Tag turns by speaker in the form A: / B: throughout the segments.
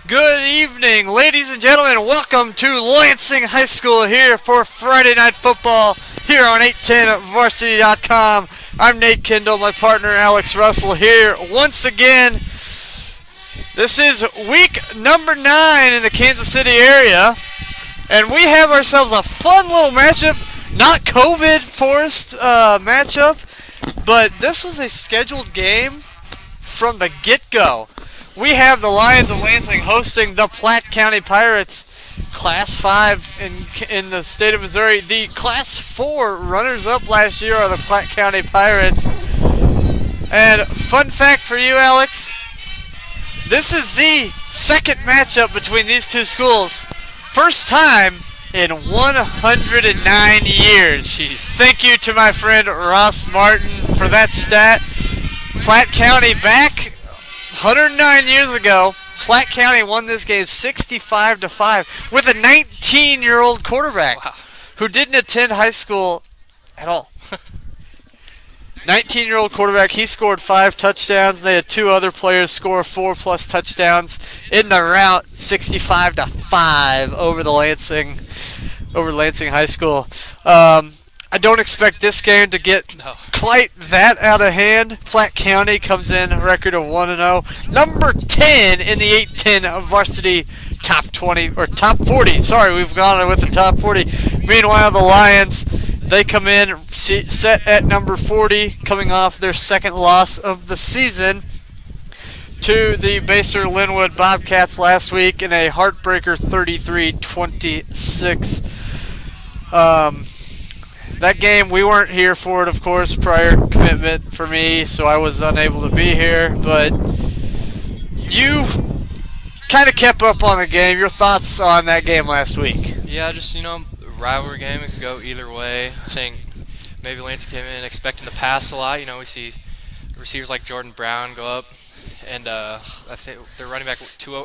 A: Good evening, ladies and gentlemen. Welcome to Lansing High School here for Friday Night Football here on 810varsity.com. I'm Nate Kendall, my partner Alex Russell here once again. This is week number 9 in the Kansas City area, and we have ourselves a fun little matchup. Not COVID-forced matchup, but this was a scheduled game from the get-go. We have the Lions of Lansing hosting the Platte County Pirates, Class 5 in the state of Missouri. The Class 4 runners-up last year are the Platte County Pirates. And fun fact for you, Alex, this is the second matchup between these two schools. First time in 109 years.
B: Jeez.
A: Thank you to my friend Ross Martin for that stat. Platte County back 109 years ago. Platte County won this game 65-5 with a 19-year-old quarterback who didn't attend high school at all. 19-year-old quarterback. He scored 5 touchdowns. They had 2 other players score 4+ touchdowns in the rout. 65-5 over Lansing High School. I don't expect this game to get quite that out of hand. Platte County comes in a record of 1-0, number 10 in the 810 Varsity top 20 or top 40. Sorry, we've gone with the top 40. Meanwhile, the Lions, they come in set at number 40, coming off their second loss of the season to the Baser Linwood Bobcats last week in a heartbreaker 33-26. That game, we weren't here for it, of course, prior commitment for me, so I was unable to be here. But you kind of kept up on the game. Your thoughts on that game last week?
B: Yeah, just, rivalry game. It could go either way. I think maybe Lansing came in expecting to pass a lot. We see receivers like Jordan Brown go up, and I think they're running back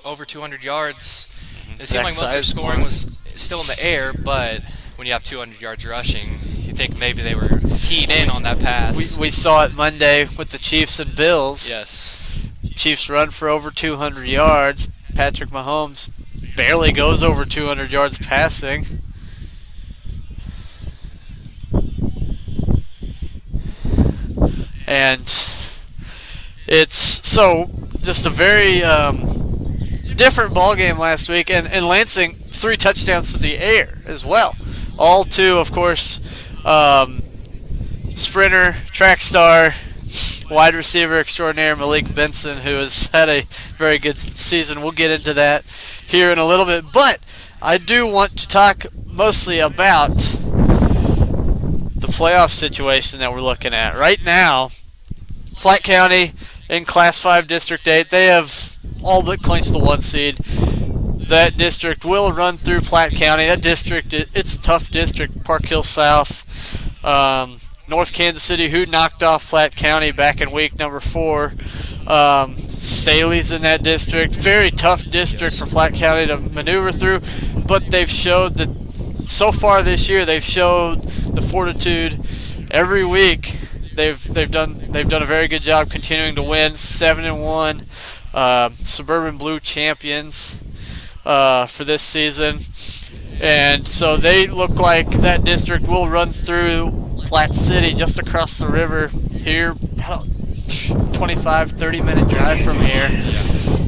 B: over 200 yards. It seemed like most of their scoring was still in the air, but when you have 200 yards rushing, you think maybe they were keyed in on that pass.
A: We saw it Monday with the Chiefs and Bills.
B: Yes.
A: Chiefs run for over 200 yards. Patrick Mahomes barely goes over 200 yards passing. And it's just a very different ball game last week. And Lansing, 3 touchdowns to the air as well. All 2, of course, sprinter, track star, wide receiver extraordinaire Malik Benson, who has had a very good season. We'll get into that here in a little bit. But I do want to talk mostly about the playoff situation that we're looking at. Right now, Platte County in Class 5 District 8, they have all but clinched the 1 seed. That district will run through Platte County. That district, it's a tough district. Park Hill South, North Kansas City, who knocked off Platte County back in week number 4. Staley's in that district. Very tough district for Platte County to maneuver through. But they've showed that so far this year, they've showed the fortitude every week. They've done a very good job continuing to win. 7-1, Suburban Blue champions for this season, and so they look like that district will run through Platte City just across the river here, about 25-30 minute drive from here.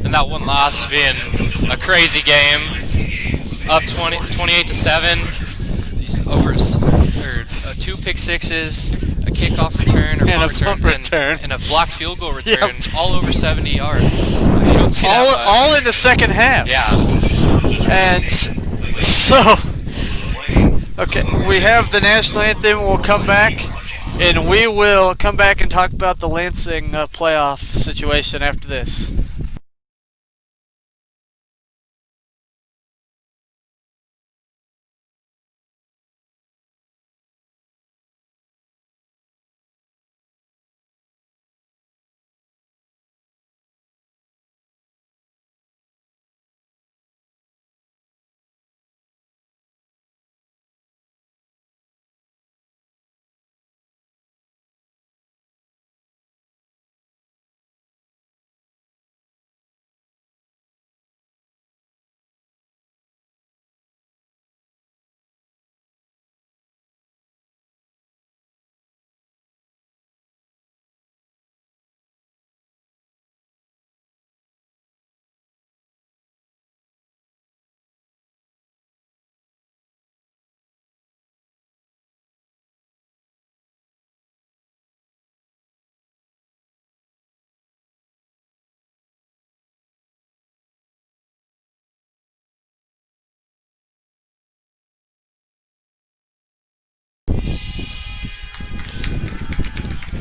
B: And that one loss being a crazy game, up 28-7, over 2 pick sixes, a kickoff return,
A: and a punt return,
B: and a blocked field goal return, all over 70 yards. You don't see that much.
A: All in the second half.
B: Yeah.
A: And so, okay, we have the national anthem. We'll come back, and we will come back and talk about the Lansing playoff situation after this.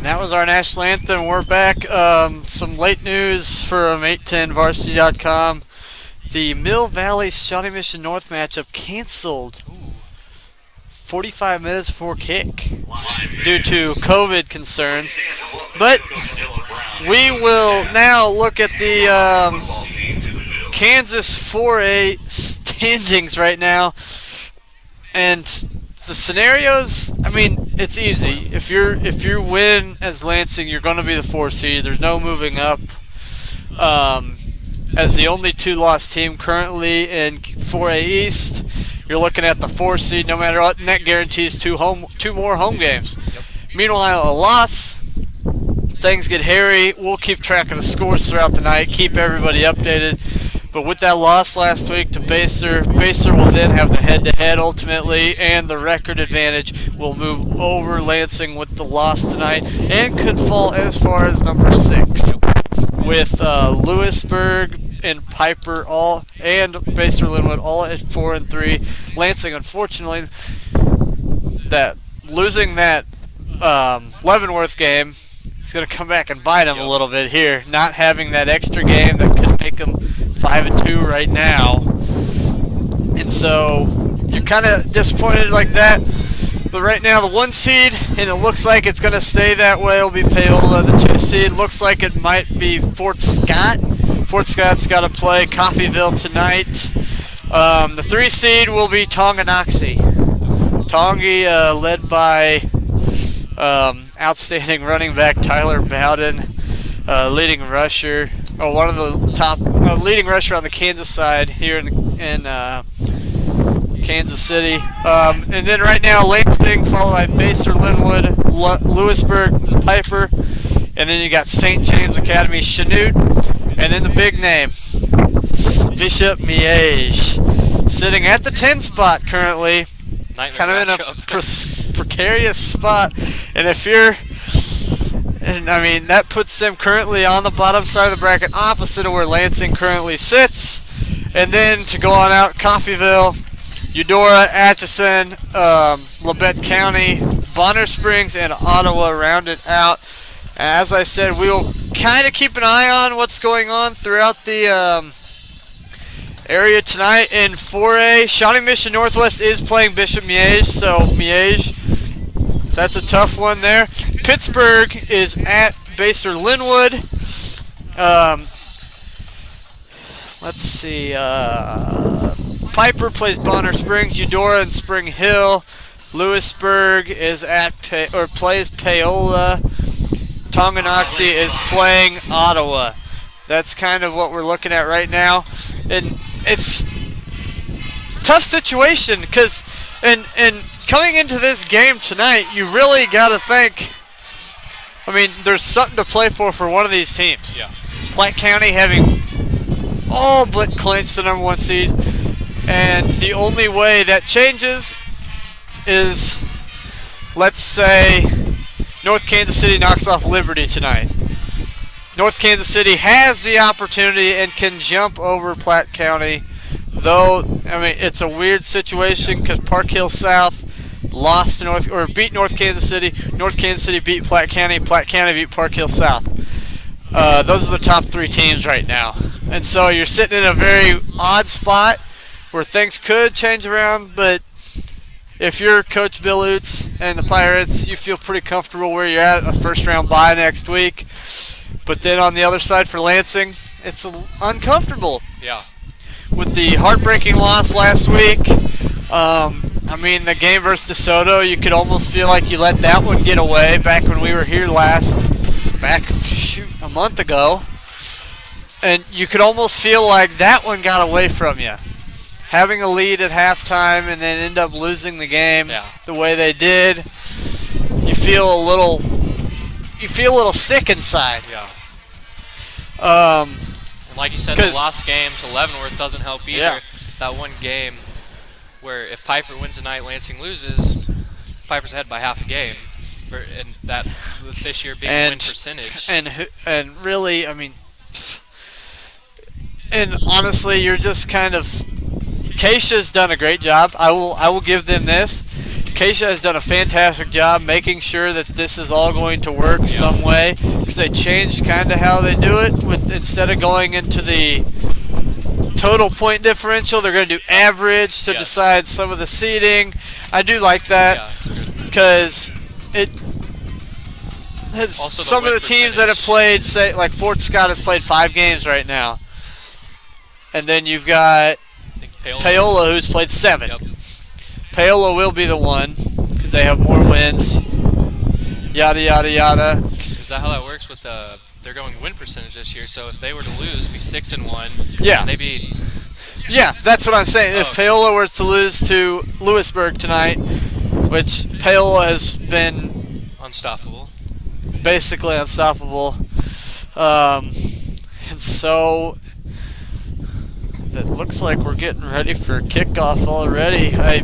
A: that was our national anthem. We're back. Some late news from 810varsity.com. The Mill Valley Shawnee Mission North matchup canceled 45 minutes before kick due to COVID concerns. But we will now look at the Kansas 4A standings right now. And the scenarios, I mean, it's easy. If you win as Lansing, you're going to be the 4 seed. There's no moving up. As the only 2-loss team currently in 4A East, you're looking at the 4 seed no matter what, and that guarantees two more home games.
B: Yep.
A: Meanwhile, a loss, things get hairy. We'll keep track of the scores throughout the night, keep everybody updated. But with that loss last week to Baser will then have the head-to-head ultimately, and the record advantage will move over Lansing with the loss tonight, and could fall as far as number 6. With Lewisburg and Piper and Baser Linwood all at 4 and 3. Lansing, unfortunately, losing that Leavenworth game is going to come back and bite them a little bit here. Not having that extra game that could make them 5 and 2 right now, and so you're kind of disappointed like that. But right now, the 1 seed, and it looks like it's going to stay that way, will be Paola. The 2 seed looks like it might be Fort Scott. Fort Scott's got to play Coffeyville tonight. The 3 seed will be Tonganoxie. Tongi, led by outstanding running back Tyler Bowden, leading rusher, one of the top leading rusher on the Kansas side here in Kansas City. And then right now, Lansing, followed by Baser Linwood, Lewisburg, and Piper. And then you got St. James Academy, Chanute. And then the big name, Bishop Miege, sitting at the 10 spot currently. Kind of in a precarious spot. And I mean, that puts them currently on the bottom side of the bracket, opposite of where Lansing currently sits. And then to go on out, Coffeyville, Eudora, Atchison, Labette County, Bonner Springs, and Ottawa round it out. And as I said, we will kind of keep an eye on what's going on throughout the area tonight. In 4A, Shawnee Mission Northwest is playing Bishop Miege, so Miege, that's a tough one there. Pittsburgh is at Baser Linwood. Let's see. Piper plays Bonner Springs, Eudora and Spring Hill. Lewisburg is plays Paola. Tonganoxie is playing Ottawa. That's kind of what we're looking at right now, and it's a tough situation because, and coming into this game tonight, you really got to think. I mean, there's something to play for one of these teams.
B: Yeah.
A: Platte County having all but clinched the number 1 seed, and the only way that changes is, let's say, North Kansas City knocks off Liberty tonight. North Kansas City has the opportunity and can jump over Platte County, though, I mean, it's a weird situation because Park Hill South lost to beat North Kansas City. North Kansas City beat Platte County. Platte County beat Park Hill South. Those are the top 3 teams right now. And so you're sitting in a very odd spot where things could change around, but if you're Coach Bill Utz and the Pirates, you feel pretty comfortable where you're at, a first-round bye next week. But then on the other side for Lansing, it's uncomfortable.
B: Yeah.
A: With the heartbreaking loss last week, I mean, the game versus DeSoto, you could almost feel like you let that one get away back when we were here a month ago. And you could almost feel like that one got away from you. Having a lead at halftime and then end up losing the game the way they did, you feel a little sick inside.
B: Yeah. And like you said, the lost game to Leavenworth doesn't help either.
A: Yeah.
B: That one game where if Piper wins tonight, Lansing loses, Piper's ahead by half a game. And that this year being win percentage.
A: And really, I mean, and honestly, you're just kind of. Keisha's done a great job. I will give them this. Keisha has done a fantastic job making sure that this is all going to work some way, because they changed kind of how they do it. With instead of going into the total point differential, they're going to do average to decide some of the seeding. I do like that because it has
B: Also
A: some of the teams that have played, say like Fort Scott has played 5 games right now, and then you've got Paola who's played 7.
B: Yep.
A: Paola will be the one because they have more wins. Yada yada yada.
B: Is that how that works with they're going win percentage this year? So if they were to lose, it'd be 6-1.
A: Yeah.
B: They'd be.
A: Yeah, that's what I'm saying. If Paola were to lose to Lewisburg tonight, which Paola has been
B: Unstoppable.
A: Basically unstoppable, and so it looks like we're getting ready for kickoff already. I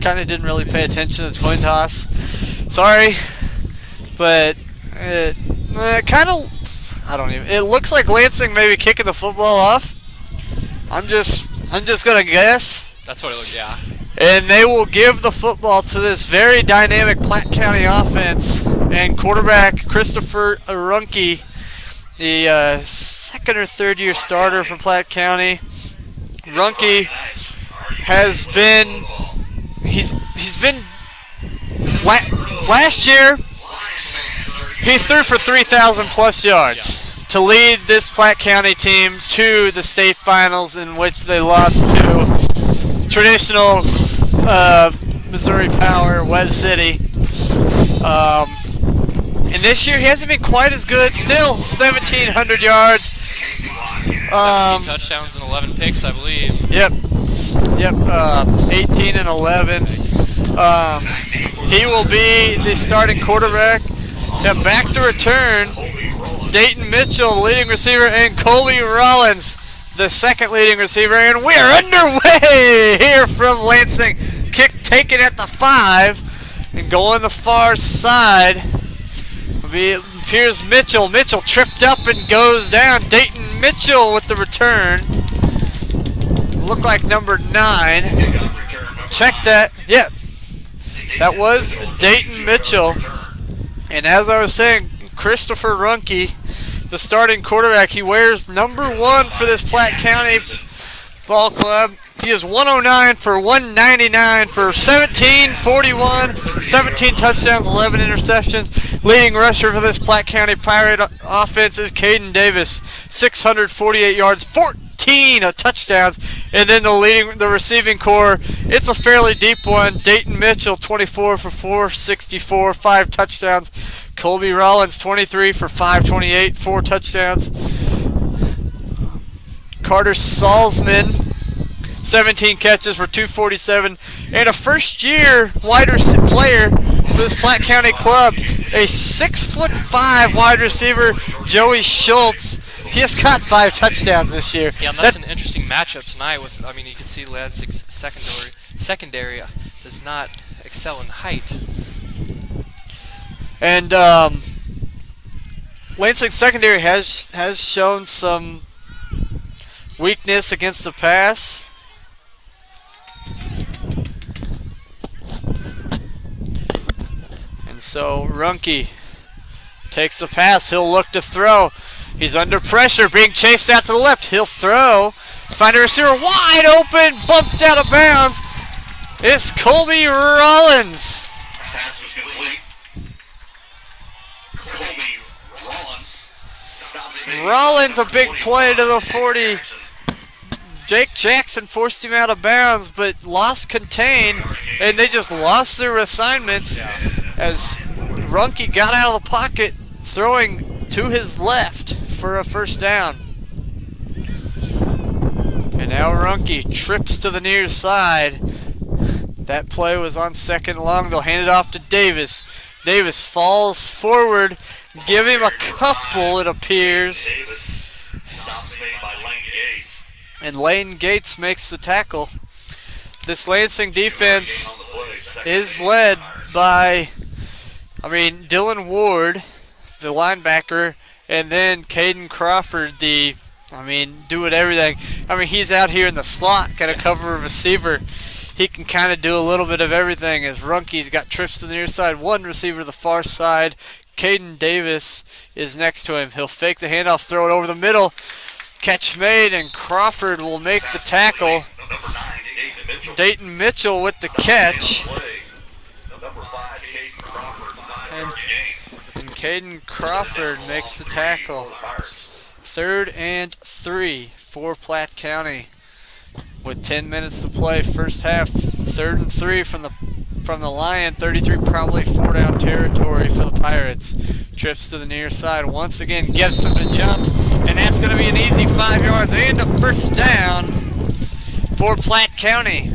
A: kind of didn't really pay attention to the coin toss. Sorry, but it kind of, I don't even. It looks like Lansing may be kicking the football off. I'm just gonna guess.
B: That's what it looks. Yeah.
A: And they will give the football to this very dynamic Platte County offense and quarterback Christopher Runke, the second or third year starter for Platte County. Runke has been last year he threw for 3,000 plus yards to lead this Platte County team to the state finals, in which they lost to traditional Missouri Power, Web City. And this year he hasn't been quite as good. Still 1,700 yards.
B: 17 touchdowns and 11 picks, I believe.
A: Yep. 18 and 11. He will be the starting quarterback. And back to return, Dayton Mitchell, the leading receiver, and Colby Rollins, the second leading receiver. And we are underway here from Lansing. Kick taken at the 5 and going the far side. Here's Mitchell. Mitchell tripped up and goes down. Dayton Mitchell with the return. Looked like number 9. Check that. Yeah, that was Dayton Mitchell. And as I was saying, Christopher Runke, the starting quarterback, he wears number 1 for this Platte County ball club. He is 109 for 199 for 1741, 17 touchdowns, 11 interceptions. Leading rusher for this Platte County Pirate offense is Caden Davis, 648 yards, 14 touchdowns. And then the receiving core, it's a fairly deep one. Dayton Mitchell, 24 for 464, 5 touchdowns. Colby Rollins, 23 for 528, 4 touchdowns. Carter Salzman, 17 catches for 247, and a first-year wide receiver player for this Platte County club, a 6'5" wide receiver, Joey Schultz. He has caught 5 touchdowns this year.
B: Yeah, and that's an interesting matchup tonight. With, I mean, you can see Lansing's secondary does not excel in height.
A: And Lansing secondary has shown some weakness against the pass. And so Runke takes the pass. He'll look to throw. He's under pressure, being chased out to the left. He'll throw. Find a receiver wide open, bumped out of bounds. It's Colby Rollins.
C: Pass was complete. Colby Rollins.
A: Rollins, a big play to the 40. Jake Jackson forced him out of bounds, but lost contain, and they just lost their assignments as Runke got out of the pocket, throwing to his left for a first down. And now Runke trips to the near side. That play was on second long. They'll hand it off to Davis. Davis falls forward. Give him a couple, it appears. And Lane Gates makes the tackle. This Lansing defense is led by, Dylan Ward, the linebacker, and then Caden Crawford, do it everything. He's out here in the slot, got to cover a receiver. he can kind of do a little bit of everything, as Runkey's got trips to the near side, one receiver to the far side. Caden Davis is next to him. He'll fake the handoff, throw it over the middle. Catch made, and Crawford will make the tackle. Dayton Mitchell with the catch. And Caden Crawford makes the tackle. 3rd and 3 for Platte County with 10 minutes to play. First half, 3rd and 3 from the line. 33 probably 4-down territory for the Pirates. Trips to the near side once again, gets them to jump, and that's going to be an easy 5 yards and a first down for Platte County.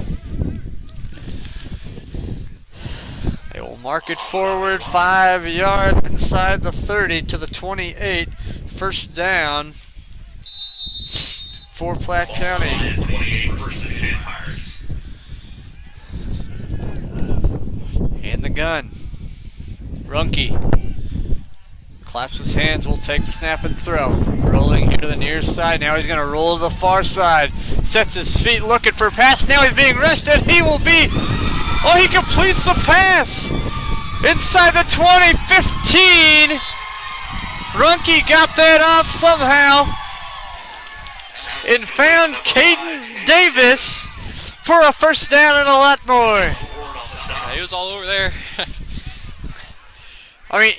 A: They will mark it forward 5 yards inside the 30 to the 28. First down for Platte County. And the gun. Runkey claps his hands, will take the snap and throw. Rolling here to the near side. Now he's going to roll to the far side. Sets his feet looking for a pass. Now he's being rushed, and he will be... Oh, he completes the pass! Inside the 20, 15. Runkey got that off somehow and found Caden Davis for a first down and a lot more.
B: Yeah, he was all over there.
A: I mean,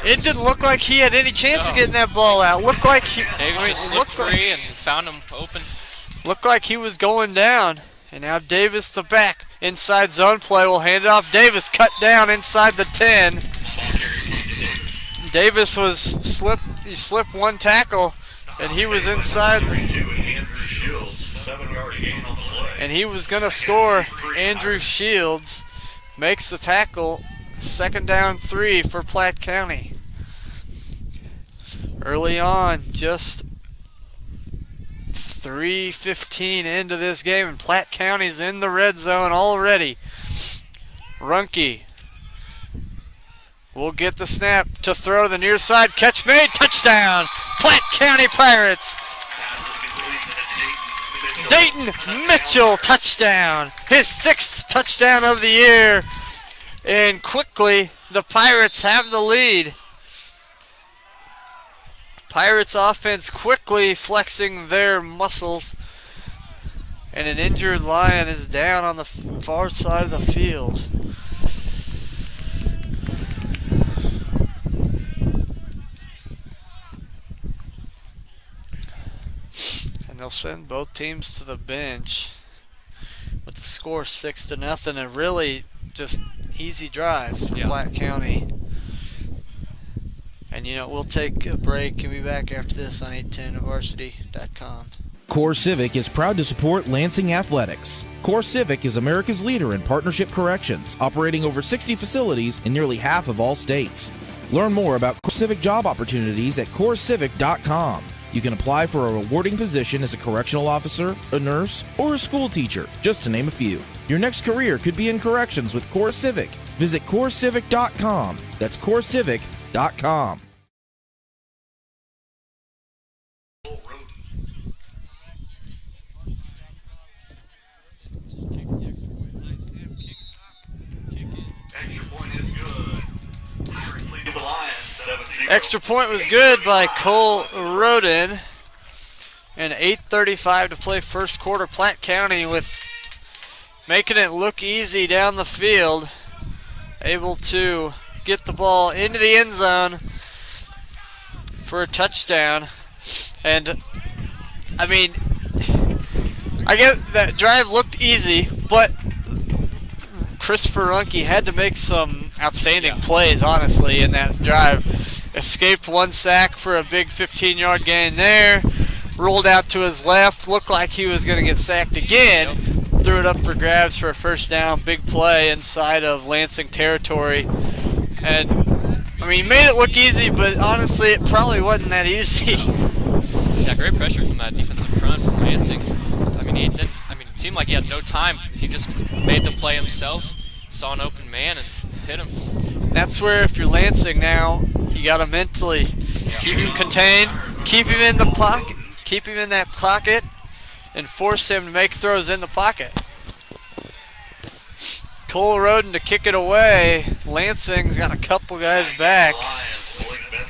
A: it didn't look like he had any chance of getting that ball out. Looked like he
B: Davis just slipped free and found him open. Looked
A: like he was going down. And now Davis, the back, inside zone play, will hand it off. Davis cut down inside the 10. Davis he slipped one tackle, and he was inside. And he was going to score. Andrew Shields makes the tackle. 2nd down 3 for Platte County. Early on, just 3:15 into this game, and Platte County's in the red zone already. Runkey will get the snap to throw the near side. Catch made. Touchdown. Platte County Pirates. Dayton Mitchell, touchdown. His 6th touchdown of the year. And quickly, the Pirates have the lead. Pirates offense quickly flexing their muscles. And an injured Lion is down on the far side of the field. And they'll send both teams to the bench with the score 6-0. And really just easy drive for Platte County. And we'll take a break and be back after this on 810varsity.com.
C: Core Civic is proud to support Lansing Athletics. Core Civic is America's leader in partnership corrections, operating over 60 facilities in nearly half of all states. Learn more about Core Civic job opportunities at corecivic.com. You can apply for a rewarding position as a correctional officer, a nurse, or a school teacher, just to name a few. Your next career could be in corrections with Core Civic. Visit corecivic.com. That's corecivic.com.
A: Extra point was good by Cole Roden. And 8:35 to play first quarter. Platte County with making it look easy down the field. Able to get the ball into the end zone for a touchdown. And, I mean, I guess that drive looked easy, but Christopher Runkey had to make some outstanding plays, honestly, in that drive. Escaped one sack for a big 15-yard gain there. Rolled out to his left. Looked like he was going to get sacked again. Threw it up for grabs for a first down. Big play inside of Lansing territory. And, I mean, he made it look easy, but honestly, it probably wasn't that easy.
B: Yeah, great pressure from that defensive front from Lansing. I mean, it seemed like he had no time. He just made the play himself, saw an open man, and hit him.
A: That's where, if you're Lansing now, you got to mentally keep him contained, keep him in the pocket, keep him in that pocket, and force him to make throws in the pocket. Cole Roden to kick it away. Lansing's got a couple guys back.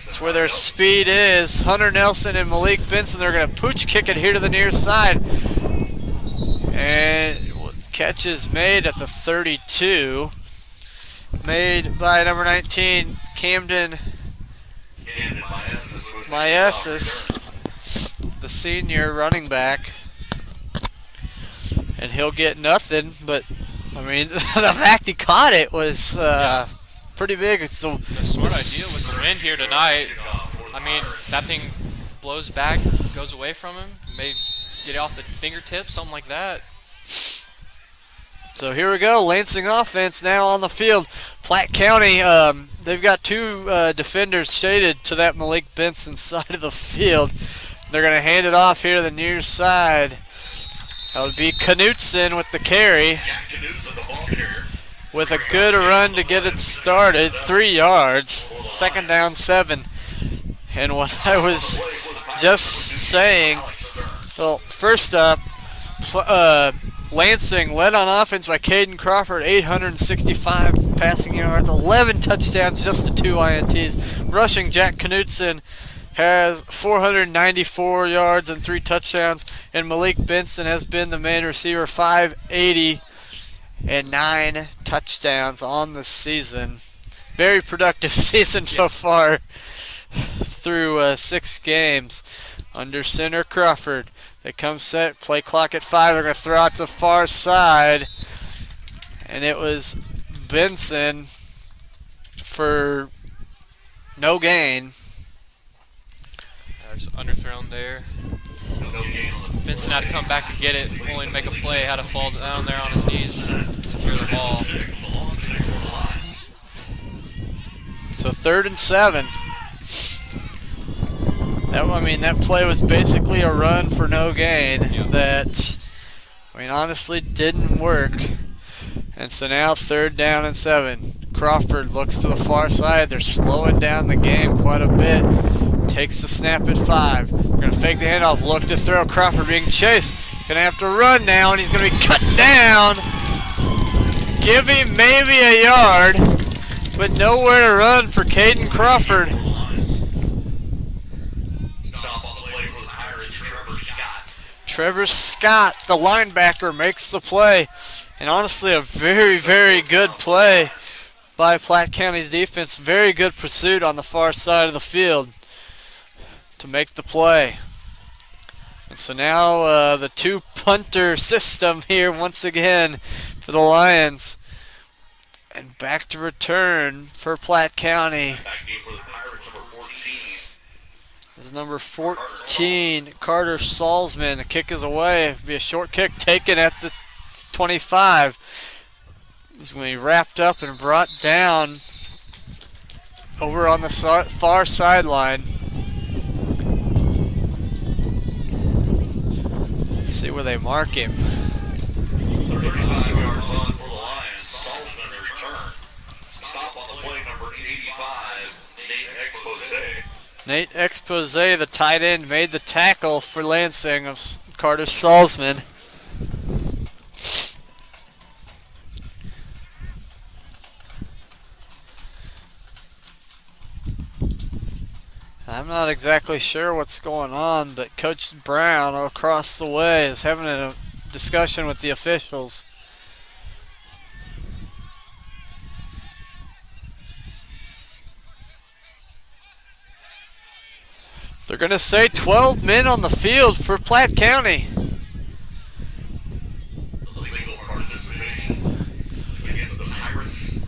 A: That's where their speed is. Hunter Nelson and Malik Benson, they're going to pooch kick it here to the near side. And catch is made at the 32. Made by number 19, Camden Miesis, the senior running back. And he'll get nothing, but I mean, the fact he caught it was pretty big. It's
B: a smart idea with the wind here tonight. I mean, that thing blows back, goes away from him, may get it off the fingertips, something like that.
A: So here we go, Lansing offense now on the field. Platte County, they've got two defenders shaded to that Malik Benson side of the field. They're going to hand it off here to the near side. That would be Knutson with the carry. With a good run to get it started, 3 yards, 2nd down 7. And what I was just saying, well, first up, Lansing led on offense by Caden Crawford, 865 passing yards, 11 touchdowns, just the 2 INTs. Rushing, Jack Knutson has 494 yards and 3 touchdowns, and Malik Benson has been the main receiver, 580 and 9 touchdowns on the season. Very productive season so far through 6 games under center Crawford. They come set, play clock at 5. They're going to throw out to the far side, and it was Benson for no gain.
B: There's underthrown there. Benson had to come back to get it, only to make a play, had to fall down there on his knees, secure the ball.
A: So 3rd and 7. That play was basically a run for no gain that, honestly didn't work. And so now 3rd down and 7. Crawford looks to the far side. They're slowing down the game quite a bit. Takes the snap at 5. They're going to fake the handoff. Look to throw. Crawford being chased. Going to have to run now, and he's going to be cut down. Give him maybe a yard, but nowhere to run for Caden Crawford. Trevor Scott, the linebacker, makes the play. And honestly, a very, very good play by Platte County's defense. Very good pursuit on the far side of the field to make the play. And so now the 2-punter system here once again for the Lions. And back to return for Platte County. This is number 14, Carter Salzman. The kick is away. It'll be a short kick taken at the 25. This is when he wrapped up and brought down over on the far sideline. Let's see where they mark him.
D: 35-yard run for the Lions. Salzman the return. Stop on the play, number 85,
A: Nate Expose, the tight end, made the tackle for Lansing of Carter Salzman. I'm not exactly sure what's going on, but Coach Brown across the way is having a discussion with the officials. They're going to say 12 men on the field for Platte County.
D: Illegal participation against the Pirates.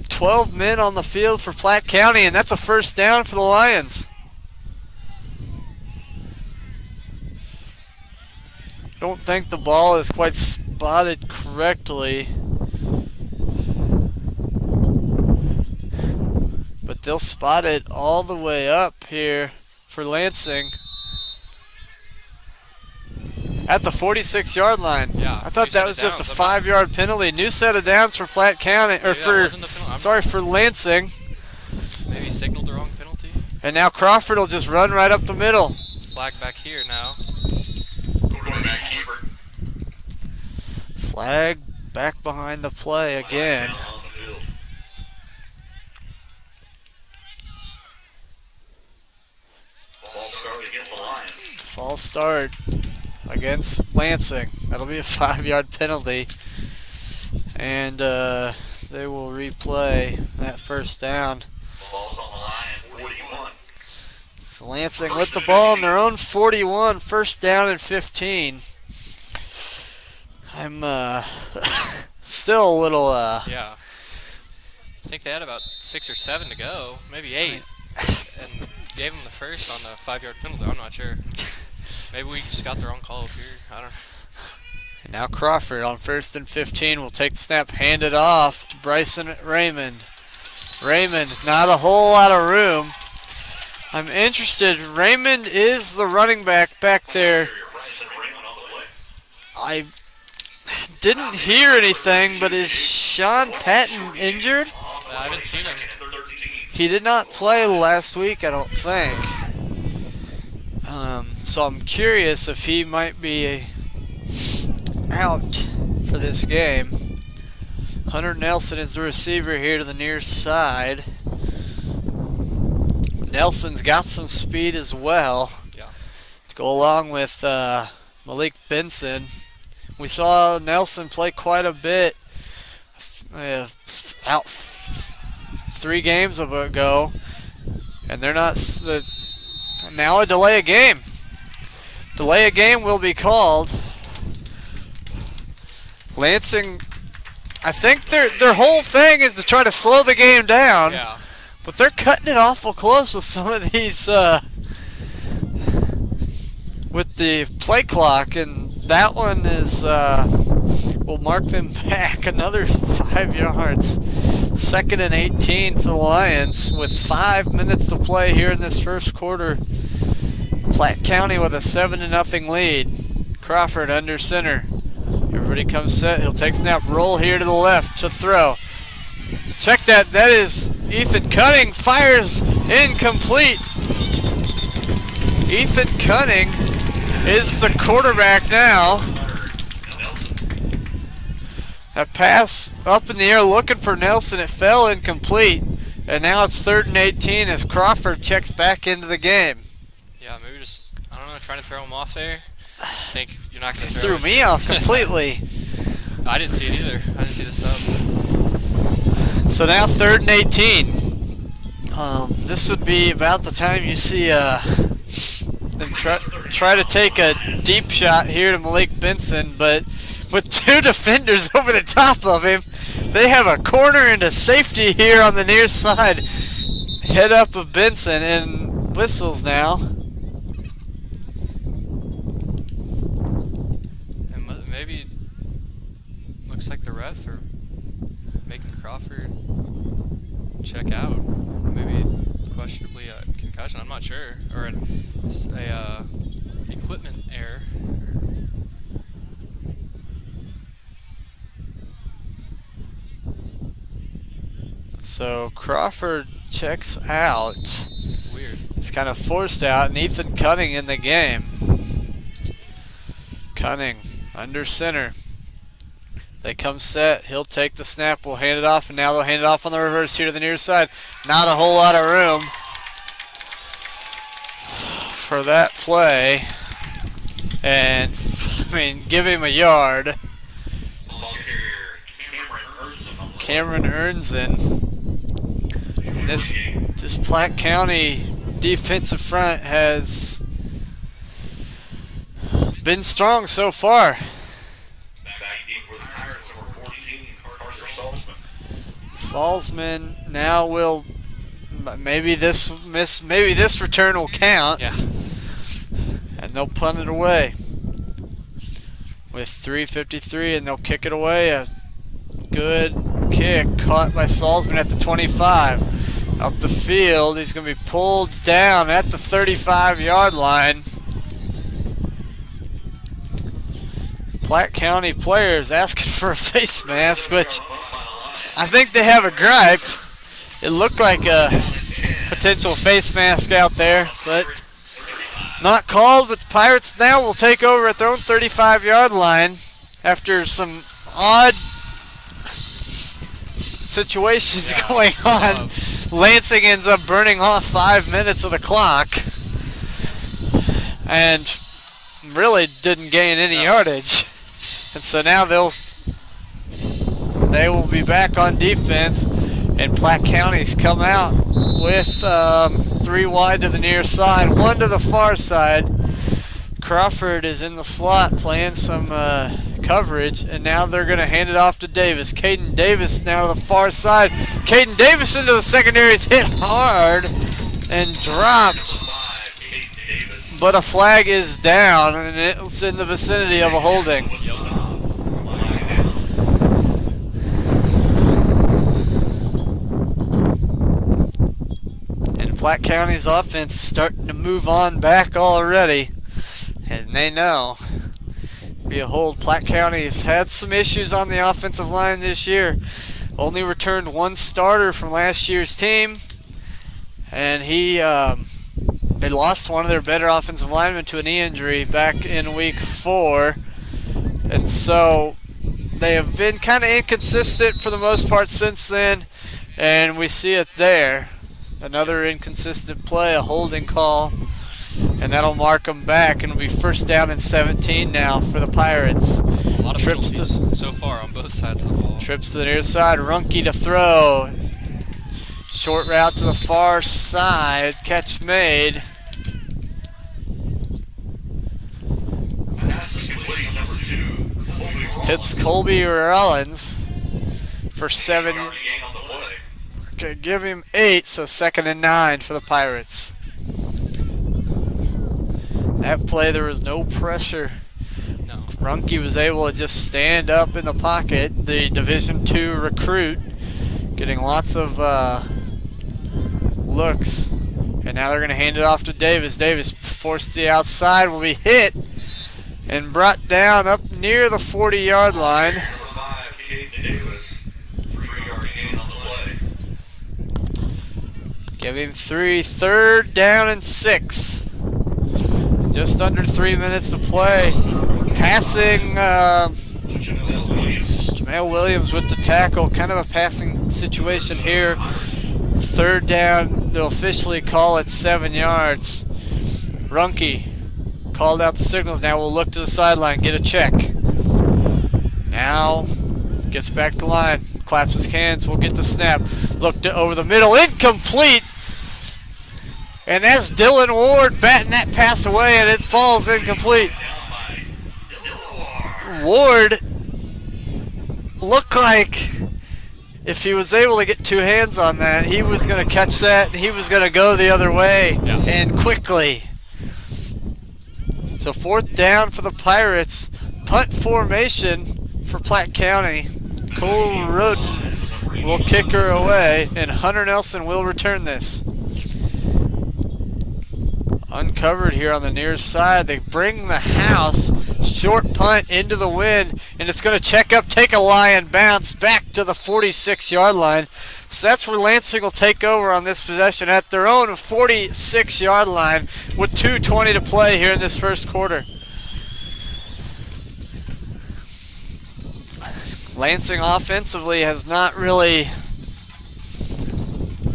A: 12 men on the field for Platte County, and that's a first down for the Lions. I don't think the ball is quite spotted correctly, but they'll spot it all the way up here for Lansing at the 46-yard line.
B: Yeah,
A: I thought that was just a 5-yard penalty. New set of downs for Platte County, or for Lansing.
B: Maybe signaled the wrong penalty.
A: And now Crawford will just run right up the middle.
B: Flag back here now.
D: Quarterback keeper.
A: Flag back behind the play again.
D: Down on the field. False start against the Lions.
A: False start against Lansing. That'll be a 5-yard penalty. And they will replay that first down.
D: Ball's on the line, 41.
A: So Lansing with the ball on their own 41, first down and 15. I'm still a little
B: Yeah. I think they had about 6 or 7 to go, maybe 8, and gave them the first on the 5-yard penalty. I'm not sure. Maybe we just got the wrong call up here. I don't know.
A: And now Crawford on 1st and 15 will take the snap, hand it off to Bryson Raymond. Raymond, not a whole lot of room. I'm interested. Raymond is the running back there.
D: Bryson Raymond on the play.
A: I didn't hear anything, but is Sean Patton injured?
B: I haven't seen him.
D: Second and 13.
A: He did not play last week, I don't think. So I'm curious if he might be out for this game. Hunter Nelson is the receiver here to the near side. Nelson's got some speed as well.
B: Yeah.
A: To go along with Malik Benson. We saw Nelson play quite a bit out 3 games ago, and they're not. Now a delay of game. Delay of game will be called. Lansing, I think their whole thing is to try to slow the game down.
B: Yeah.
A: But they're cutting it awful close with some of these, with the play clock, and that one is, will mark them back another 5 yards. 2nd and 18 for the Lions with 5 minutes to play here in this first quarter. Platte County with a 7-0 lead. Crawford under center. Everybody comes set. He'll take snap, roll here to the left to throw. Check that. That is Ethan Cunning. Fires incomplete. Ethan Cunning is the quarterback now. That pass up in the air looking for Nelson. It fell incomplete. And now it's 3rd and 18 as Crawford checks back into the game.
B: Yeah, maybe just, I don't know, trying to throw him off there. I think you're not going
A: It
B: to
A: threw me off completely.
B: I didn't see it either. I didn't see the sub.
A: So now 3rd and 18. This would be about the time you see them try to take a deep shot here to Malik Benson, but with 2 defenders over the top of him, they have a corner and a safety here on the near side. Head up of Benson and whistles now.
B: And maybe looks like the ref are making Crawford check out. Maybe questionably a concussion. I'm not sure, or a equipment error.
A: So Crawford checks out.
B: Weird.
A: He's kind of forced out, and Ethan Cunning in the game. Cunning under center. They come set. He'll take the snap. We'll hand it off, and now they'll hand it off on the reverse here to the near side. Not a whole lot of room for that play. And, I mean, give him a yard. Cameron Ernzen. This Platte County defensive front has been strong so far. Salzman now will, maybe this return will count.
B: Yeah.
A: And they'll punt it away with 3:53, and they'll kick it away. A good kick caught by Salzman at the 25. Up the field, he's going to be pulled down at the 35-yard line. Platte County players asking for a face mask, which I think they have a gripe. It looked like a potential face mask out there, but Not called, but the Pirates now will take over at their own 35-yard line after some odd situations going on. Lansing ends up burning off 5 minutes of the clock and really didn't gain any yardage. And so now they will be back on defense, and Platte County's come out with 3 wide to the near side, 1 to the far side. Crawford is in the slot playing some coverage, and now they're going to hand it off to Davis. Caden Davis now to the far side. Caden Davis into the secondary is hit hard and dropped, but a flag is down, and it's in the vicinity of a holding. And Platte County's offense is starting to move on back already, and they know. Behold, Platte County has had some issues on the offensive line this year. Only returned 1 starter from last year's team, and they lost one of their better offensive linemen to a knee injury back in week 4, and so they have been kind of inconsistent for the most part since then, and we see it there. Another inconsistent play, a holding call, and that'll mark them back, and it'll be 1st down and 17 now for the Pirates.
B: A lot of penalties so far on both sides of the ball.
A: Trips to the near side, Runke to throw. Short route to the far side, catch made. Hits Colby Rollins for 7. Okay, give him 8, so 2nd and 9 for the Pirates. That play, there was no pressure.
B: No.
A: Runke was able to just stand up in the pocket, the Division II recruit, getting lots of looks. And now they're going to hand it off to Davis. Davis forced to the outside, will be hit and brought down up near the 40-yard line. Give him 3, 3rd down and 6. Just under 3 minutes to play. Passing, Jamel Williams with the tackle. Kind of a passing situation here. 3rd down, they'll officially call it 7 yards. Runke called out the signals. Now we'll look to the sideline, get a check. Now gets back to line, claps his hands, we'll get the snap. Looked over the middle, incomplete. And that's Dylan Ward batting that pass away, and it falls incomplete. Ward looked like if he was able to get 2 hands on that, he was going to catch that, and he was going to go the other way, and quickly. So 4th down for the Pirates. Punt formation for Platte County. Cole Roden will kick her away, and Hunter Nelson will return this. Uncovered here on the near side. They bring the house. Short punt into the wind, and it's going to check up, take a lion bounce back to the 46-yard line. So that's where Lansing will take over on this possession at their own 46-yard line with 2:20 to play here in this first quarter. Lansing offensively has not really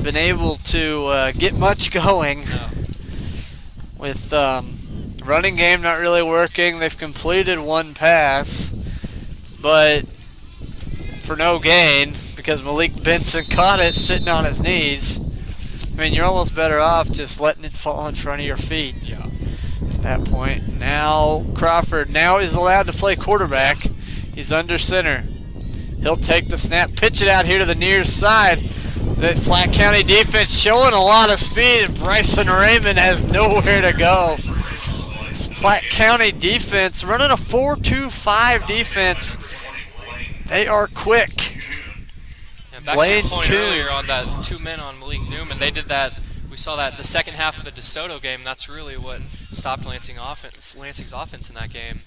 A: been able to get much going.
B: No.
A: With running game not really working. They've completed 1 pass, but for no gain because Malik Benson caught it sitting on his knees. I mean, you're almost better off just letting it fall in front of your feet.
B: Yeah.
A: At that point, now Crawford now is allowed to play quarterback. He's under center. He'll take the snap, pitch it out here to the near side. The Platte County defense showing a lot of speed, and Bryson Raymond has nowhere to go. Platte County defense running a 4-2-5 defense. They are quick.
B: Yeah, back to your point earlier on that 2 men on Malik Newman, they did that. We saw that the second half of the DeSoto game. That's really what stopped Lansing's offense in that game.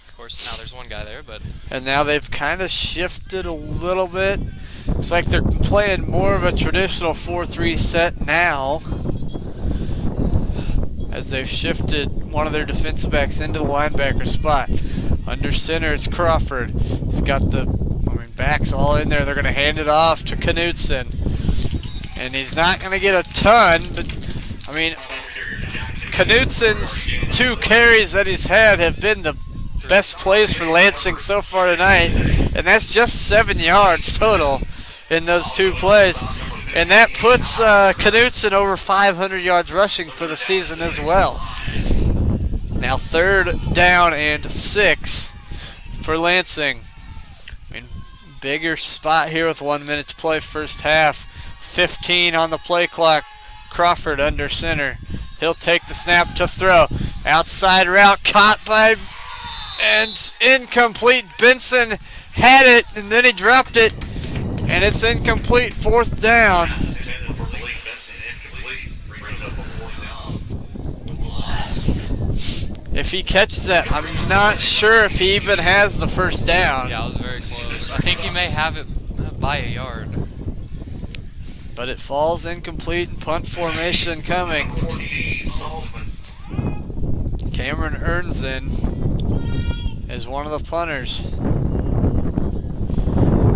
B: Of course, now there's one guy there, but
A: and now they've kind of shifted a little bit. Looks like they're playing more of a traditional 4-3 set now. as they've shifted one of their defensive backs into the linebacker spot. Under center, it's Crawford. He's got the backs all in there. They're going to hand it off to Knutson. And he's not going to get a ton, but, Knutson's 2 carries that he's had have been the best plays for Lansing so far tonight. And that's just 7 yards total in those 2 plays. And that puts Knutson over 500 yards rushing for the season as well. Now 3rd down and 6 for Lansing. Bigger spot here with 1 minute to play first half. 15 on the play clock. Crawford under center. He'll take the snap to throw. Outside route caught by and incomplete. Benson had it and then he dropped it. And it's incomplete, 4th down. If he catches that, I'm not sure if he even has the first down.
B: Yeah, it was very close. I think he may have it by a yard.
A: But it falls incomplete and punt formation coming. Cameron Ernzen is one of the punters.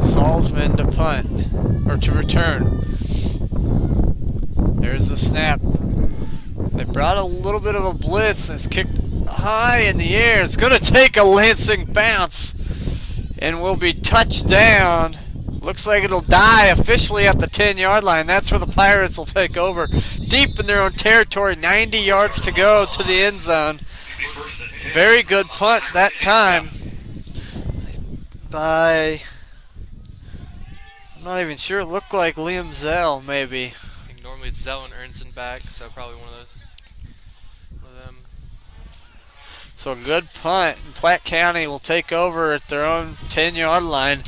A: Salzman to punt, or to return. There's the snap. They brought a little bit of a blitz. It's kicked high in the air. It's going to take a Lansing bounce and will be touched down. Looks like it'll die officially at the 10-yard line. That's where the Pirates will take over. Deep in their own territory, 90 yards to go to the end zone. Very good punt that time by... I'm not even sure. It looked like Liam Zell, maybe.
B: I think normally it's Zell and Ernson back, so probably one of them.
A: So a good punt. And Platte County will take over at their own 10-yard line.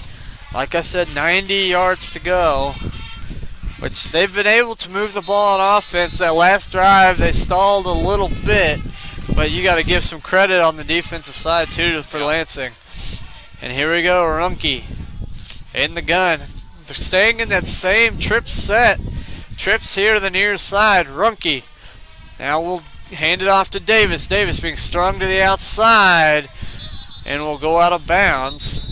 A: Like I said, 90 yards to go, which they've been able to move the ball on offense. That last drive, they stalled a little bit, but you got to give some credit on the defensive side, too, for Lansing. And here we go, Rumpke in the gun. They're staying in that same trip set. Trips here to the near side. Rumpke. Now we'll hand it off to Davis. Davis being strung to the outside and will go out of bounds.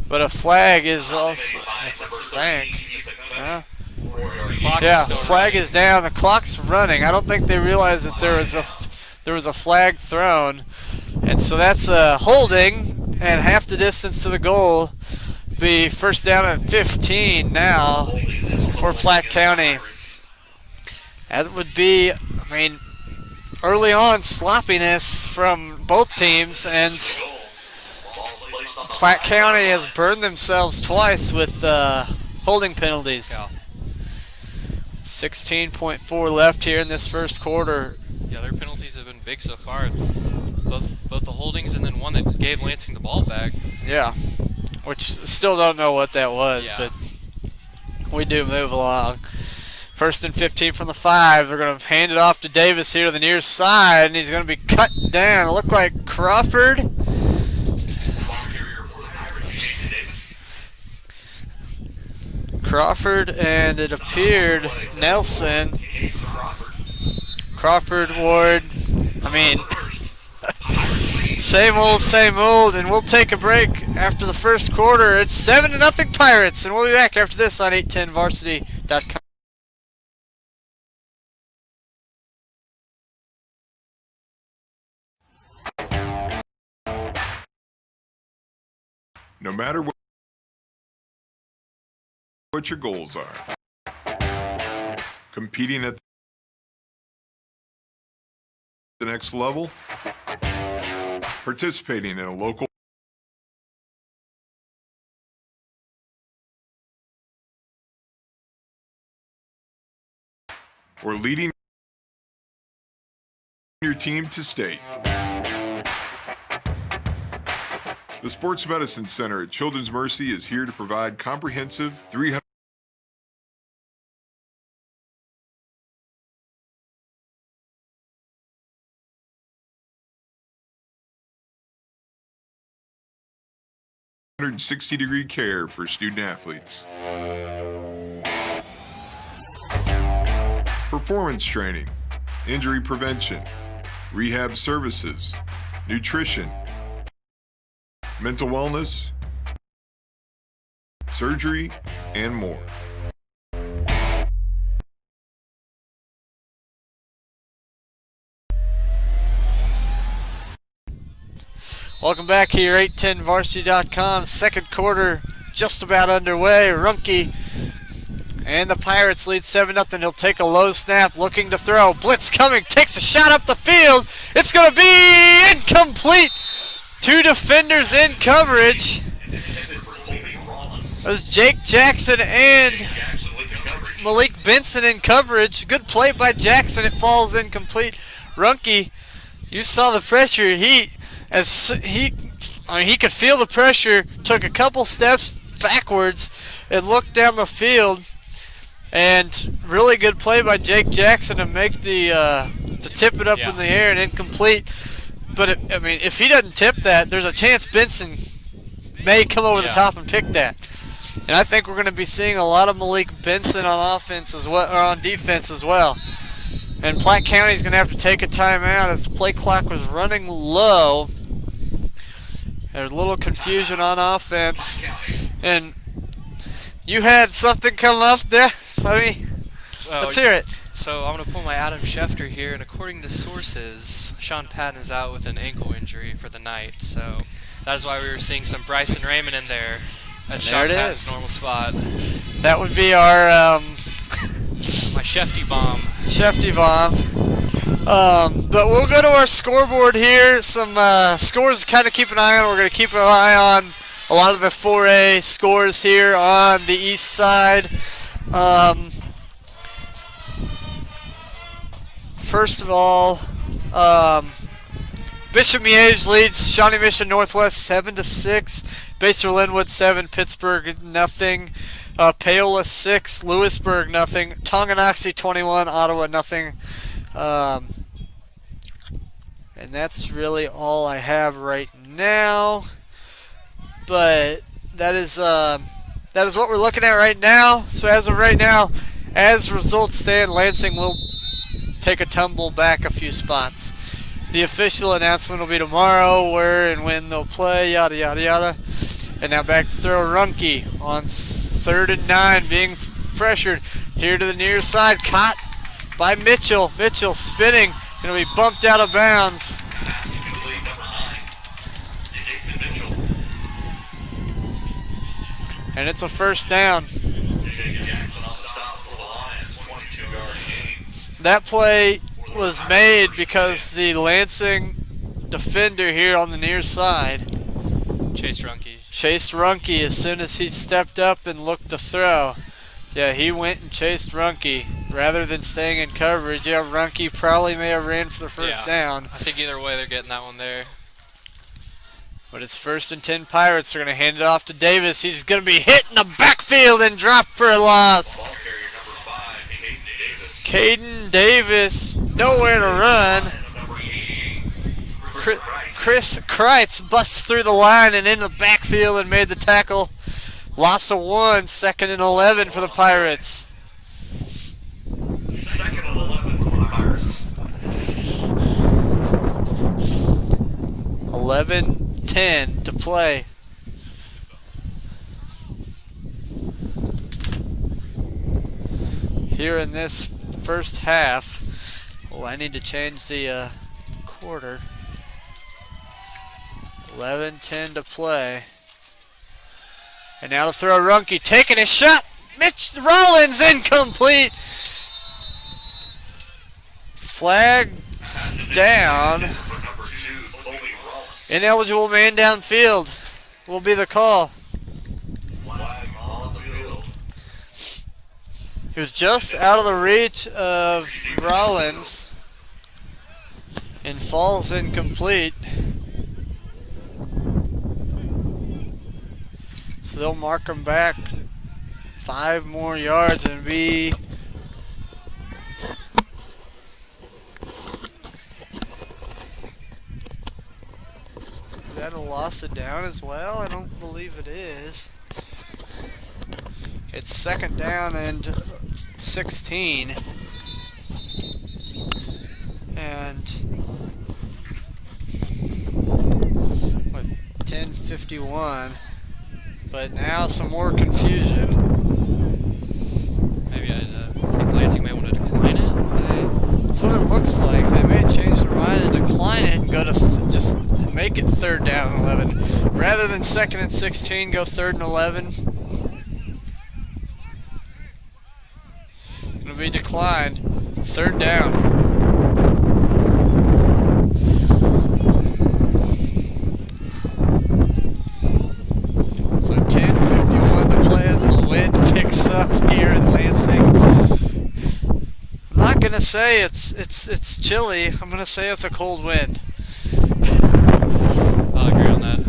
A: But a flag is also, I think. Yeah, flag is down. The clock's running. I don't think they realized that there was a flag thrown, and so that's a holding. And half the distance to the goal. Be first down at 15 now for Platte County. That would be, early on sloppiness from both teams, and Platte County has burned themselves twice with holding penalties. 16.4 left here in this first quarter.
B: Yeah, their penalties have been big so far. Both the holdings and then one that gave Lansing the ball back.
A: Yeah, which still don't know what that was, but we do move along. 1st and 15 from the 5. They're going to hand it off to Davis here to the near side, and he's going to be cut down. It looked like Crawford. And it appeared Nelson. Crawford, Ward. Same old, and we'll take a break after the first quarter. It's 7-0 Pirates, and we'll be back after this on 810varsity.com.
E: No matter what your goals are, competing at the next level, participating in a local or leading your team to state. The Sports Medicine Center at Children's Mercy is here to provide comprehensive 360-degree care for student athletes. performance training, injury prevention, rehab services, nutrition, mental wellness, surgery, and more.
A: Welcome back here, 810varsity.com. Second quarter just about underway. Runke and the Pirates lead 7-0. He'll take a low snap, looking to throw. Blitz coming, takes a shot up the field. It's going to be incomplete. Two defenders in coverage. It was Jake Jackson and Malik Benson in coverage. Good play by Jackson. It falls incomplete. Runke, you saw the pressure. He could feel the pressure. Took a couple steps backwards and looked down the field. And really good play by Jake Jackson to make to tip it up in the air and incomplete. But if he doesn't tip that, there's a chance Benson may come over the top and pick that. And I think we're going to be seeing a lot of Malik Benson on offense as well, or on defense as well. And Platte County is going to have to take a timeout as the play clock was running low. There's a little confusion on offense. And you had something come up there? Let's hear it.
B: So I'm going to pull my Adam Schefter here, and according to sources, Sean Patton is out with an ankle injury for the night. So that is why we were seeing some Bryson Raymond in there at Sean Patton's normal spot.
A: That would be our
B: my Shefty bomb.
A: But we'll go to our scoreboard here. Some scores to kind of keep an eye on. We're going to keep an eye on a lot of the 4A scores here on the east side. First of all, Bishop Miege leads Shawnee Mission Northwest 7-6. Baser Linwood 7, Pittsburgh nothing. Paola 6, Lewisburg nothing. Tonganoxie 21, Ottawa nothing. And that's really all I have right now. But that is what we're looking at right now. So as of right now, as results stand, Lansing will take a tumble back a few spots. The official announcement will be tomorrow, where and when they'll play, yada yada yada. And now back to throw. Runke on 3rd and 9, being pressured here to the near side, caught by Mitchell. Mitchell spinning, going to be bumped out of bounds. And it's a first down. That play was made because the Lansing defender here on the near side chased Runke as soon as he stepped up and looked to throw. Yeah, he went and chased Runke rather than staying in coverage. Yeah, Runke probably may have ran for the first down.
B: I think either way they're getting that one there.
A: But it's 1st and 10 Pirates. They're going to hand it off to Davis. He's going to be hit in the backfield and dropped for a loss. Caden Davis, nowhere to run. Chris Kreitz busts through the line and into the backfield and made the tackle. Loss of 1, 2nd and 11 for the Pirates.
D: 2nd and 11 for the Pirates.
A: 11-10 to play. Here in this first half. Oh, I need to change the quarter. 11-10 to play. And now to throw. Runke taking a shot. Mitch Rollins incomplete. Flag down. Ineligible man downfield will be the call. He was just out of the reach of Rollins and falls incomplete. So they'll mark him back 5 more yards and be Is that a loss of down as well? I don't believe it is. It's 2nd down and 16. And with 10:51, but now some more confusion.
B: Maybe I think Lansing may want to decline it.
A: That's what it looks like. They may change their mind and decline it and go to just make it 3rd down and 11. Rather than 2nd and 16, go 3rd and 11. It'll be declined. 3rd down. So 10:51 to play as the wind picks up here in Lansing. I'm not gonna say it's chilly. I'm gonna say it's a cold wind.
B: I'll agree on that.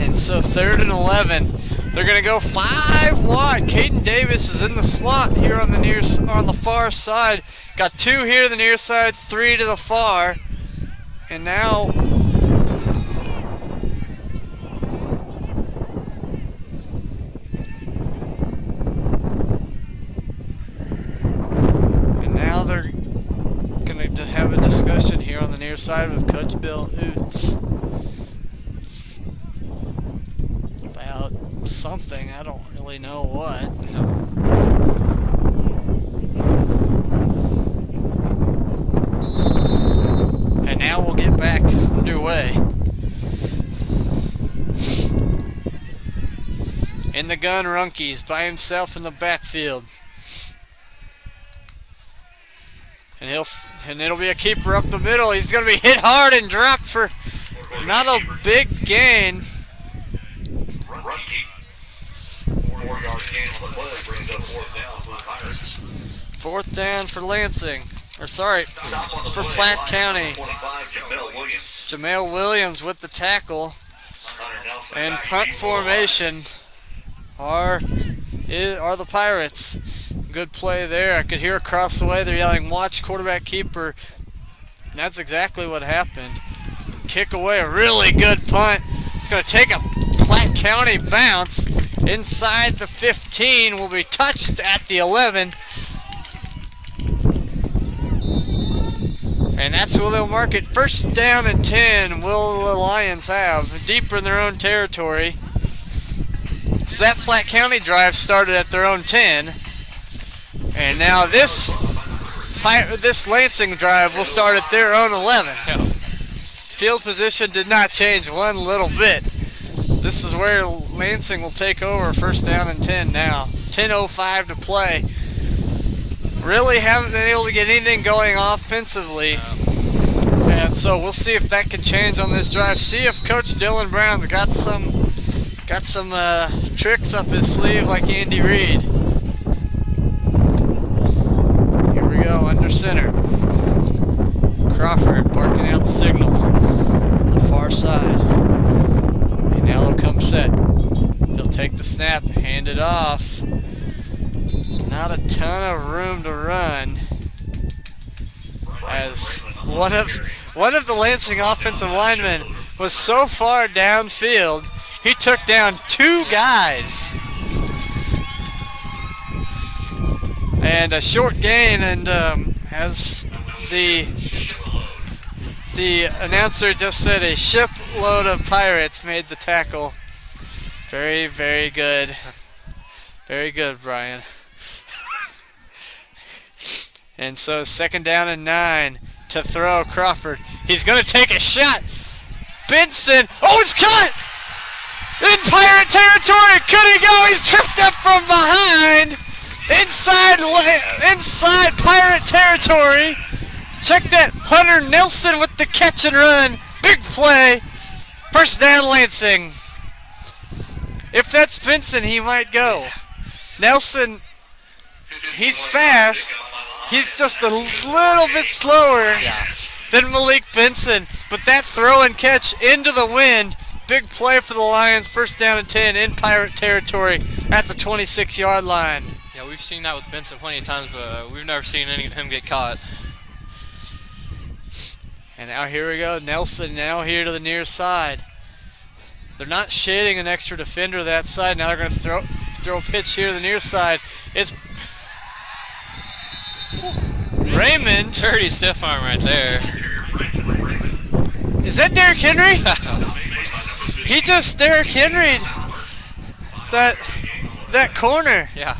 A: And so 3rd and 11. They're gonna go 5 wide. Caden Davis is in the slot here on the far side. Got 2 here to the near side, 3 to the far, and now they're gonna have a discussion here on the near side with Coach Bill Oots about something. I don't really know what. And now we'll get back underway. In the gun, Runke's by himself in the backfield. And it'll be a keeper up the middle. He's going to be hit hard and dropped for not a big gain.
D: Rusty, 4-yard gain on the play brings up 4th down for the Pirates.
A: 4th down for Lansing. Or sorry, for Platte County.
D: 25,
A: Jamel Williams with the tackle. And punt formation are the Pirates. Good play there. I could hear across the way they're yelling, "Watch quarterback keeper." And that's exactly what happened. Kick away a really good punt. It's going to take a Platte County bounce inside the 15. Will be touched at the 11. And that's who they'll mark it. 1st down and 10 will the Lions have deeper in their own territory. So that Platte County drive started at their own 10. And now this Lansing drive will start at their own 11. Field position did not change one little bit. This is where Lansing will take over. 1st down and 10 now. 10:05 to play. Really haven't been able to get anything going offensively. And so we'll see if that can change on this drive. See if Coach Dylan Brown's got some tricks up his sleeve like Andy Reid. Here we go, under center. Crawford barking out signals on the far side. And now he'll come set. He'll take the snap, hand it off. Not a ton of room to run, as one of the Lansing offensive linemen was so far downfield, he took down 2 guys. And a short gain, and as the announcer just said, a shipload of Pirates made the tackle. Very, very good. Very good, Brian. And so 2nd down and 9 to throw. Crawford. He's going to take a shot. Benson. Oh, it's caught! In Pirate territory. Could he go? He's tripped up from behind. Inside Pirate territory. Check that. Hunter Nelson with the catch and run. Big play. 1st down Lansing. If that's Benson, he might go. Nelson, he's fast. He's just a little bit slower than Malik Benson. But that throw and catch into the wind. Big play for the Lions. 1st down and 10 in Pirate territory at the 26-yard line.
B: Yeah, we've seen that with Benson plenty of times, but we've never seen any of him get caught.
A: And now here we go. Nelson now here to the near side. They're not shading an extra defender that side. Now they're going to throw a pitch here to the near side. It's Raymond.
B: Dirty stiff arm right there.
A: Is that Derrick Henry? He just Derrick Henry'd that corner.
B: Yeah.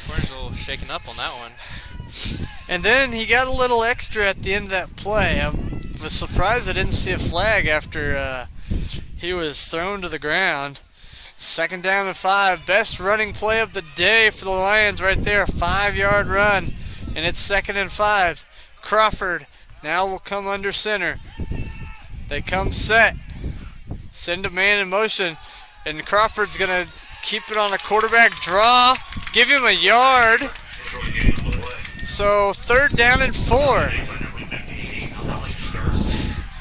B: Corner's a little shaken up on that one.
A: And then he got a little extra at the end of that play. I was surprised I didn't see a flag after he was thrown to the ground. 2nd down and 5. Best running play of the day for the Lions right there. 5-yard run. And it's 2nd and 5. Crawford now will come under center. They come set. Send a man in motion. And Crawford's going to keep it on a quarterback draw. Give him a yard. So 3rd down and 4.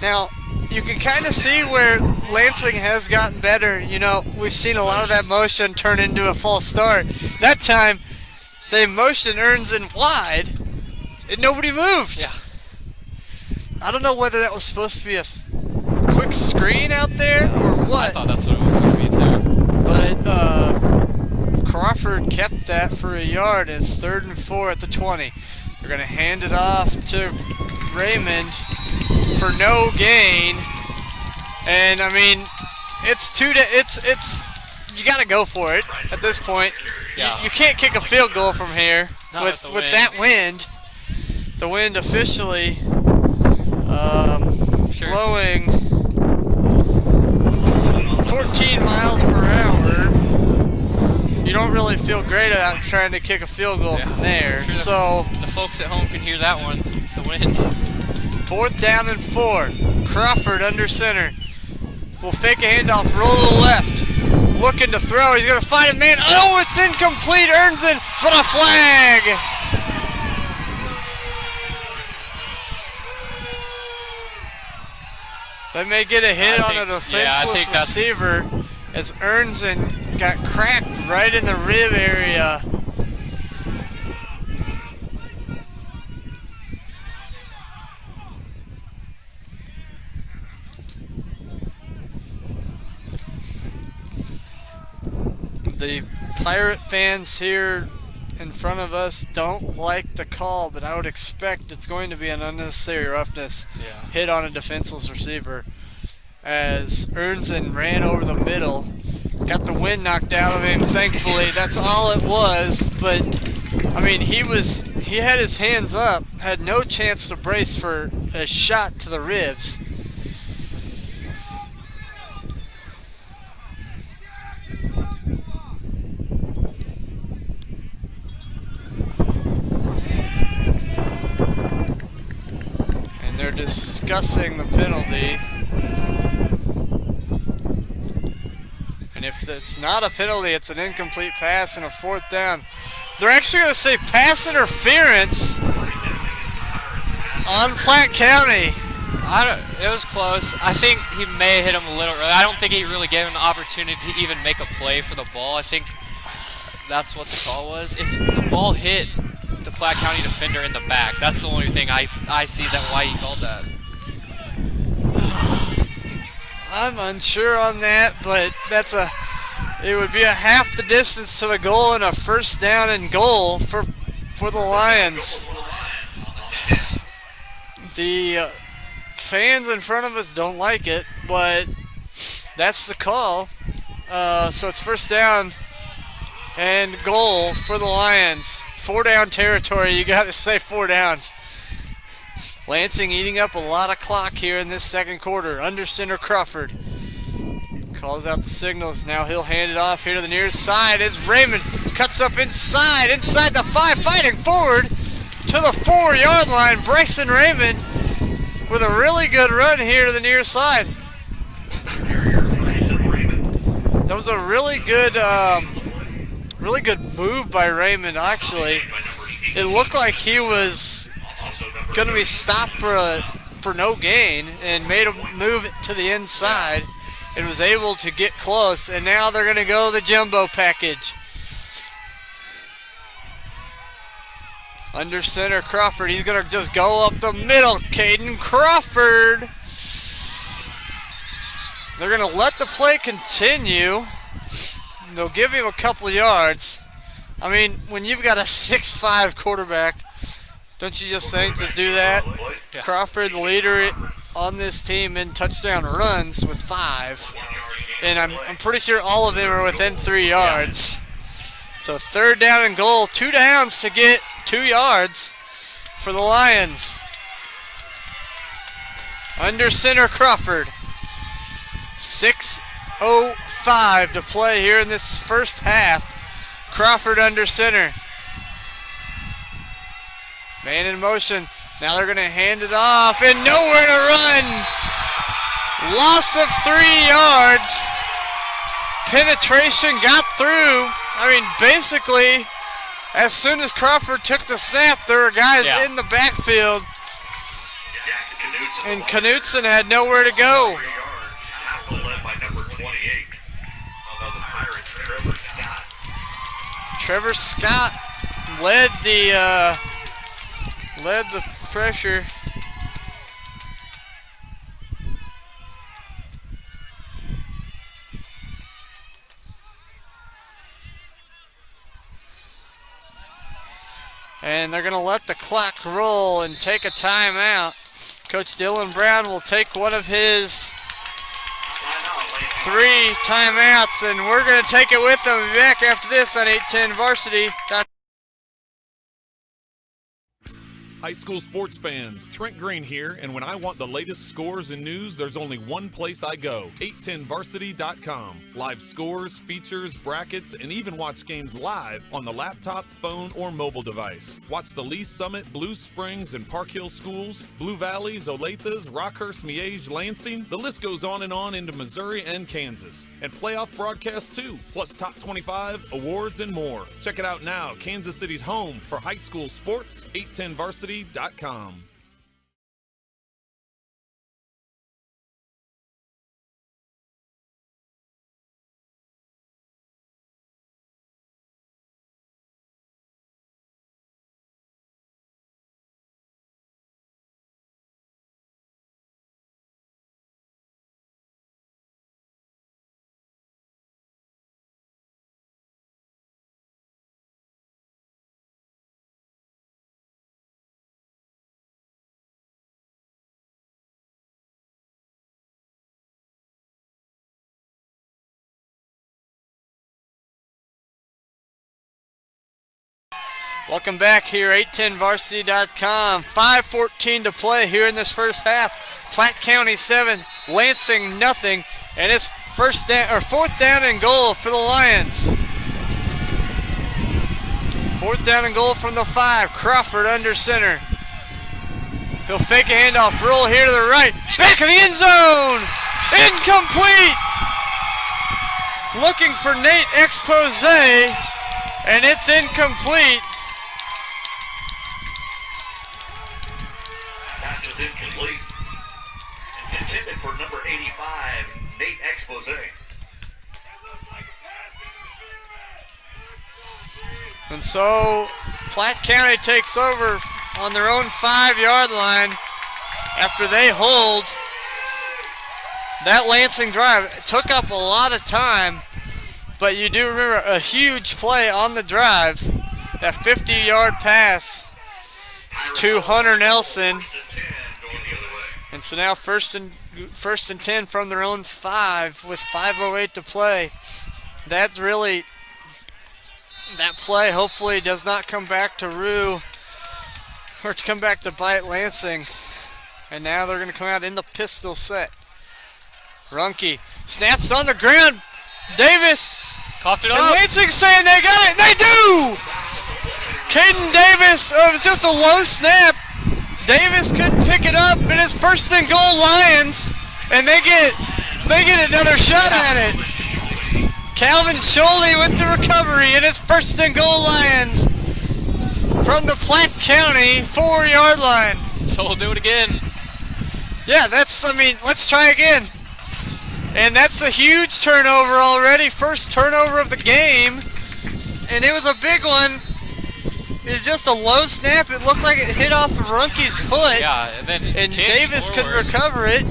A: Now, you can kind of see where Lansing has gotten better. You know, we've seen a lot of that motion turn into a false start. That time, they motioned Ernzen wide, and nobody moved.
B: Yeah.
A: I don't know whether that was supposed to be a quick screen out there or what.
B: I thought that's what it was going to be too.
A: But Crawford kept that for a yard. It's 3rd and 4 at the 20. They're going to hand it off to Raymond for no gain. And I mean, it's you got to go for it at this point.
B: Yeah.
A: You can't kick a field goal from here
B: Not
A: with
B: with the
A: that wind. The wind officially blowing 14 miles per hour. You don't really feel great about trying to kick a field goal from there.
B: Sure,
A: so
B: the folks at home can hear that one. The wind.
A: 4th down and 4. Crawford under center. Will fake a handoff, roll to the left. Looking to throw. He's going to find a man. Oh, it's incomplete. Ernzen, but a flag. They may get a hit on a defenseless receiver as Ernzen got cracked right in the rib area. The Pirate fans here in front of us don't like the call, but I would expect it's going to be an unnecessary roughness hit on a defenseless receiver as Ernzen ran over the middle, got the wind knocked out of him. Thankfully, that's all it was. But I mean, he had his hands up, had no chance to brace for a shot to the ribs. They're discussing the penalty. And if it's not a penalty, it's an incomplete pass and a 4th down. They're actually going to say pass interference on Platte County.
B: It was close. I think he may have hit him a little early. I don't think he really gave him the opportunity to even make a play for the ball. I think that's what the call was. If the ball hit the Platte County defender in the back, that's the only thing I see that why he called that.
A: I'm unsure on that, but it would be a half the distance to the goal and a 1st down and goal for the Lions. The fans in front of us don't like it, but that's the call. So it's 1st down and goal for the Lions. 4-down territory, you got to say 4 downs. Lansing eating up a lot of clock here in this 2nd quarter. Under center Crawford calls out the signals. Now he'll hand it off here to the near side as Raymond cuts up inside the 5, fighting forward to the 4-yard line. Bryson Raymond with a really good run here to the near side. That was a really good move by Raymond, actually. It looked like he was going to be stopped for no gain and made a move to the inside and was able to get close. And now they're going to go the jumbo package. Under center Crawford. He's going to just go up the middle. Caden Crawford. They're going to let the play continue. They'll give him a couple yards. I mean, when you've got a 6'5" quarterback Don't you just think? Just do that.
B: Yeah.
A: Crawford, the leader on this team in touchdown runs with 5. And I'm pretty sure all of them are within 3 yards. So 3rd down and goal. 2 downs to get 2 yards for the Lions. Under center, Crawford. 6:05 to play here in this first half. Crawford under center. Man in motion. Now they're going to hand it off and nowhere to run. Loss of 3 yards. Penetration got through. I mean, basically, as soon as Crawford took the snap, there were guys in the backfield. And Knutson had nowhere to go. Trevor Scott led the pressure. And they're going to let the clock roll and take a timeout. Coach Dylan Brown will take one of his 3 timeouts, and we're going to take it with them. We'll be back after this on 810 Varsity.
F: High school sports fans, Trent Green here, and when I want the latest scores and news, there's only one place I go, 810varsity.com. Live scores, features, brackets, and even watch games live on the laptop, phone, or mobile device. Watch the Lee Summit, Blue Springs, and Park Hill schools, Blue Valleys, Olathes, Rockhurst, Miege, Lansing. The list goes on and on into Missouri and Kansas. And playoff broadcasts too, plus top 25, awards, and more. Check it out now, Kansas City's home for high school sports, 810varsity.com.
A: Welcome back here, 810varsity.com. 5:14 to play here in this first half. Platte County 7, Lansing nothing, and it's 4th down and goal for the Lions. 4th down and goal from the 5. Crawford under center. He'll fake a handoff, roll here to the right, back of the end zone, incomplete. Looking for Nate Expose, and it's incomplete.
D: Incomplete. Intended for number 85, Nate Expose.
A: And so Platte County takes over on their own 5-yard line after they hold. That Lansing drive took up a lot of time, but you do remember a huge play on the drive, that 50-yard pass to Hunter Nelson. And so now first and 10 from their own 5 with 5:08 to play. That play hopefully does not come back to rue or to come back to bite Lansing. And now they're going to come out in the pistol set. Runke snaps on the ground. Davis
B: Coughed it
A: and
B: up.
A: Lansing saying they got it. They do! Caden Davis, it was just a low snap. Davis couldn't pick it up, but it's 1st and goal Lions, and they get another shot at it. Calvin Schultz with the recovery, and it's 1st and goal Lions from the Platte County 4-yard line.
B: So we'll do it again.
A: Yeah, let's try again. And that's a huge turnover already, first turnover of the game, and it was a big one. It's just a low snap. It looked like it hit off of Runke's foot.
B: Yeah, and then
A: Davis couldn't recover it.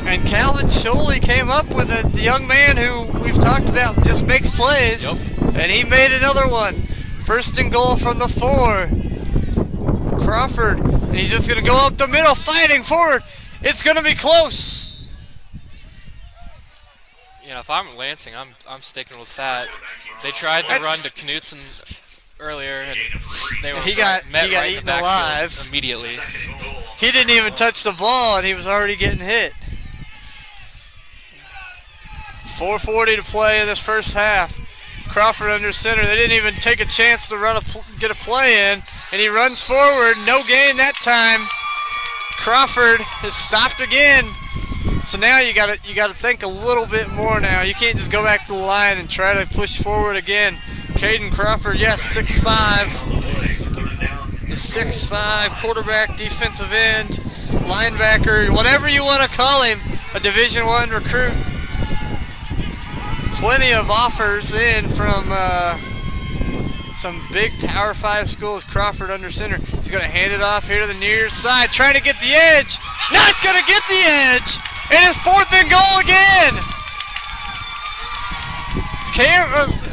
A: And Calvin Schultz came up with it, the young man who we've talked about just makes plays.
B: Yep.
A: And he made another one. 1st and goal from the 4. Crawford, and he's just going to go up the middle, fighting forward. It's going to be close.
B: You know, if I'm Lansing, I'm sticking with that. They tried to run to Knutson earlier, and they were met right in the backfield
A: alive
B: immediately.
A: He didn't even touch the ball, and he was already getting hit. 4:40 to play in this first half. Crawford under center. They didn't even take a chance to get a play in, and he runs forward. No gain that time. Crawford is stopped again. So now you got to think a little bit more now. You can't just go back to the line and try to push forward again. Caden Crawford, yes, 6'5". The 6'5", quarterback, defensive end, linebacker, whatever you want to call him, a Division I recruit. Plenty of offers in from some big Power 5 schools. Crawford under center. He's going to hand it off here to the near side, trying to get the edge. Not going to get the edge. And it's 4th and goal again.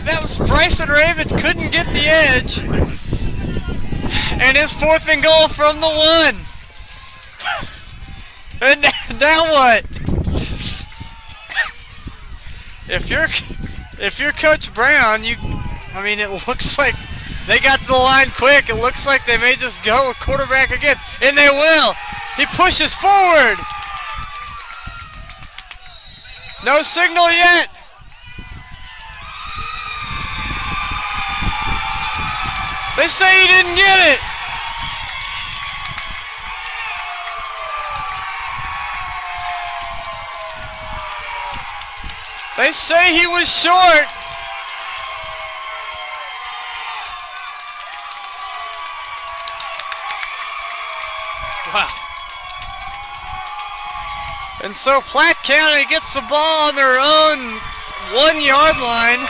A: That was Bryson Raven, couldn't get the edge. And it's 4th and goal from the 1. And now what? If you're Coach Brown, it looks like they got to the line quick. It looks like they may just go with quarterback again, and they will. He pushes forward. No signal yet. They say he didn't get it. They say he was short.
B: Wow.
A: And so Platte County gets the ball on their own 1-yard line.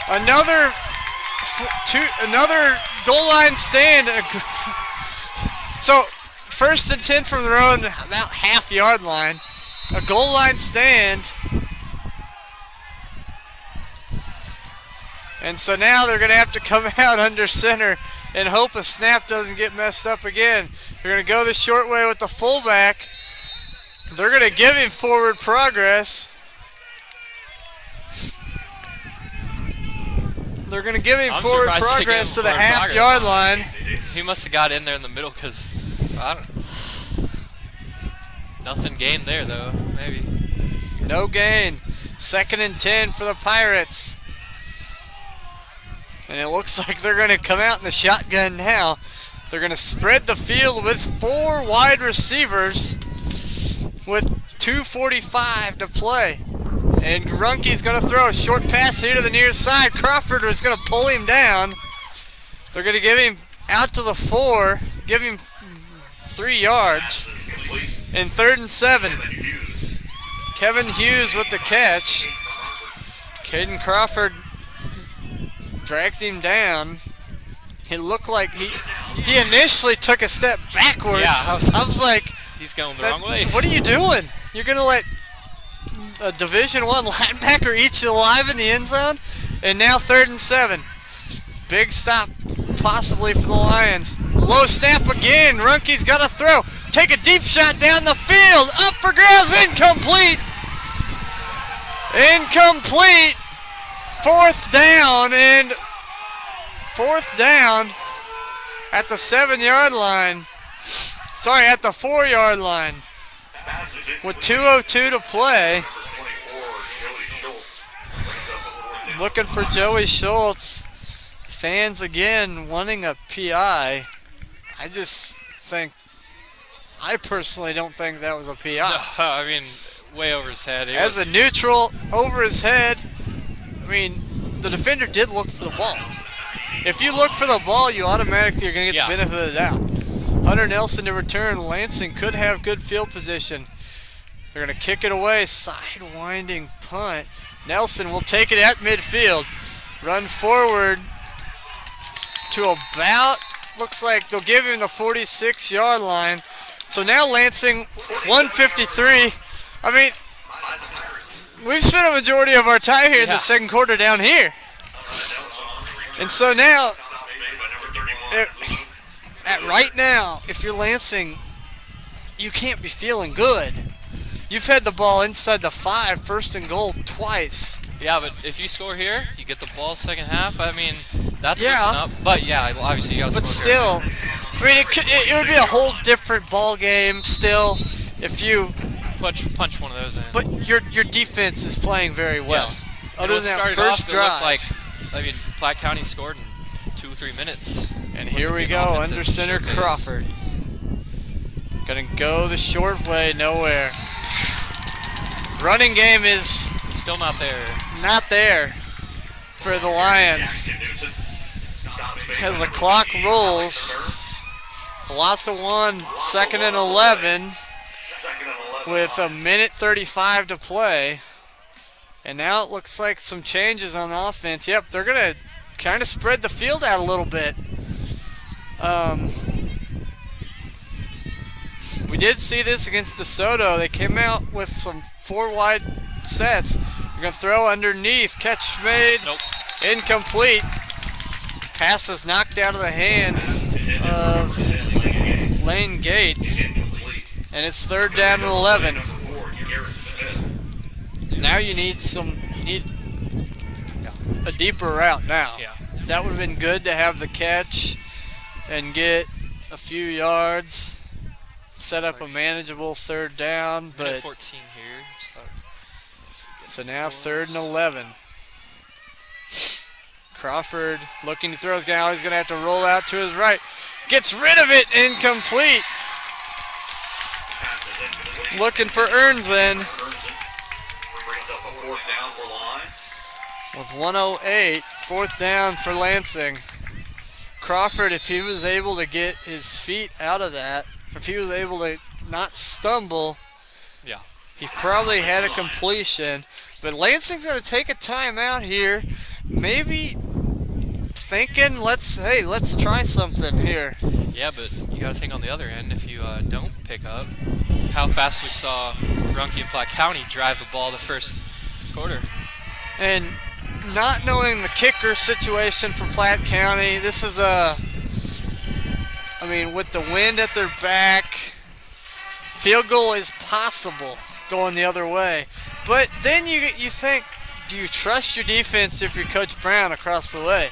A: Another goal line stand. So 1st and 10 from their own about half-yard line. A goal line stand. And so now they're going to have to come out under center and hope a snap doesn't get messed up again. They're going to go the short way with the fullback. They're going to give him forward progress. They're going to give him forward progress to the half-yard line.
B: He must have got in there in the middle because, I don't know. Nothing gained there, though, maybe.
A: No gain. 2nd and 10 for the Pirates. And it looks like they're going to come out in the shotgun now. They're going to spread the field with 4 wide receivers with 2:45 to play. And Grunke's going to throw a short pass here to the near side. Crawford is going to pull him down. They're going to give him out to the 4, give him 3 yards. And 3rd and 7. Kevin Hughes with the catch. Caden Crawford drags him down. It looked like he initially took a step backwards.
B: Yeah,
A: I was like,
B: he's going the wrong way.
A: What are you doing? You're going to let a Division I linebacker eat you alive in the end zone? And now 3rd and 7. Big stop possibly for the Lions. Low snap again. Runke's got to throw. Take a deep shot down the field. Up for grabs. Incomplete. Incomplete. 4th down and 4th down at the 7-yard line. Sorry, at the 4-yard line. With 2:02 to play. Looking for Joey Schultz. Fans again wanting a PI. I personally don't think that was a PI.
B: No, I mean, way over his head.
A: As a neutral over his head, the defender did look for the ball. If you look for the ball, you automatically are going to get the benefit of the doubt. Hunter Nelson to return. Lansing could have good field position. They're going to kick it away. Side-winding punt. Nelson will take it at midfield. Run forward to about, looks like they'll give him the 46-yard line. So now Lansing, 153. We've spent a majority of our time here in the second quarter down here. And so now at right now, if you're Lansing, you can't be feeling good. You've had the ball inside the 5, first and goal twice.
B: Yeah, but if you score here, you get the ball second half. I mean, that's
A: Yeah.
B: looking up. But yeah, obviously you got to
A: But
B: score
A: still, I mean, it would be a whole different ball game still if you.
B: here. Punch one of those in.
A: But your defense is playing very well.
B: Yes.
A: Other
B: And
A: than
B: what
A: that
B: started
A: first
B: off, it looked
A: drive.
B: like, I mean, Platte County scored in 2 or 3 minutes.
A: And here we
B: An
A: go,
B: offensive
A: under center
B: showcase.
A: Crawford. Gonna go the short way, nowhere. Running game is
B: Still not there.
A: not there for the Lions. As the clock rolls, lots of 1, 2nd and 11 with a minute 35 to play. And now it looks like some changes on offense. Yep, they're going to kind of spread the field out a little bit. We did see this against DeSoto. They came out with some 4 wide sets. They're going to throw underneath. Catch made.
B: Nope.
A: Incomplete. Pass is knocked out of the hands of Lane Gates. And it's 3rd down and 11. Now you need a deeper route now.
B: Yeah.
A: That would have been good to have the catch and get a few yards. Set up a manageable 3rd down,
B: Minute
A: but
B: 14 here. Just thought,
A: so now 3rd and 11. Crawford looking to throw. He's going to have to roll out to his right. Gets rid of it. Incomplete. Looking for Earnsman with 1:08. 4th down for Lansing. Crawford, if he was able to get his feet out of that, if he was able to not stumble,
B: yeah.
A: he probably had a completion. But Lansing's going to take a timeout here. Maybe thinking, let's try something here.
B: Yeah, but you got to think on the other end, if you don't pick up, how fast we saw Runkey and Platte County drive the ball the first quarter.
A: And not knowing the kicker situation for Platte County, this is with the wind at their back, field goal is possible going the other way. But then you think, do you trust your defense if you're Coach Brown across the way?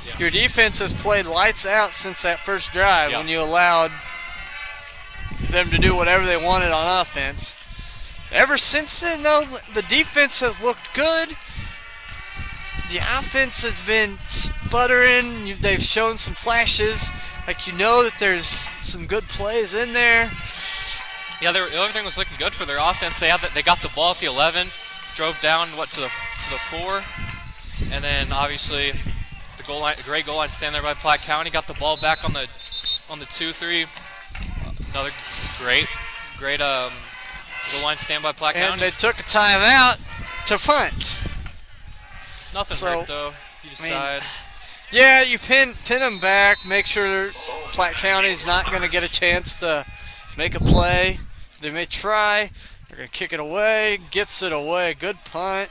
B: Yeah.
A: Your defense has played lights out since that first drive
B: Yeah.
A: when you allowed them to do whatever they wanted on offense. Ever since then, though, the defense has looked good. The offense has been sputtering. They've shown some flashes. Like, you know that there's some good plays in there.
B: Yeah, everything was looking good for their offense. They got the ball at the 11, drove down to the 4, and then obviously the goal line, great goal line stand there by Platte County. Got the ball back on the 2-3. Another great goal line stand by Platte
A: And
B: County.
A: they took a timeout to punt.
B: Nothing
A: so,
B: hurt though. If you decide.
A: Yeah, you pin them back. Make sure Platte County's not going to get a chance to make a play. They may try. They're going to kick it away. Gets it away. Good punt.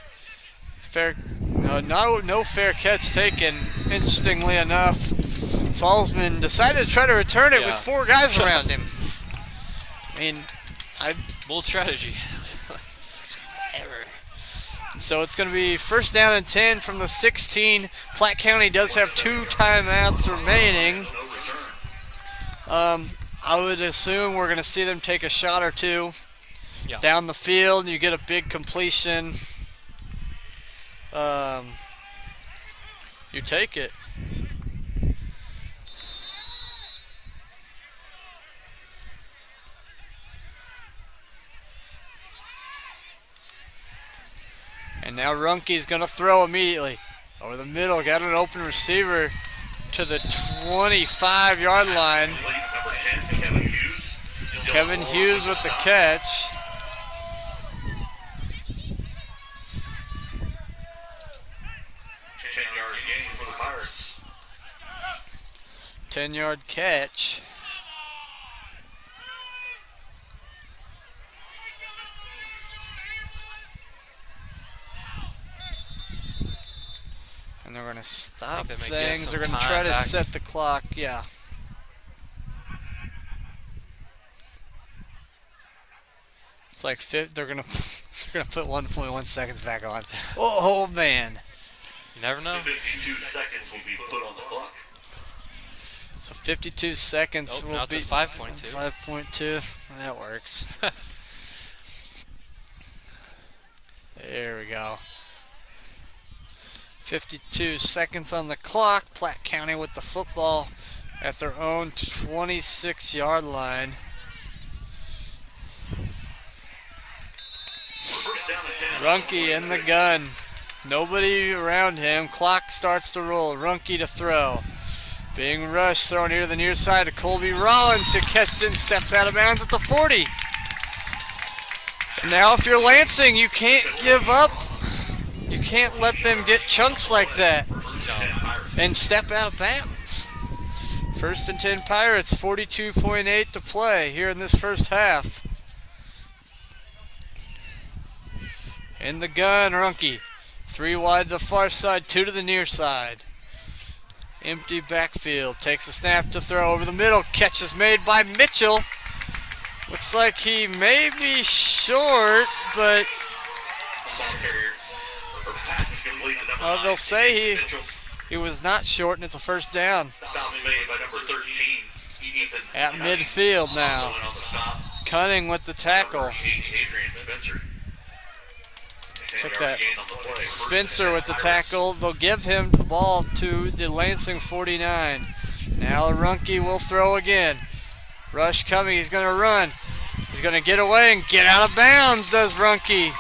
A: No fair catch taken. Interestingly enough, Salzman decided to try to return it with 4 guys around him.
B: Bold strategy.
A: So it's going to be 1st down and 10 from the 16. Platte County does have 2 timeouts remaining. I would assume we're going to see them take a shot or 2 down the field. You get a big completion. You take it. And now Runkey's going to throw immediately. Over the middle, got an open receiver to the 25-yard line. Kevin Hughes with the catch.
D: For the Pirates.
A: 10-yard catch. And they're going going to stop
B: they may give
A: things.
B: some
A: They're going to
B: time
A: try to
B: back.
A: set the clock. Yeah. It's like they're going to put 1.1 seconds back on. Oh man.
B: You never know.
D: 52 seconds will be put on the clock.
A: So 52 seconds
B: Oh,
A: will
B: now it's
A: be
B: at 5.2.
A: 5.2. That works. There we go. 52 seconds on the clock. Platte County with the football at their own 26-yard line.
D: First down and 10.
A: Runke in the gun. Nobody around him. Clock starts to roll. Runke to throw. Being rushed, thrown here to the near side to Colby Rollins, who catches it and steps out of bounds at the 40. And now if you're Lansing, you can't give up. You can't let them get chunks like that and step out of bounds. First and 10 Pirates, 42.8 to play here in this first half. In the gun, Runke. 3 wide to the far side, 2 to the near side. Empty backfield. Takes a snap to throw over the middle. Catch is made by Mitchell. Looks like he may be short, but they'll say he was not short, and it's a first down. At midfield now. Cunning with the tackle. Took that. Spencer with the tackle. They'll give him the ball to the Lansing 49. Now Runke will throw again. Rush coming. He's going to run. He's going to get away and get out of bounds, does Runke.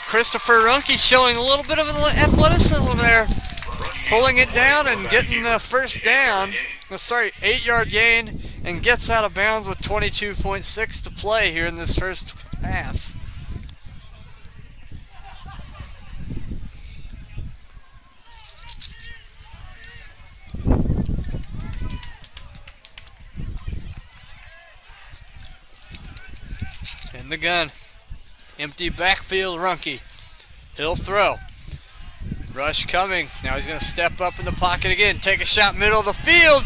A: Christopher Runke showing a little bit of athleticism there. Pulling it down and getting the first down. 8-yard gain, and gets out of bounds with 22.6 to play here in this first half. In the gun. Empty backfield, Runke. He'll throw. Rush coming. Now he's going to step up in the pocket again. Take a shot middle of the field.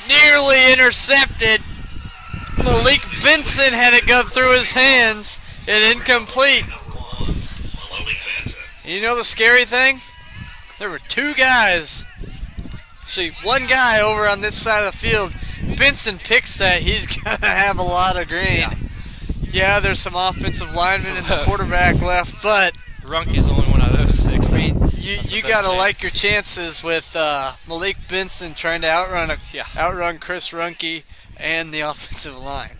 A: Nearly intercepted. Malik Benson had it go through his hands. And incomplete. You know the scary thing? There were 2 guys. Actually, 1 guy over on this side of the field. Benson picks that. He's going to have a lot of green. Yeah, there's some offensive linemen and the quarterback left, but
B: Runke's the only one out of those 6.
A: I mean, you got to like your chances with Malik Benson trying to outrun Chris Runke and the offensive line.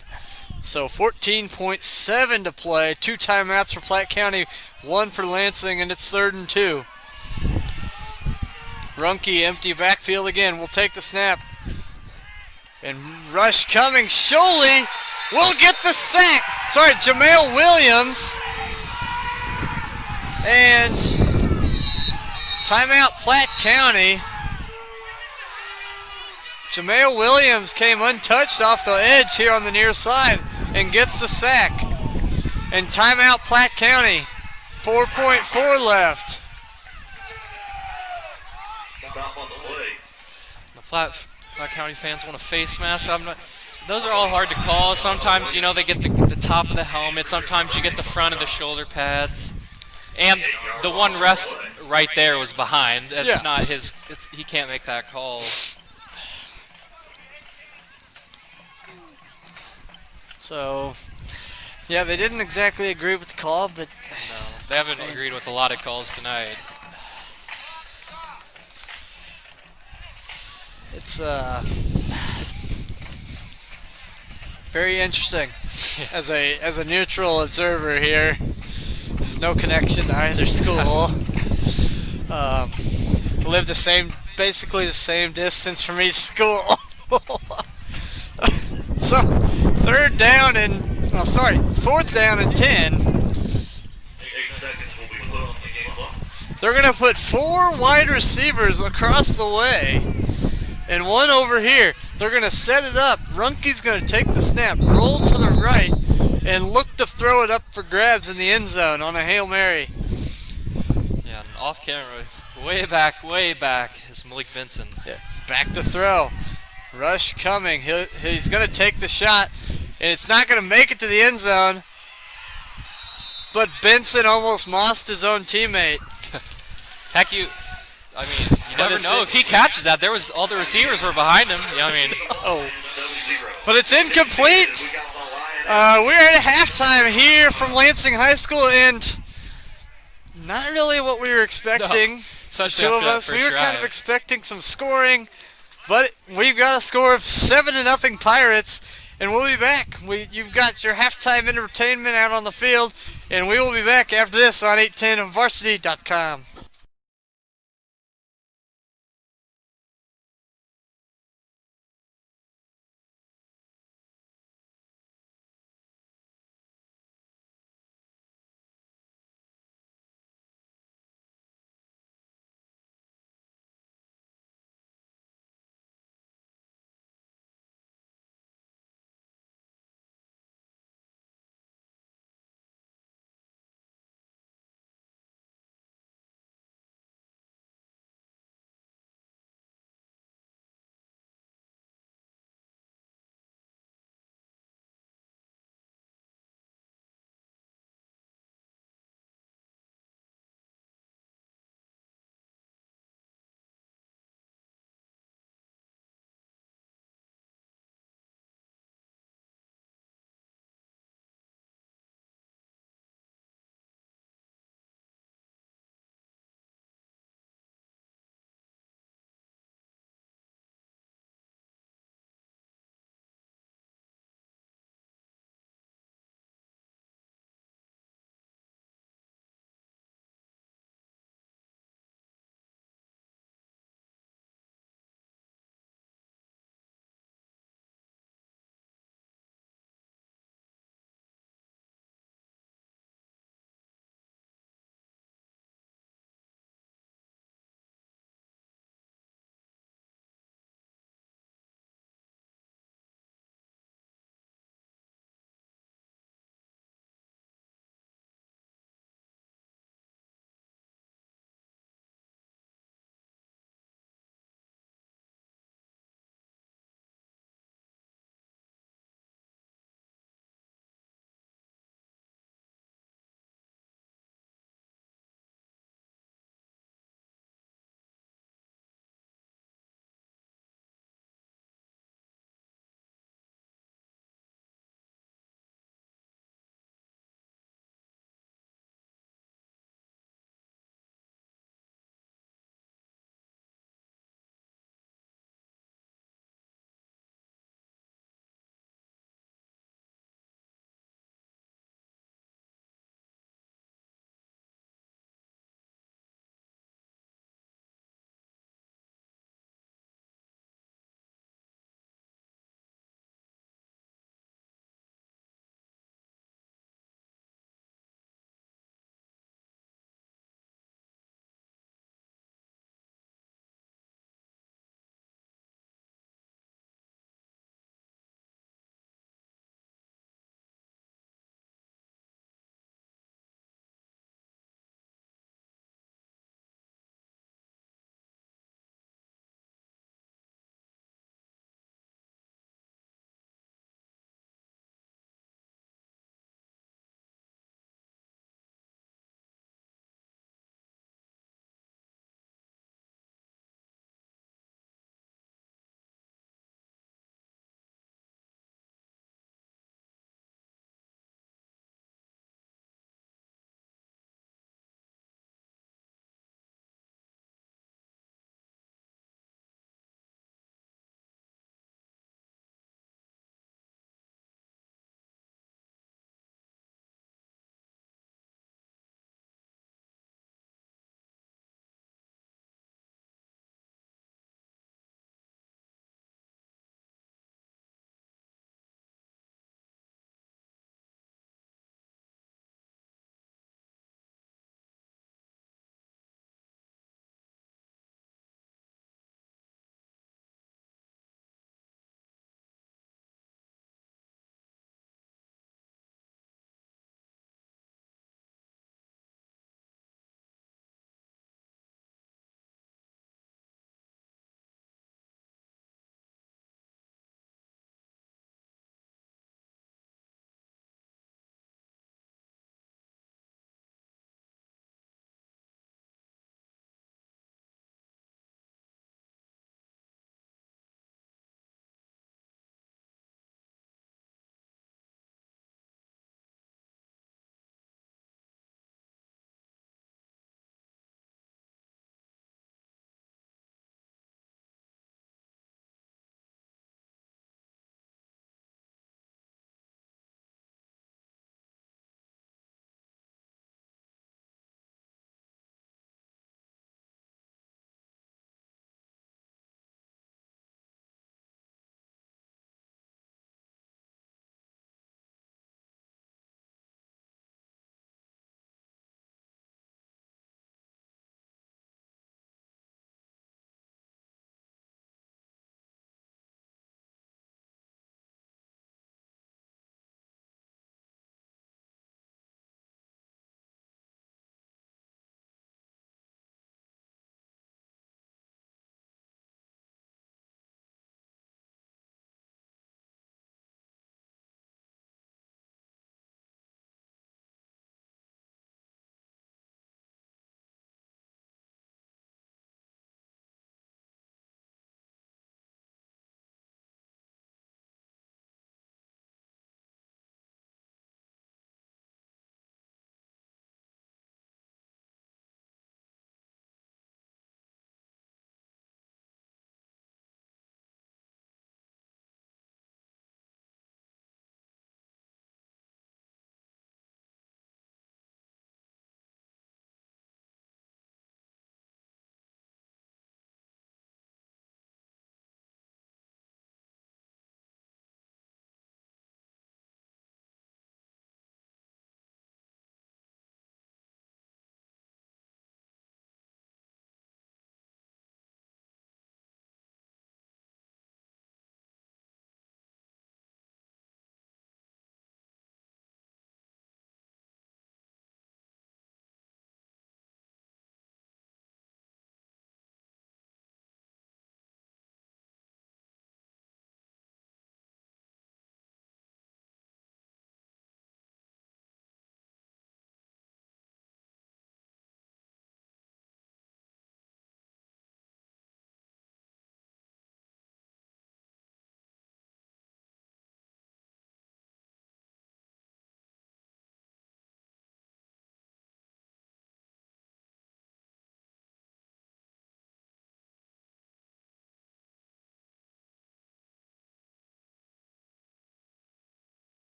A: So 14.7 to play. 2 timeouts for Platte County, 1 for Lansing, and it's 3rd and 2. Runke empty backfield again. We'll take the snap. And rush coming. Sholey will get the sack. Jamale Williams. And timeout Platte County. Jamale Williams came untouched off the edge here on the near side and gets the sack. And timeout Platte County. 4.4 left.
D: Stop on the play.
B: The Platte County fans want a face mask. Those are all hard to call. Sometimes, they get the top of the helmet. Sometimes you get the front of the shoulder pads. And the one ref right there was behind. It's not his. He can't make that call.
A: So, yeah, they didn't exactly agree with the call, but
B: No, they haven't agreed with a lot of calls tonight.
A: it's very interesting as a neutral observer here. No connection to either school. Live basically the same distance from each school. So 4th down and 10.
D: 8 seconds will be put on the game clock.
A: They're going to put 4 wide receivers across the way and 1 over here. They're going to set it up. Runke's going to take the snap, roll to the right, and look to throw it up for grabs in the end zone on a Hail Mary.
B: Yeah, and off camera, Way back is Malik Benson.
A: Yeah, back to throw. Rush coming. He's going to take the shot, and it's not going to make it to the end zone. But Benson almost mossed his own teammate.
B: Heck, you never know if he catches that. All the receivers were behind him.
A: Oh, but it's incomplete. We're at halftime here from Lansing High School, and not really what we were expecting.
B: No,
A: the
B: especially
A: two of
B: after that
A: us, we
B: first
A: were kind of
B: drive.
A: expecting some scoring, but we've got a score of 7-0 Pirates, and we'll be back. You've got your halftime entertainment out on the field, and we will be back after this on 810 and Varsity.com.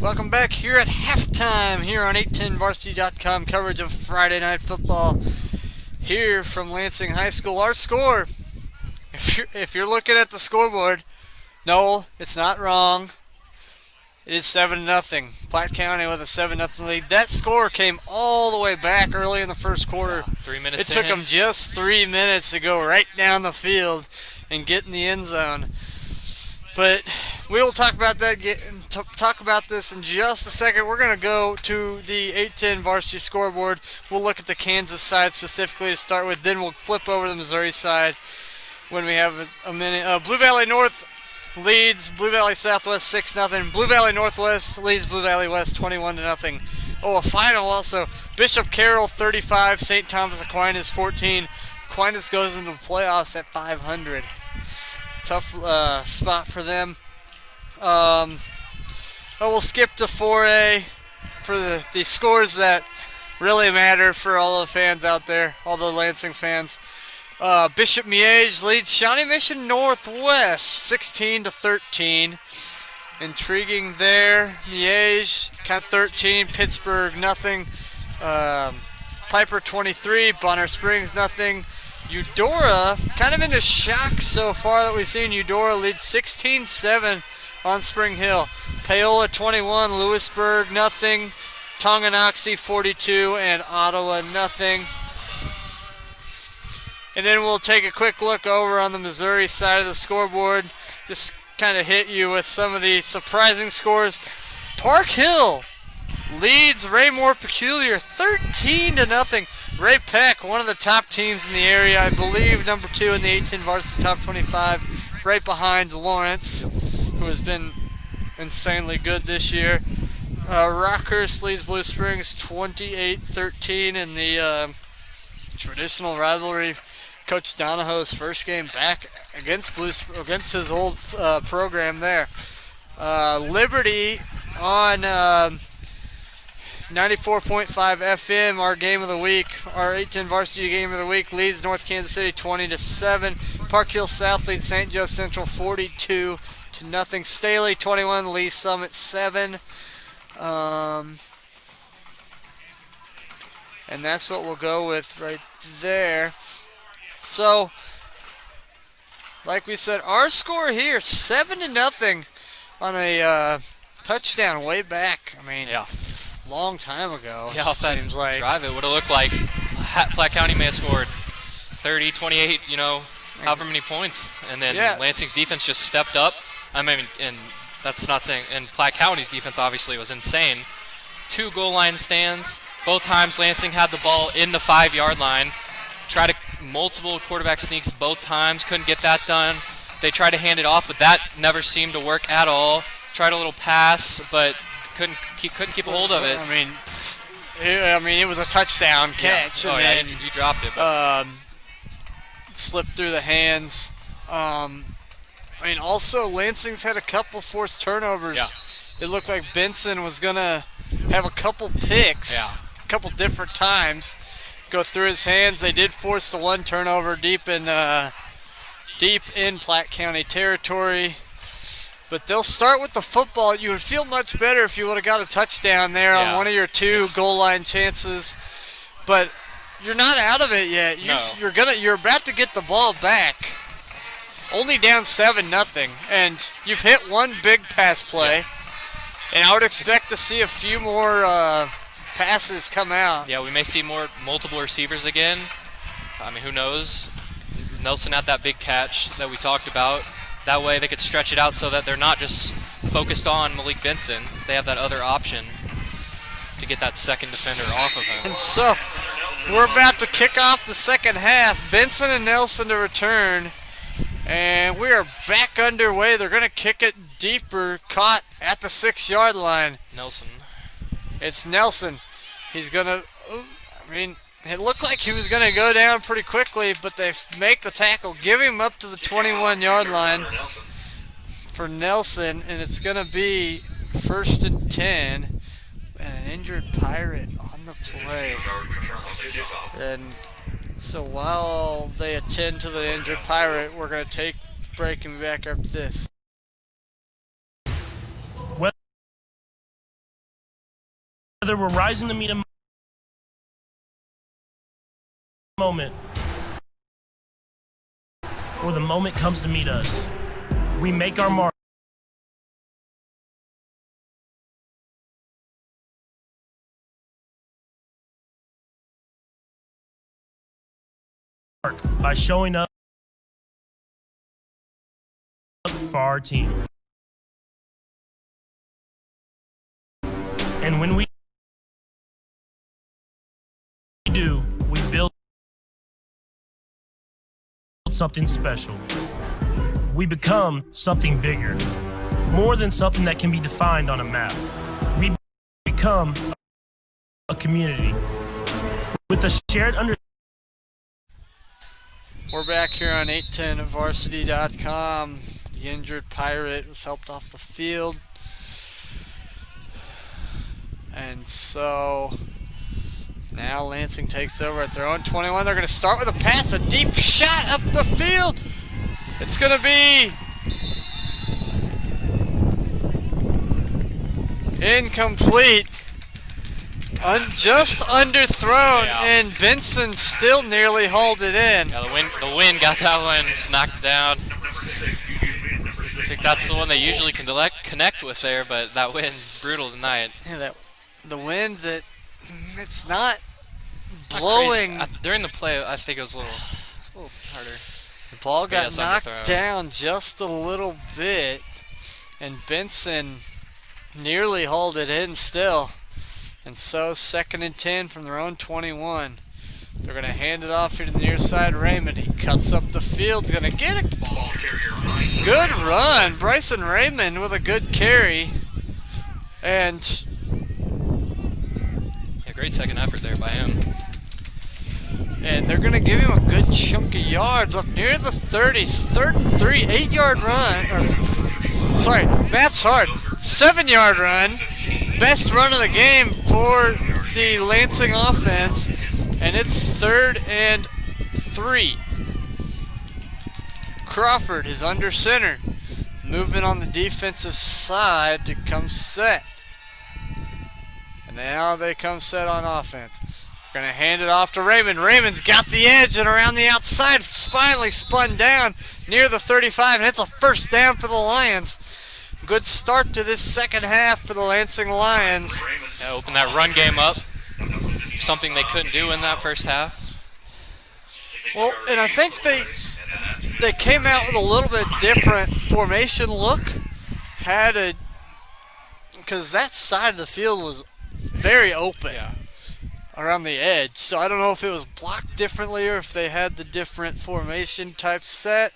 A: Welcome back here at halftime here on 810varsity.com. Coverage of Friday Night Football here from Lansing High School. Our score, if you're looking at the scoreboard, no, it's not wrong. It is 7-0. Platte County with a 7-0 lead. That score came all the way back early in the first quarter.
B: 3 minutes
A: It took them just 3 minutes to go right down the field and get in the end zone. But we will talk about that. Talk about this in just a second. We're going to go to the 810 varsity scoreboard. We'll look at the Kansas side specifically to start with. Then we'll flip over to the Missouri side when we have a minute. Blue Valley North leads Blue Valley Southwest 6-0. Blue Valley Northwest leads Blue Valley West 21-0. Oh, a final also. Bishop Carroll 35, St. Thomas Aquinas 14. Aquinas goes into the playoffs at 500. Tough spot for them. We'll skip to 4A for the scores that really matter for all the fans out there, all the Lansing fans. Bishop Miege leads Shawnee Mission Northwest 16-13. Intriguing there. Miege kind of 13, Pittsburgh nothing. Piper 23, Bonner Springs nothing. Eudora kind of in the shock so far that we've seen. Eudora leads 16-7 on Spring Hill. Paola 21, Lewisburg nothing. Tonganoxie 42 and Ottawa nothing. And then we'll take a quick look over on the Missouri side of the scoreboard. Just kind of hit you with some of the surprising scores. Park Hill leads Raymore Peculiar 13-0. Ray Peck, one of the top teams in the area, I believe number 2 in the 18 varsity top 25, right behind Lawrence, who has been insanely good this year. Rockhurst leads Blue Springs 28-13 in the traditional rivalry. Coach Donahoe's first game back against his old program there. Liberty on 94.5 FM, our game of the week, our 810 varsity game of the week, leads North Kansas City 20-7. Park Hill South leads St. Joe Central 42-0. Staley 21, Lee Summit 7. And that's what we'll go with right there. So, like we said, our score here 7-0 on a touchdown way back. I mean,
B: Yeah.
A: long time ago.
B: Yeah, off that
A: seems like.
B: drive, it would have looked like Platte County may have scored 30, 28, however many points. And then Lansing's defense just stepped up. I mean, and that's not saying, and Platte County's defense obviously was insane. 2 goal line stands. Both times Lansing had the ball in the 5-yard line. Tried multiple quarterback sneaks both times. Couldn't get that done. They tried to hand it off, but that never seemed to work at all. Tried a little pass, but couldn't keep a hold of it.
A: I mean, it was a touchdown catch,
B: Yeah.
A: and then
B: you dropped it. But.
A: Slipped through the hands. Also Lansing's had a couple forced turnovers.
B: Yeah.
A: It looked like Benson was gonna have a couple picks, a couple different times, go through his hands. They did force the one turnover deep in Platte County territory. But they'll start with the football. You would feel much better if you would have got a touchdown there on one of your 2 goal line chances. But you're not out of it yet. You're about to get the ball back. Only down 7-0, and you've hit one big pass play. And I would expect to see a few more passes come out.
B: Yeah, we may see multiple receivers again. I mean, who knows? Nelson had that big catch that we talked about. That way they could stretch it out so that they're not just focused on Malik Benson. They have that other option to get that second defender off of him.
A: And so we're about to kick off the second half. Benson and Nelson to return. And we are back underway. They're going to kick it deeper, caught at the 6-yard line.
B: Nelson.
A: It's Nelson. He's going to, it looked like he was going to go down pretty quickly, but they make the tackle, give him up to the 21-yard line for Nelson, and it's going to be 1st and 10, and an injured Pirate on the play. And so while they attend to the injured Pirate, we're going to take a break and be back after this.
G: Whether we're rising to meet a moment or the moment comes to meet us, we make our mark by showing up for our team. And when we do, we build something special. We become something bigger, more than something that can be defined on a map. We become a community with a shared understanding.
A: We're back here on 810varsity.com. The injured Pirate was helped off the field. And so now Lansing takes over at their own 21. They're going to start with a pass, a deep shot up the field. It's going to be incomplete. Just underthrown, and Benson still nearly hauled it in.
B: Yeah, the wind got that one just knocked down. I think that's the one they usually can connect with there, but that wind, brutal tonight.
A: Yeah, the wind that it's not
B: Not
A: blowing.
B: crazy. During the play, I think it was a little harder.
A: The ball got
B: Yes,
A: knocked
B: underthrown.
A: down just a little bit, and Benson nearly hauled it in still. And so 2nd and 10 from their own 21. They're going to hand it off here to the near side. Raymond, he cuts up the field. He's going to get a good run. Bryson Raymond with a good carry. And
B: Yeah, great second effort there by him.
A: they're going to give him a good chunk of yards up near the 30s. 3rd and 3, 8-yard run. Sorry, math's hard. 7-yard run. Best run of the game for the Lansing offense, and it's 3rd and 3. Crawford is under center, moving on the defensive side to come set. And now they come set on offense. Going to hand it off to Raymond. Raymond's got the edge and around the outside, finally spun down near the 35, and it's a first down for the Lions. Good start to this second half for the Lansing Lions.
B: Yeah, open that run game up. Something they couldn't do in that first half.
A: Well, and I think they came out with a little bit different formation look. Because that side of the field was very open around the edge. So I don't know if it was blocked differently or if they had the different formation type set.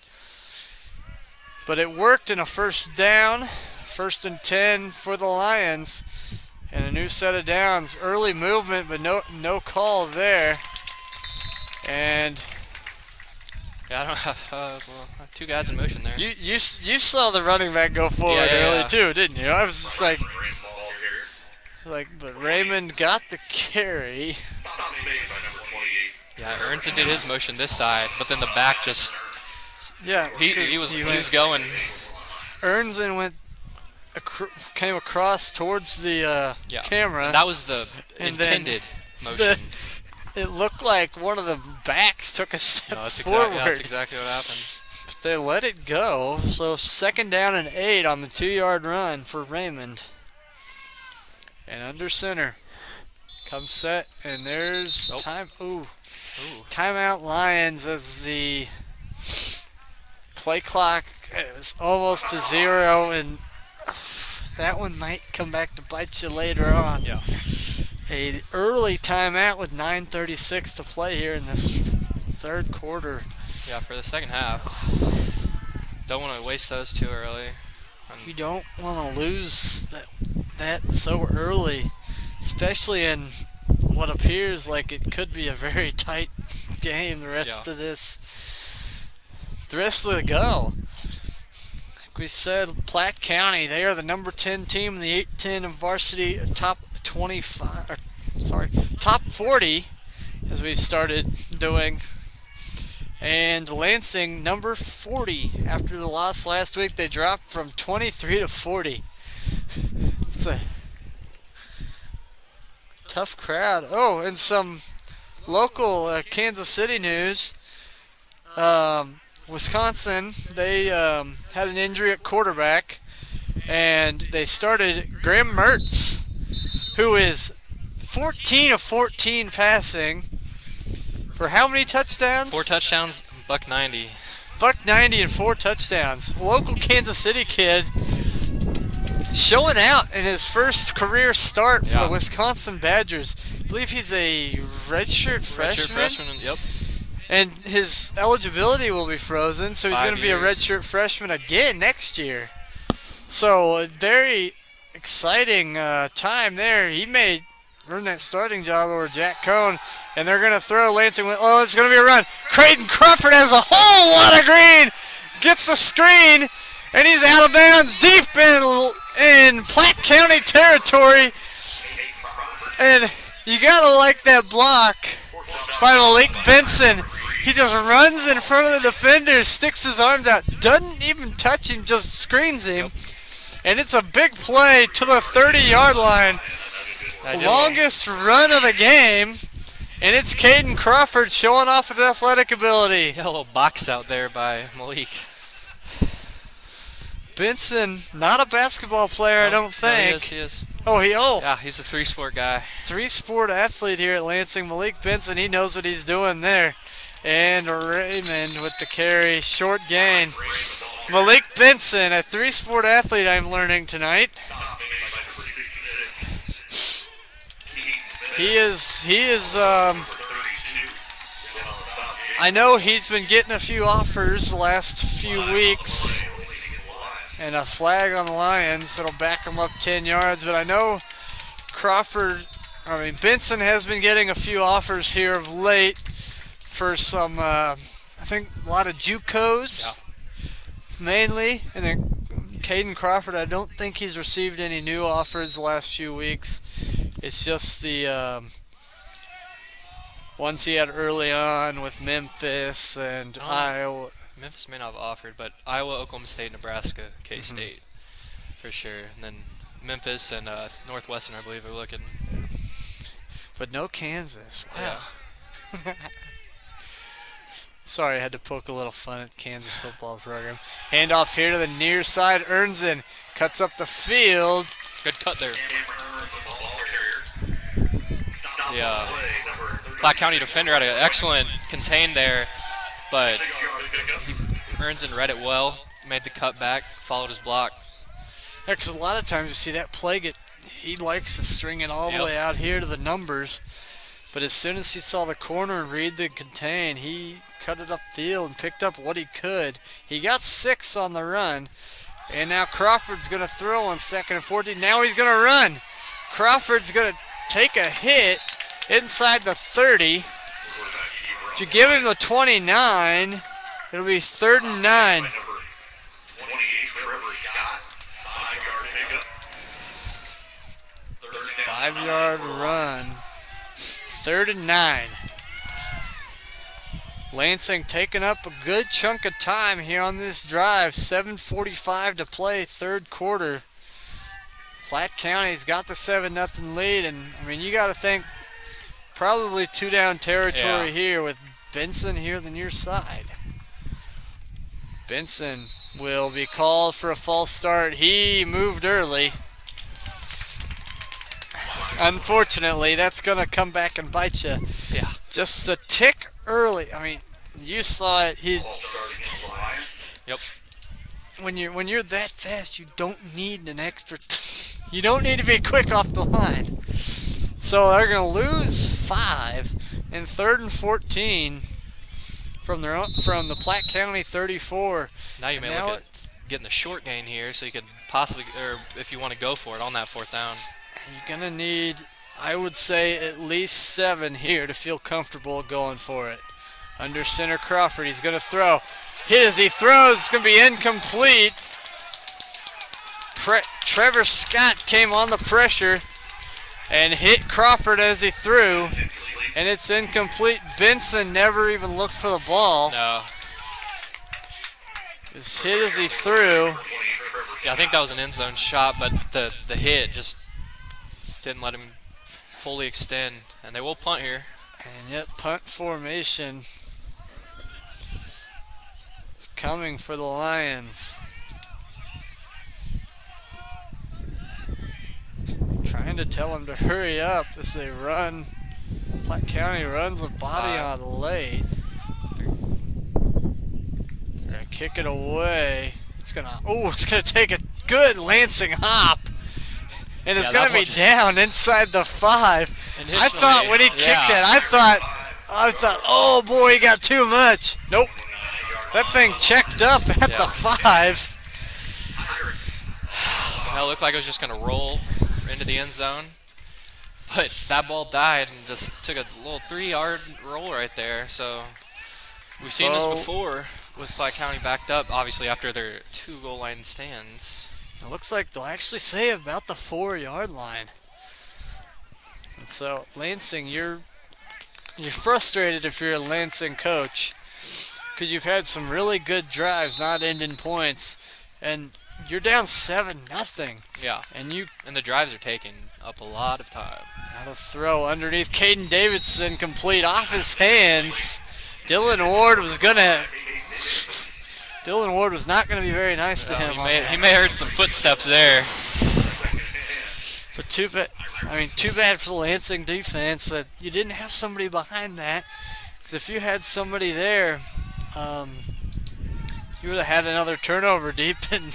A: But it worked in a first down, 1st and 10 for the Lions, and a new set of downs. Early movement, but no call there. And
B: Yeah, I don't have two guys in motion there.
A: you saw the running back go forward early too, didn't you? I was just like, but Raymond got the carry.
B: Yeah, Ernson did his motion this side, but then the back just.
A: Yeah,
B: he was going.
A: Ernson came across towards the camera.
B: That was the
A: and
B: intended motion.
A: It looked like one of the backs took a step forward.
B: That's exactly what happened.
A: But they let it go. So 2nd down and 8 on the 2-yard run for Raymond. And under center. Comes set, and there's timeout Lions as the play clock is almost to 0, and that one might come back to bite you later on.
B: Yeah.
A: A early timeout with 9:36 to play here in this 3rd quarter.
B: Yeah, for the second half. Don't want to waste those too early.
A: You don't want to lose that so early, especially in what appears like it could be a very tight game the rest of the go. Like we said, Platte County, they are the number 10 team in the 8-10 of varsity top 40, as we started doing. And Lansing, number 40. After the loss last week, they dropped from 23 to 40. tough crowd. Oh, and some local Kansas City news. Wisconsin, they had an injury at quarterback, and they started Graham Mertz, who is 14 of 14 passing for how many touchdowns?
B: 4 touchdowns, $190.
A: $190 and 4 touchdowns. Local Kansas City kid showing out in his first career start for the Wisconsin Badgers. I believe he's a redshirt freshman.
B: Redshirt freshman, yep.
A: And his eligibility will be frozen, so he's going to be a redshirt freshman again next year. So a very exciting time there. He may earn that starting job over Jack Cohn, and they're going to throw Lansing. Oh, it's going to be a run. Creighton Crawford has a whole lot of green, gets the screen, and he's out of bounds deep in Platte County territory. And you got to like that block by Malik Benson. He just runs in front of the defender, sticks his arms out, doesn't even touch him, just screens him. And it's a big play to the 30-yard line. Longest run of the game. And it's Caden Crawford showing off his athletic ability.
B: Got a little box out there by Malik.
A: Benson, not a basketball player, I don't think.
B: No, he is.
A: Yeah,
B: he's a 3-sport guy.
A: 3-sport athlete here at Lansing. Malik Benson, he knows what he's doing there. And Raymond with the carry, short gain. Malik Benson, a 3-sport athlete I'm learning tonight. He is I know he's been getting a few offers the last few weeks. And a flag on the Lions that'll back him up 10 yards. But I know Benson has been getting a few offers here of late for some, I think a lot of JUCOs mainly. And then Caden Crawford, I don't think he's received any new offers the last few weeks. It's just the ones he had early on with Memphis and Iowa.
B: Memphis may not have offered, but Iowa, Oklahoma State, Nebraska, K-State, for sure. And then Memphis and Northwestern, I believe, are looking.
A: But no Kansas. Wow. Yeah. Sorry, I had to poke a little fun at Kansas football program. Handoff here to the near side. Ernzen cuts up the field.
B: Good cut there. The Platte County defender had an excellent contain there, but Ernzen read it well, made the cut back, followed his block.
A: Yeah, because a lot of times you see that play he likes to string it all the way out here to the numbers. But as soon as he saw the corner and read the contain, he cut it upfield and picked up what he could. He got 6 on the run. And now Crawford's going to throw on 2nd and 14. Now he's going to run. Crawford's going to take a hit inside the 30. If you give him the 29, it'll be 3rd and 9. 5-yard run. 3rd and 9. Lansing taking up a good chunk of time here on this drive. 7:45 to play, 3rd quarter. Platte County's got the 7-0 lead, and you got to think probably 2-down territory here with Benson here on the near side. Benson will be called for a false start. He moved early. Unfortunately, that's going to come back and bite you.
B: Yeah.
A: Just a tick early. You saw it.
B: Yep.
A: When you're that fast, you don't need an extra. You don't need to be quick off the line. So they're going to lose 5 in 3rd and 14 from the Platte County 34.
B: Now you may look at getting the short gain here, so you could possibly, or if you want to go for it on that 4th down.
A: You're going to need, I would say, at least 7 here to feel comfortable going for it. Under center Crawford, he's going to throw. Hit as he throws, it's going to be incomplete. Trevor Scott came on the pressure and hit Crawford as he threw, and it's incomplete. Benson never even looked for the ball.
B: No.
A: It's hit as he threw.
B: Yeah, I think that was an end zone shot, but the hit just didn't let him fully extend, and they will punt here.
A: And yet punt formation coming for the Lions. Trying to tell them to hurry up as they run. Platte County runs a body on late. They're gonna kick it away. It's gonna take a good Lansing hop. And it's gonna be down inside the 5. I thought when he kicked it, I thought, oh boy, he got too much. Nope. That thing checked up at the 5.
B: That looked like it was just gonna roll into the end zone. But that ball died and just took a little 3-yard roll right there. So we've seen this before with Platte County backed up, obviously after their 2 goal line stands.
A: It looks like they'll actually say about the 4-yard line. And so Lansing, you're frustrated if you're a Lansing coach because you've had some really good drives not ending points, and you're down 7-0.
B: Yeah.
A: And
B: the drives are taking up a lot of time.
A: Got a throw underneath Caden Davidson, complete off his hands. Dylan Ward was not going to be very nice to him.
B: He may have heard some footsteps there.
A: But too bad for the Lansing defense that you didn't have somebody behind that. Because if you had somebody there, you would have had another turnover deep in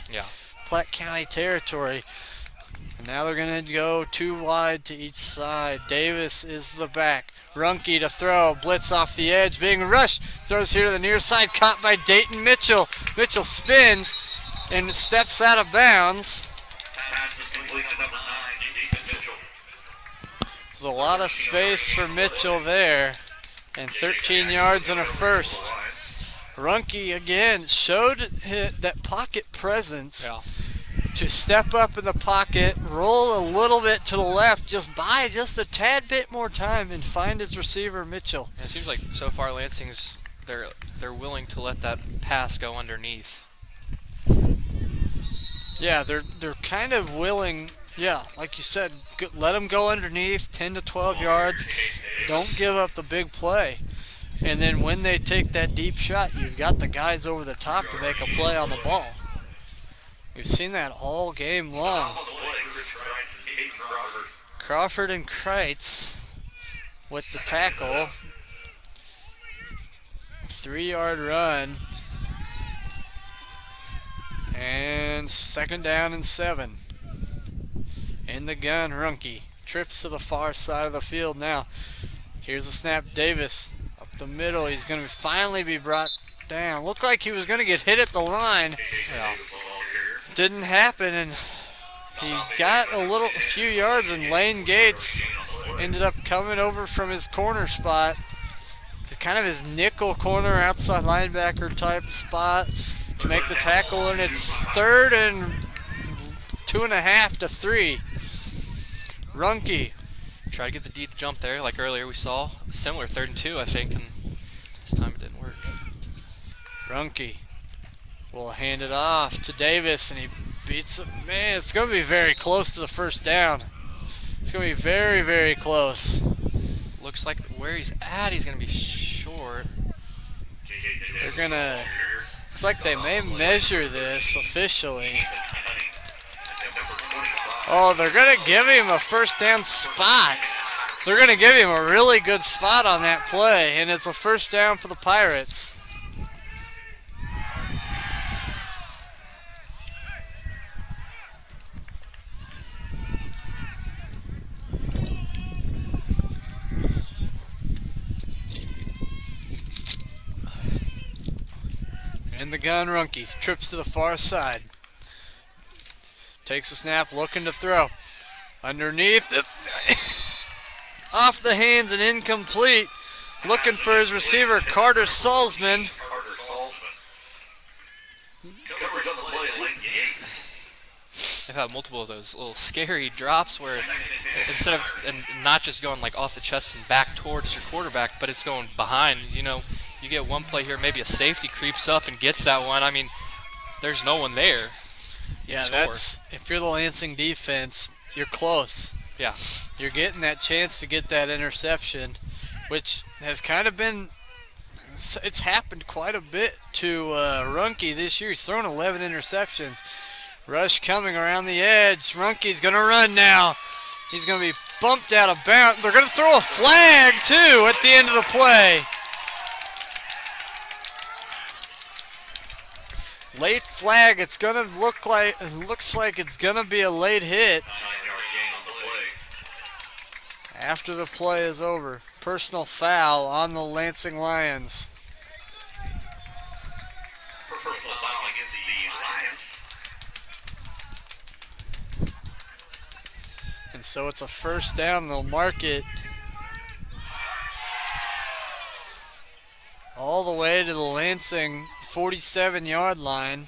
A: Platte County territory. And now they're going to go 2 wide to each side. Davis is the back. Runke to throw. Blitz off the edge. Being rushed. Throws here to the near side. Caught by Dayton Mitchell. Mitchell spins and steps out of bounds. There's a lot of space for Mitchell there. And 13 yards and a first. Runke again showed that pocket presence.
B: Yeah.
A: To step up in the pocket, roll a little bit to the left, just buy just a tad bit more time and find his receiver, Mitchell.
B: And it seems like so far Lansing's they're willing to let that pass go underneath.
A: Yeah, they're kind of willing. Yeah, like you said, let them go underneath 10 to 12 yards. Don't give up the big play. And then when they take that deep shot, you've got the guys over the top to make a play on the ball. We've seen that all game long. Crawford and Kreitz with the tackle. 3-yard run. And 2nd down and 7. In the gun, Runke. Trips to the far side of the field now. Here's a snap. Davis up the middle. He's going to finally be brought down. Looked like he was going to get hit at the line.
B: Yeah.
A: Didn't happen, and he got a few yards, and Lane Gates ended up coming over from his corner spot. It's kind of his nickel corner, outside linebacker type spot to make the tackle, and it's 3rd and 2.5 to 3. Runke.
B: Try to get the deep jump there, like earlier we saw. Similar 3rd and 2, I think, and this time it didn't work.
A: Runke will hand it off to Davis, and he beats it. Man, it's going to be very close to the first down. It's going to be very, very close.
B: Looks like where he's at, he's going to be short.
A: They're going to... Looks like they may measure this officially. Oh, they're going to give him a first down spot. They're going to give him a really good spot on that play, and it's a first down for the Pirates. In the gun, Runke trips to the far side. Takes a snap, looking to throw. Underneath, it's off the hands and incomplete. Looking for his receiver, Carter Salzman.
B: They've had multiple of those little scary drops where instead of and not just going like off the chest and back towards your quarterback, but it's going behind. You know, you get one play here, maybe a safety creeps up and gets that one. I mean, there's no one there.
A: Yeah, that's if you're the Lansing defense, you're close.
B: Yeah.
A: You're getting that chance to get that interception, which has kind of been, it's happened quite a bit to Runkey this year. He's thrown 11 interceptions. Rush coming around the edge. Runkey's going to run now. He's going to be bumped out of bounds. They're going to throw a flag, too, at the end of the play. Late flag. It's going to look like, it looks like it's going to be a late hit.
D: 9-yard gain on the play.
A: After the play is over. Personal foul on the Lansing Lions.
D: Personal foul against the Lions.
A: And so it's a first down. They'll mark it all the way to the Lansing 47-yard line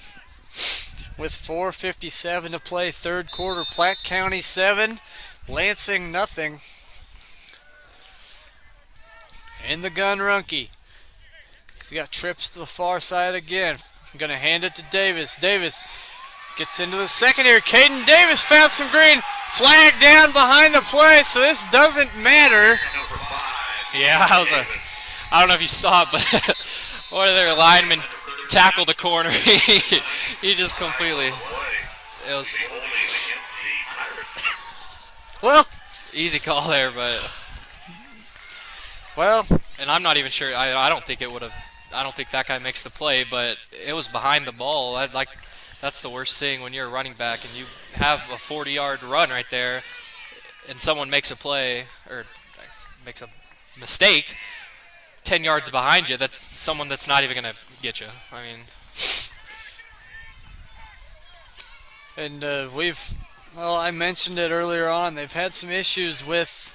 A: with 4:57 to play, third quarter. Platte County 7, Lansing nothing. In the gun, Runkey. He's got trips to the far side again. I'm going to hand it to Davis. Davis gets into the secondary. Caden Davis found some green. Flag down behind the play, so this doesn't matter.
D: Number 5.
B: Yeah, I don't know if you saw it, but one of their linemen tackled the corner. He just completely, it was
A: Well,
B: easy call there, but.
A: well,
B: And I'm not even sure. I don't think it would have. I don't think that guy makes the play, but it was behind the ball. That's the worst thing when you're a running back and you have a 40-yard run right there, and someone makes a play or makes a mistake 10 yards behind you. That's someone that's not even going to get you. I mean.
A: and I mentioned it earlier on. They've had some issues with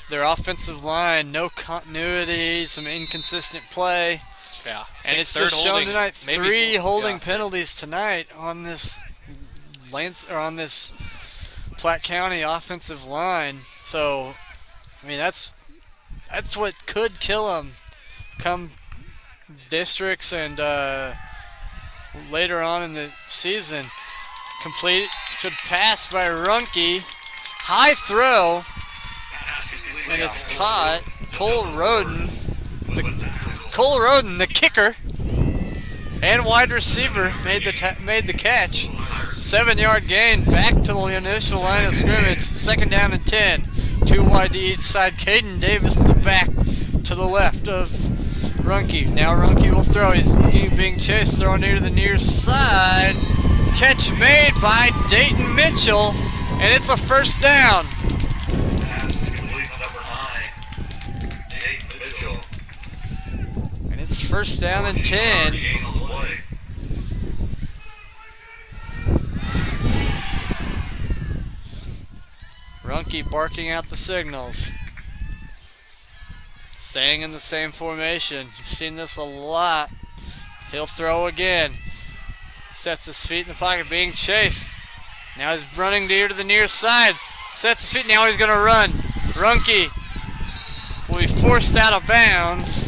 A: their offensive line, no continuity, some inconsistent play.
B: Yeah.
A: And it's just shown tonight.
B: maybe
A: 3 holding
B: yeah.
A: penalties tonight on this Platte County offensive line. So, I mean, that's what could kill them come districts and later on in the season. Complete should pass by Runkey. High throw. And it's caught. Cole Roden, the kicker, and wide receiver made the catch. 7-yard gain back to the initial line of scrimmage. Second down and 10. 2 wide to each side. Caden Davis the back to the left of Runkey. Now Runkey will throw. He's being chased. Thrown near to the near side. Catch made by Dayton Mitchell, and it's a first down. And it's first down and 10. Runkey barking out the signals. Staying in the same formation. You've seen this a lot. He'll throw again. Sets his feet in the pocket, being chased. Now he's running near to the near side. Sets his feet, now he's going to run. Runkey will be forced out of bounds.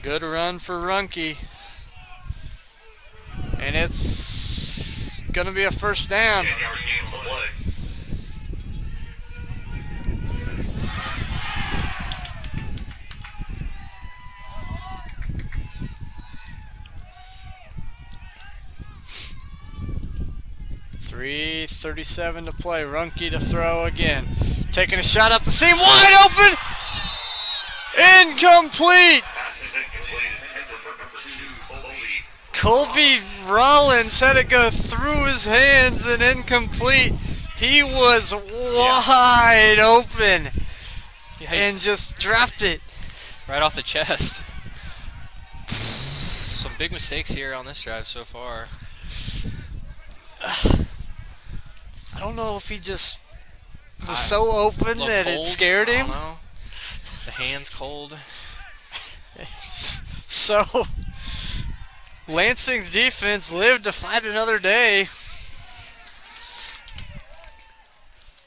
A: Good run for Runkey. And it's going to be a first down. 3:37 to play. Runkey to throw again. Taking a shot up the seam. Wide open. Incomplete. Colby Rollins had it go through his hands and incomplete. He was wide open and just dropped it.
B: Right off the chest. Some big mistakes here on this drive so far.
A: I don't know if he just was so open that it scared him.
B: I don't know. The hand's cold.
A: So, Lansing's defense lived to fight another day.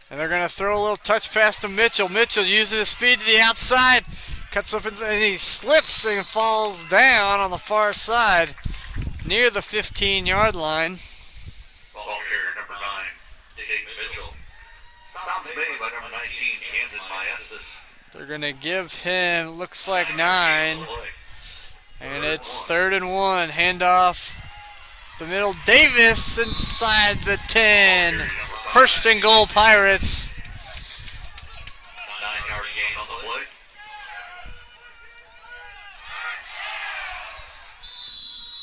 A: And they're going to throw a little touch pass to Mitchell. Mitchell using his speed to the outside. Cuts up and he slips and falls down on the far side. near the 15-yard line.
D: Ball carrier number 9, Dave Mitchell. Stops made by number 19, Camden Maestas.
A: They're going to give him, looks like 9. And it's 3rd and 1. Handoff the middle. Davis inside the 10. 1st and goal, Pirates.
D: 9-yard gain on the play.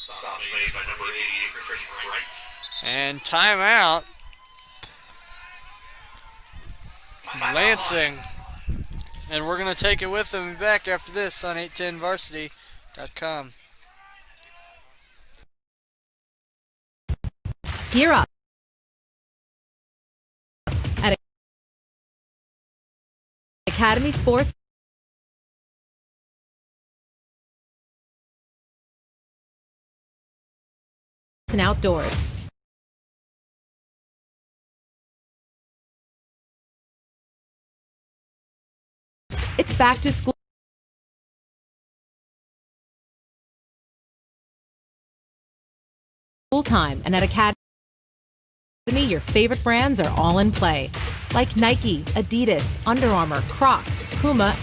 D: Stops made by number 88, Christian Rice.
A: And timeout. Lansing. And we're going to take it with them and be back after this on 810varsity.com.
H: Gear up at Academy Sports and Outdoors. It's back to school time, and at Academy, your favorite brands are all in play, like Nike, Adidas, Under Armour, Crocs, Puma,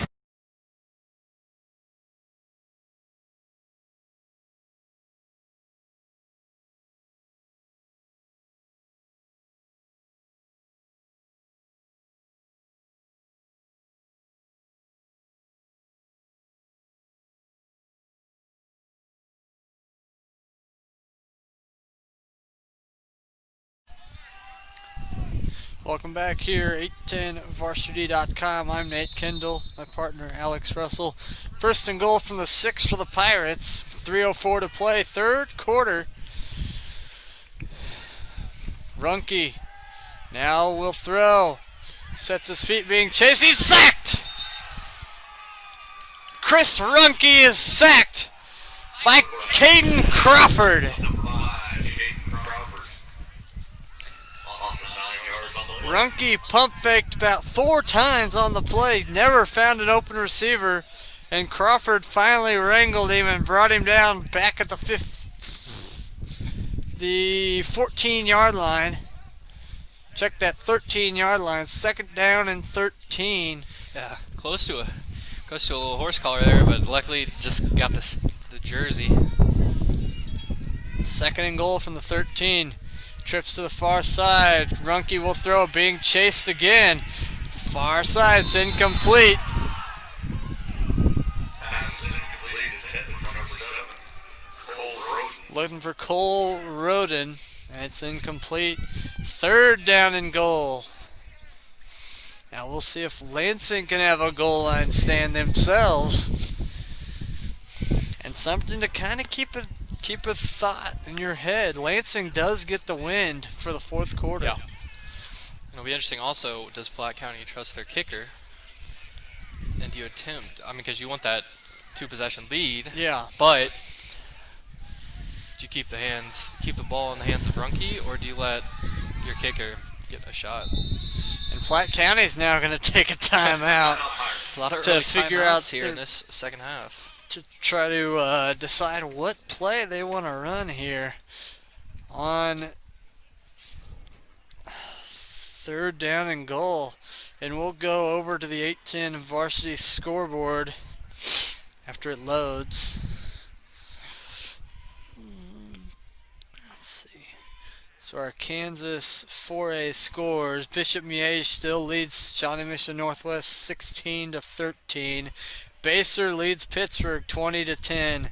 A: Welcome back here, 810varsity.com. I'm Nate Kendall, my partner Alex Russell. 1st and goal from the 6 for the Pirates. 3:04 to play, 3rd quarter. Runke now will throw. Sets his feet, being chased. He's sacked! Chris Runke is sacked by Caden Crawford. Runke pump faked about 4 times on the play, never found an open receiver, and Crawford finally wrangled him and brought him down back at the 14-yard line. Check that 13-yard line, 2nd down and 13.
B: Yeah, close to a little horse collar there, but luckily just got the jersey.
A: 2nd and goal from the 13. Trips to the far side. Runke will throw, being chased again. Far side, it's incomplete. Looking for Cole Roden, and it's incomplete. 3rd down and goal. Now we'll see if Lansing can have a goal line stand themselves. And something to kind of keep a thought in your head. Lansing does get the wind for the 4th quarter.
B: Yeah. It'll be interesting also, does Platte County trust their kicker? And do you attempt? I mean, because you want that 2-possession lead.
A: Yeah.
B: But do you keep the ball in the hands of Runke, or do you let your kicker get a shot?
A: And Platte County's now going to take a timeout
B: A lot of
A: to
B: early
A: figure
B: timeouts
A: out
B: here in this 2nd half.
A: to try to decide what play they want to run here on 3rd down and goal. And we'll go over to the 810 varsity scoreboard after it loads. Let's see. So our Kansas 4A scores. Bishop Miege still leads Shawnee Mission Northwest 16-13. Baser leads Pittsburgh 20-10.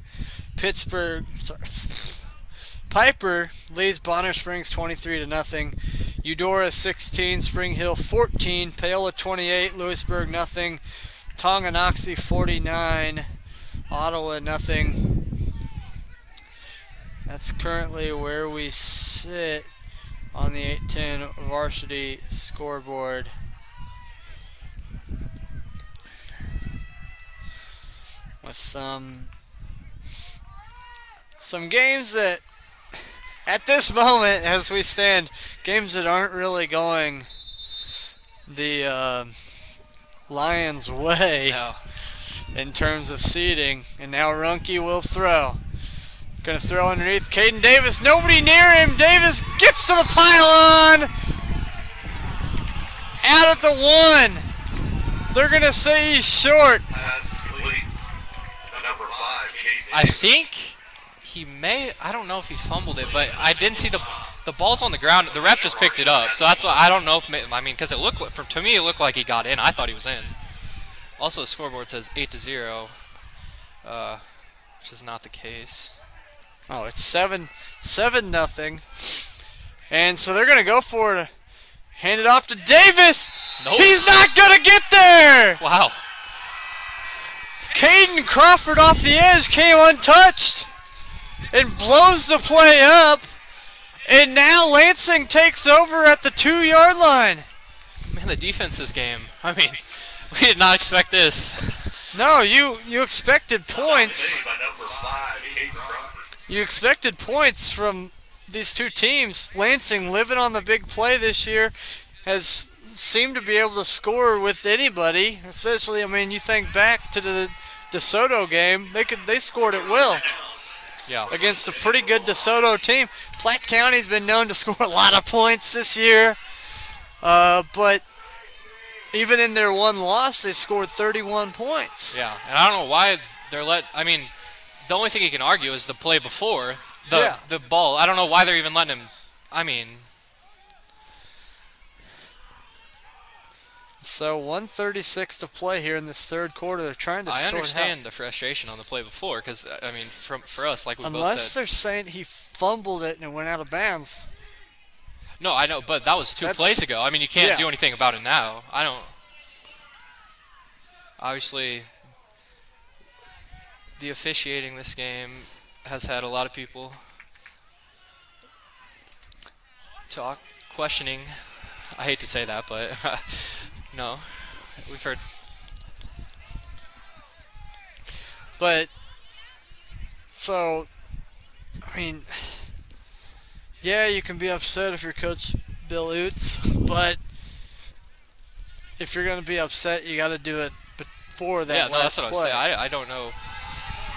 A: Piper leads Bonner Springs 23-0. Eudora 16, Spring Hill 14, Paola 28, Lewisburg nothing, Tonganoxie 49, Ottawa nothing. That's currently where we sit on the 810 varsity scoreboard. With some games that, at this moment, as we stand, games that aren't really going the Lions' way
B: No.
A: in terms of seeding. And now Runke will throw. Gonna throw underneath Caden Davis. Nobody near him. Davis gets to the pylon. Out at the 1. They're gonna say he's short.
B: I think he may. I don't know if he fumbled it, but I didn't see the ball's on the ground. The ref just picked it up, so that's why I don't know if. I mean, because it looked to me it looked like he got in. I thought he was in. Also, the scoreboard says 8-0, which is not the case.
A: Oh, it's 7-0. And so they're going to go for it. Hand it off to Davis.
B: Nope.
A: He's not going to get there.
B: Wow.
A: Caden Crawford off the edge came untouched and blows the play up. And now Lansing takes over at the 2-yard line.
B: Man, the defense this game. I mean, we did not expect this.
A: No, you expected points. You expected points from these two teams. Lansing, living on the big play this year, has seemed to be able to score with anybody. Especially, I mean, you think back to the DeSoto game, they scored at will.
B: Yeah.
A: Against a pretty good DeSoto team. Platte County's been known to score a lot of points this year, but even in their one loss, they scored 31 points.
B: Yeah, and I don't know why they're I mean, the only thing you can argue is the play before the ball. I don't know why they're even letting him. I mean,
A: so 1:36 to play here in this third quarter. They're trying to.
B: I
A: sort
B: understand
A: out.
B: the frustration on the play before, because I mean, for us, like we both
A: Unless
B: said.
A: they're saying he fumbled it and it went out of bounds.
B: No, I know, but that was two plays ago. I mean, you can't do anything about it now. I don't. Obviously, the officiating this game has had a lot of people questioning. I hate to say that, but no, we've heard.
A: But so, I mean, yeah, you can be upset if you're Coach Bill Oots, but if you're going to be upset, you got to do it before that last
B: that's what
A: play.
B: I'm saying. I don't know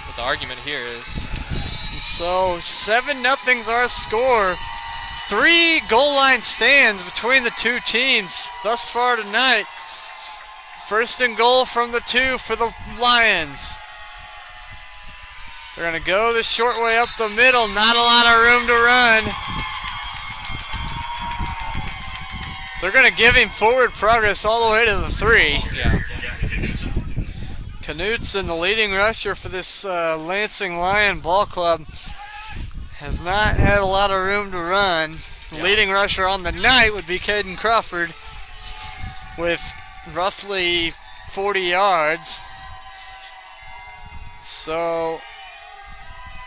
B: what the argument here is.
A: And so 7-0's our score. 3 goal line stands between the two teams thus far tonight. First and goal from the 2 for the Lions. They're going to go the short way up the middle. Not a lot of room to run. They're going to give him forward progress all the way to the 3.
B: Yeah.
A: Knutson, the leading rusher for this Lansing Lion ball club, has not had a lot of room to run. The leading rusher on the night would be Caden Crawford with roughly 40 yards. So,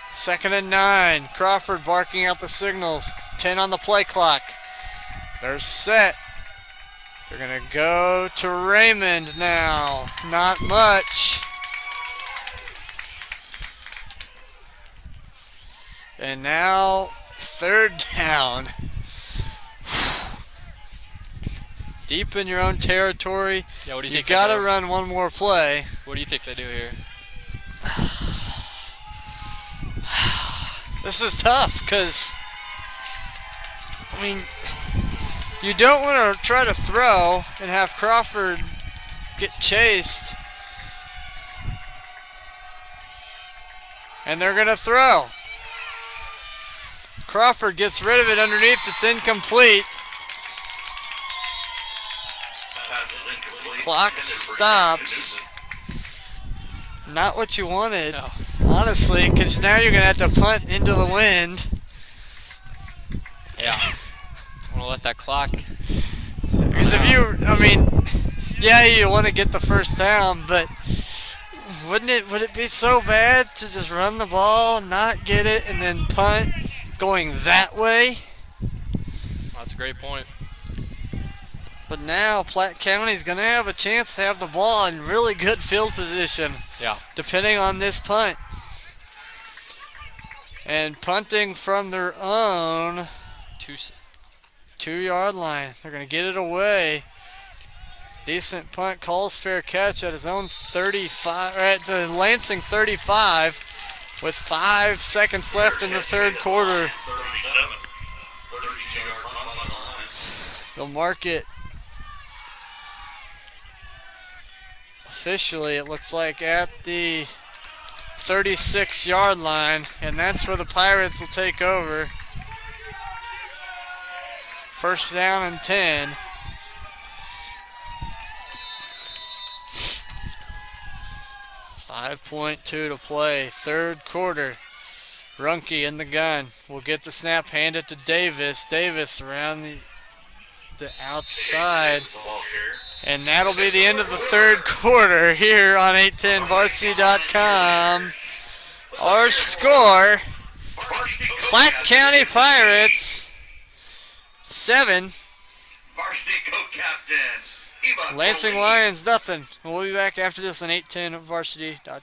A: 2nd and 9. Crawford barking out the signals. 10 on the play clock. They're set. They're going to go to Raymond now. Not much. And now, 3rd down. Deep in your own territory.
B: Yeah, what do you think?
A: You got to run one more play.
B: What do you think they do here?
A: This is tough because, I mean, you don't want to try to throw and have Crawford get chased. And they're going to throw. Crawford gets rid of it underneath. It's incomplete. Clock stops. Not what you wanted,
B: No.
A: honestly, because now you're going to have to punt into the wind.
B: Yeah. I want to let that clock.
A: Because if you, I mean, yeah, you want to get the first down, but would it be so bad to just run the ball, not get it, and then punt going that way?
B: That's a great point.
A: But now Platte County's going to have a chance to have the ball in really good field position.
B: Yeah.
A: Depending on this punt. And punting from their own 2-yard line. They're going to get it away. Decent punt, calls fair catch at his own 35, or at the Lansing 35. with 5 seconds left in the third quarter.
D: 37. 32-yard punt on the line.
A: They'll mark it officially, it looks like, at the 36-yard line, and that's where the Pirates will take over. First down and 10. .2 to play, third quarter. Runke in the gun. Will get the snap, hand it to Davis. Davis around the outside. And that'll be the end of the third quarter here on 810varsity.com. Our score, Platte County Pirates 7.
D: Varsity co-captain.
A: Lansing Lions nothing. We'll be back after this on 810varsity.com.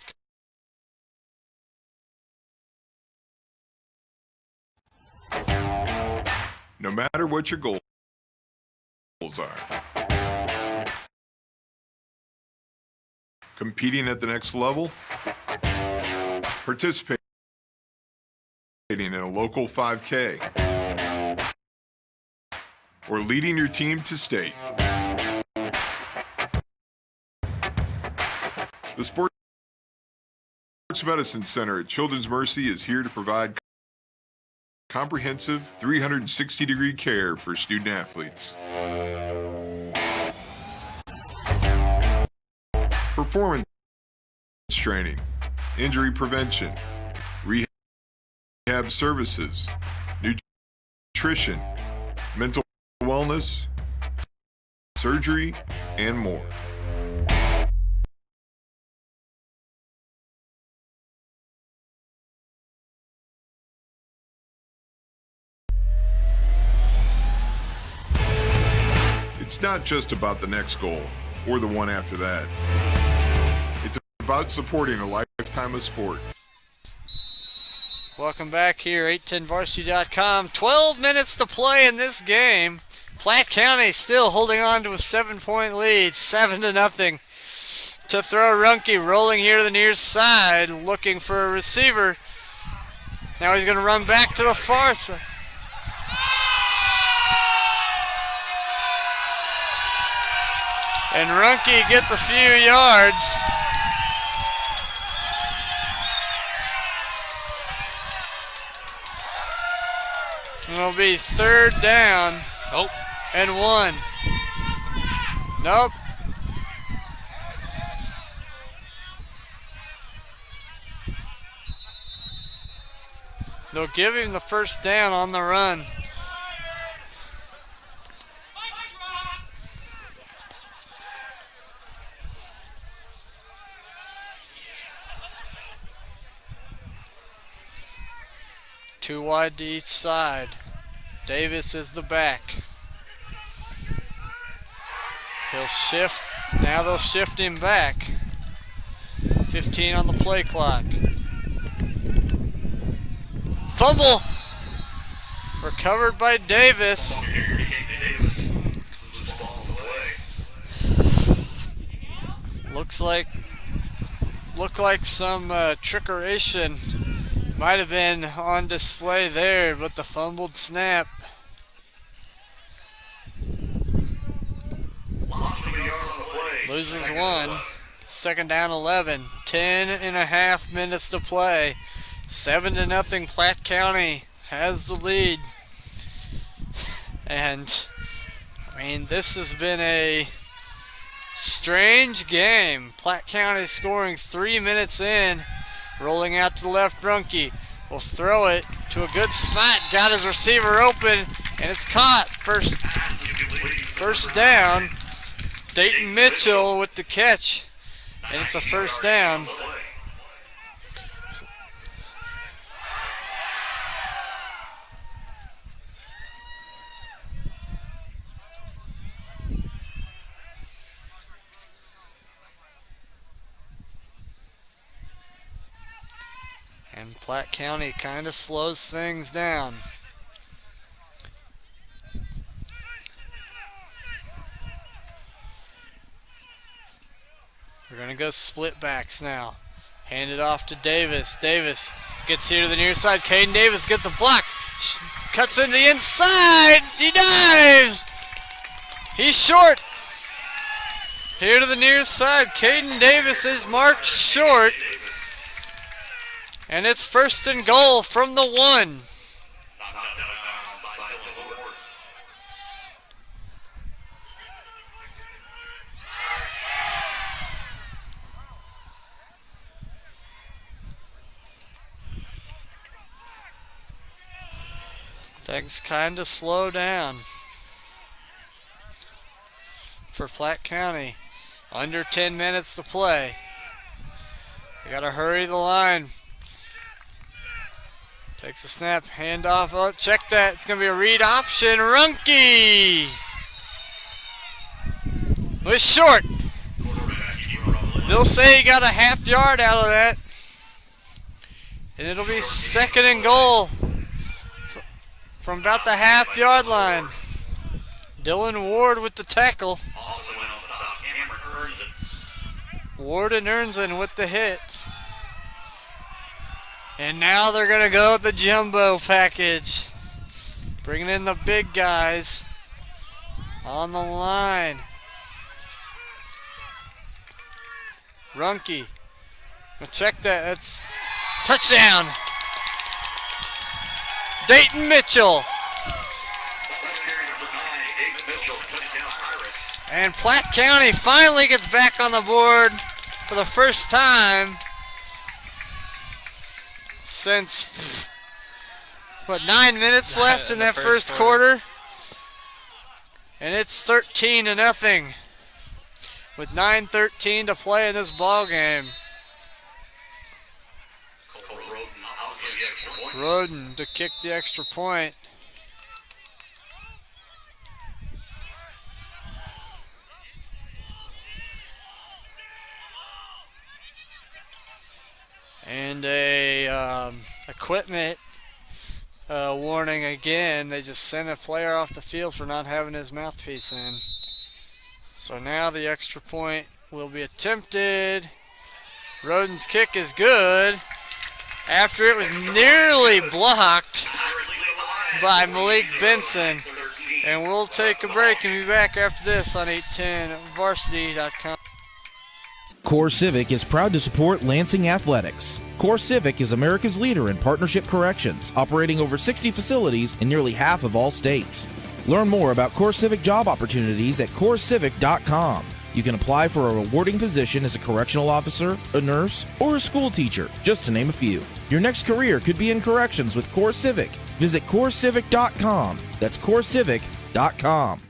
E: No matter what your goals are, competing at the next level, participating in a local 5K, or leading your team to state, the Sports Medicine Center at Children's Mercy is here to provide comprehensive 360-degree care for student athletes. Performance training, injury prevention, rehab services, nutrition, mental wellness, surgery, and more. It's not just about the next goal or the one after that. It's about supporting a lifetime of sport.
A: Welcome back here, 810varsity.com. 12 minutes to play in this game. Platte County still holding on to a 7-point lead, 7-0. To throw, Runke rolling here to the near side, looking for a receiver. Now he's going to run back to the far side. And Runke gets a few yards. It'll be third down.
B: Oh.
A: And 1. Nope. They'll give him the first down on the run. Two wide to each side. Davis is the back. He'll shift. Now they'll shift him back. 15 on the play clock. Fumble. Recovered by Davis. Looked like some trickeration might have been on display there, but the fumbled snap. Loses 1. Second down 11. 10.5 minutes to play. 7-0. Platte County has the lead. And, I mean, this has been a strange game. Platte County scoring 3 minutes in. Rolling out to the left, Runke will throw it to a good spot. Got his receiver open, and it's caught. First down. Dayton Mitchell with the catch, and it's a first down. And Platte County kind of slows things down. We're going to go split backs now. Hand it off to Davis. Davis gets here to the near side. Caden Davis gets a block. Cuts into the inside. He dives. He's short. Here to the near side. Caden Davis is marked short. And it's 1st and goal from the 1. Things kind of slow down for Platte County. Under 10 minutes to play. They got to hurry the line. Takes a snap, handoff. Oh, check that. It's going to be a read option. Runke was short. They'll say he got a half yard out of that. And it'll be 2nd and goal from about the half-yard line. Dylan Ward with the tackle. Ward and Ernzen with the hit. And now they're going to go with the jumbo package. Bringing in the big guys on the line. Runke. Check that. That's touchdown. Dayton Mitchell. And Platte County finally gets back on the board for the first time since, 9 minutes left in that first quarter. And it's 13-0 with 9:13 to play in this ball game. Roden to kick the extra point. And a equipment warning again. They just sent a player off the field for not having his mouthpiece in. So now the extra point will be attempted. Roden's kick is good after it was nearly blocked by Malik Benson. And we'll take a break and be back after this on 810varsity.com.
C: Core Civic is proud to support Lansing Athletics. Core Civic is America's leader in partnership corrections, operating over 60 facilities in nearly half of all states. Learn more about Core Civic job opportunities at corecivic.com. You can apply for a rewarding position as a correctional officer, a nurse, or a school teacher, just to name a few. Your next career could be in corrections with Core Civic. Visit corecivic.com. That's corecivic.com.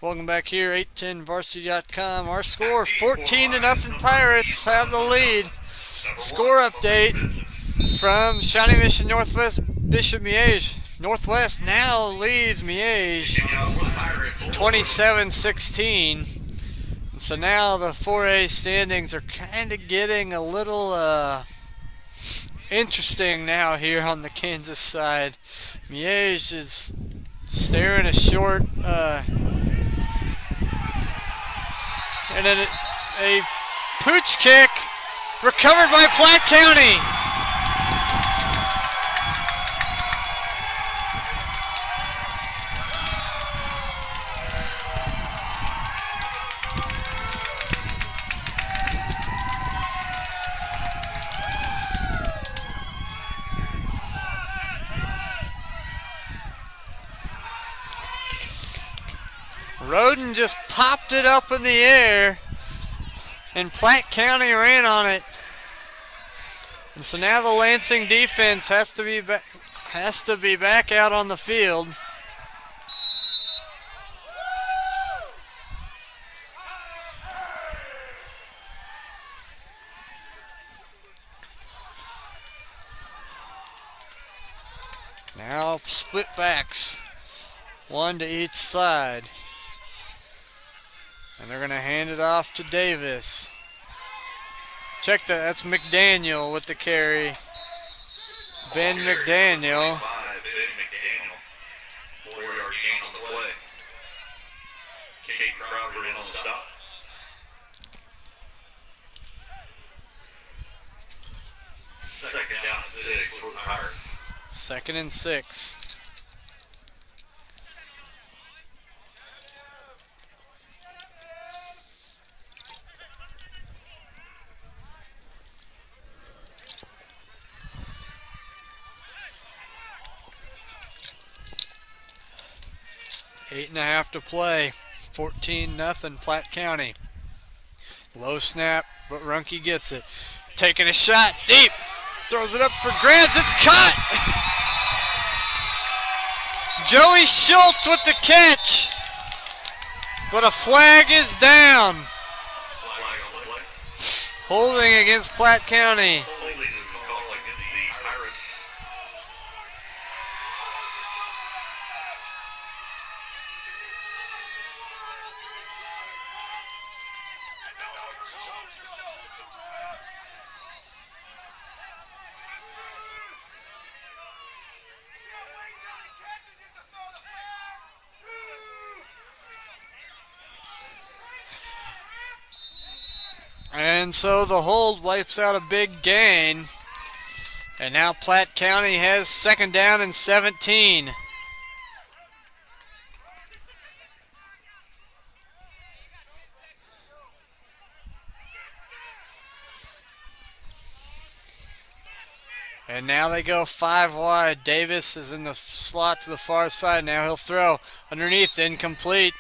A: Welcome back here, 810varsity.com. Our score, 14-0 Pirates have the lead. Score update from Shawnee Mission Northwest Bishop Miege. Northwest now leads Miege 27-16. And so now the 4A standings are kind of getting a little interesting now here on the Kansas side. Miege is staring a short and then a pooch kick recovered by Platte County. Roden just popped it up in the air, and Platte County ran on it. And so now the Lansing defense has to be back out on the field. Now split backs, one to each side. And they're going to hand it off to Davis. Check that. That's McDaniel with the carry. Ben McDaniel.
D: 4-yard gain on the play. Kate Crawford in on the stop. Second down 6 for the Pirates.
A: 2nd and 6. Eight and a half to play. 14-0 Platte County. Low snap, but Runkey gets it. Taking a shot deep. Throws it up for grabs. It's caught. Joey Schultz with the catch. But a flag is down.
D: Flag on the play.
A: Holding against Platte County.
D: Holding is called against the Pirates.
A: And so the hold wipes out a big gain. And now Platte County has 2nd down and 17. And now they go 5 wide. Davis is in the slot to the far side. Now he'll throw underneath, incomplete.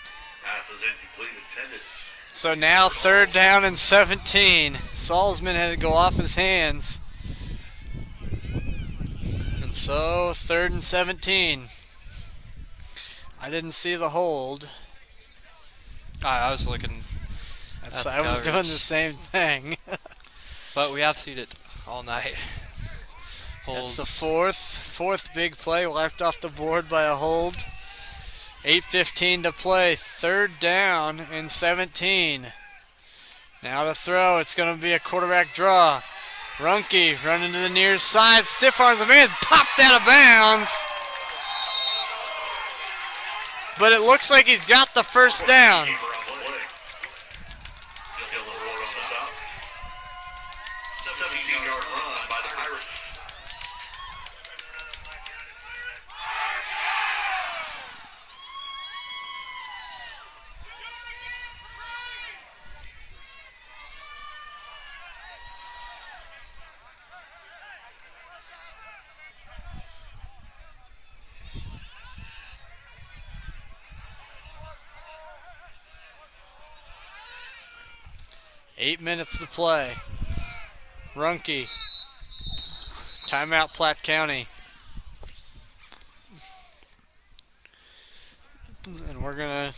D: Pass is incomplete, intended.
A: So now 3rd down and 17. Salzman had to go off his hands. And so 3rd and 17. I didn't see the hold.
B: I was looking.
A: I was doing the same thing.
B: But we have seen it all night.
A: That's the fourth big play wiped off the board by a hold. 8:15 to play. 3rd down and 17. Now to throw. It's going to be a quarterback draw. Runkey running to the near side. Stiff arms him in. Popped out of bounds. But it looks like he's got the 1st down.
D: Keeper on the play. Dylan Roy on the stop. 17-yard run by the Pirates.
A: Eight minutes to play. Runkey. Timeout Platte County. And we're going to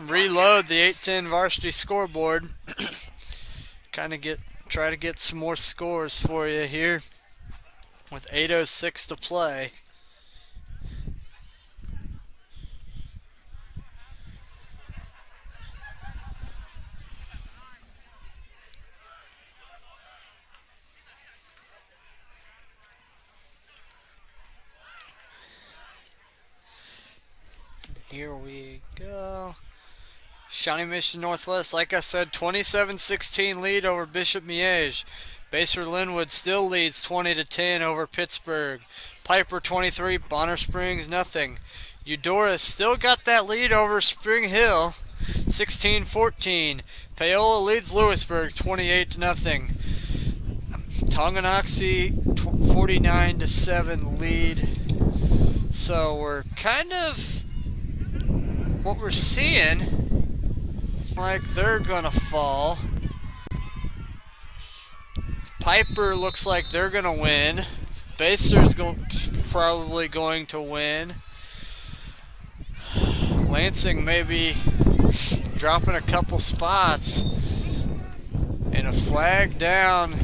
A: reload the 8-10 varsity scoreboard. Try to get some more scores for you here with 8:06 to play. Here we go. Shawnee Mission Northwest, like I said, 27-16 lead over Bishop Miege. Baser Linwood still leads 20-10 over Pittsburgh. Piper 23, Bonner Springs nothing. Eudora still got that lead over Spring Hill, 16-14. Paola leads Lewisburg 28-0. Tonganoxie 49-7 lead. So we're kind of what we're seeing, like they're gonna fall. Piper looks like they're gonna win. Baser's probably going to win. Lansing maybe dropping a couple spots. And a flag down.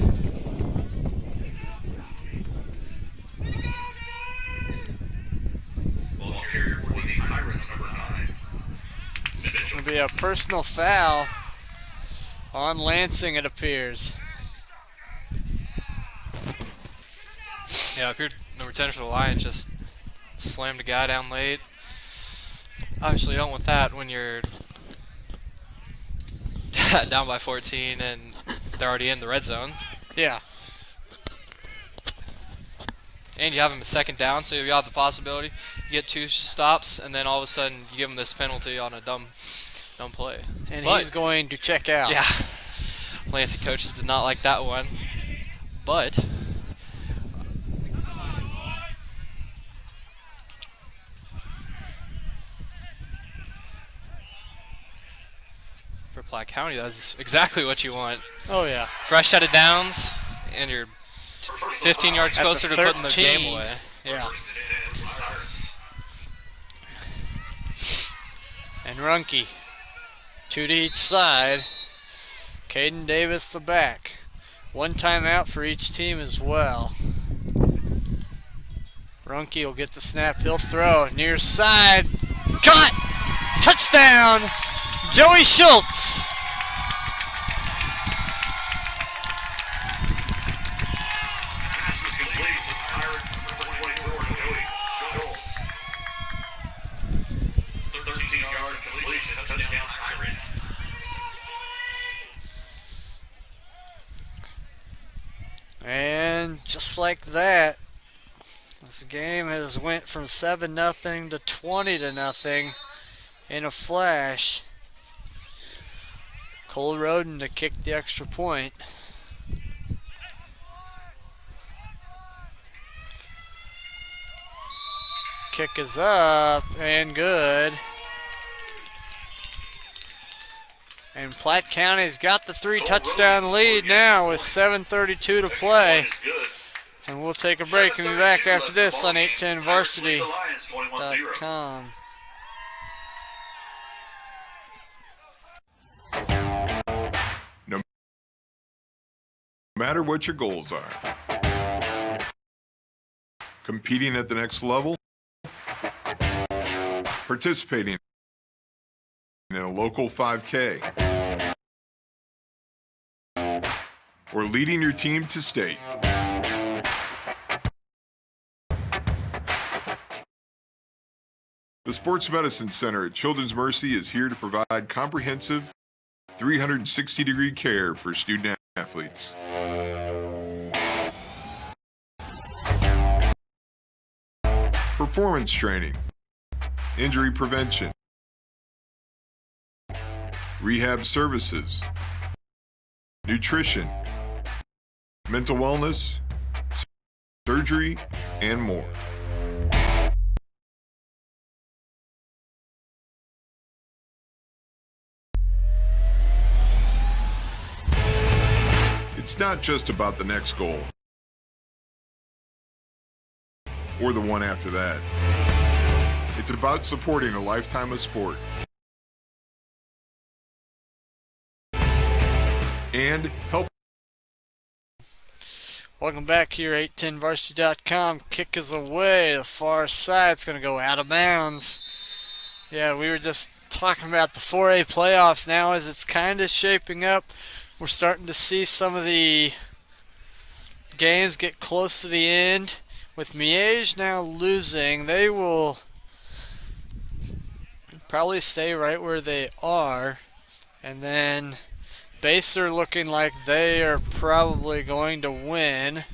A: to be a personal foul on Lansing, it appears.
B: Yeah, appeared number 10 for the Lions just slammed a guy down late. Obviously, you don't want that when you're down by 14 and they're already in the red zone.
A: Yeah.
B: And you have them a second down, so you have the possibility you get 2 stops, and then all of a sudden you give them this penalty on a dumb play.
A: And
B: but
A: he's going to check out.
B: Yeah. Lansing coaches did not like that one. But for Platte County, that's exactly what you want.
A: Oh, yeah.
B: Fresh set of downs, and you're 15 yards
A: At
B: closer
A: the
B: to putting the
A: 13.
B: game away.
A: Yeah. And Runke, 2 to each side. Caden Davis the back. 1 timeout for each team as well. Runke will get the snap. He'll throw. Near side. Caught! Touchdown! Joey Schultz.
D: Pass is complete to Pirates number 24, Joey Schultz. 13-yard completion, touchdown Pirates.
A: And just like that, this game has went from 7-0 to 20-0 in a flash. Cole Roden to kick the extra point. Kick is up and good. And Platte County's got the 3-touchdown lead now with 7:32 to play. And we'll take a break and be back after this on 810varsity.com.
E: No matter what your goals are, competing at the next level, participating in a local 5K, or leading your team to state. The Sports Medicine Center at Children's Mercy is here to provide comprehensive 360-degree care for student athletes. Performance training, injury prevention, rehab services, nutrition, mental wellness, surgery, and more. It's not just about the next goal or the one after that. It's about supporting a lifetime of sport and help.
A: Welcome back here, 810varsity.com. Kick is away to the far side. It's going to go out of bounds. Yeah, we were just talking about the 4A playoffs now as it's kind of shaping up. We're starting to see some of the games get close to the end. With Miege now losing, they will probably stay right where they are. And then Baser looking like they are probably going to win,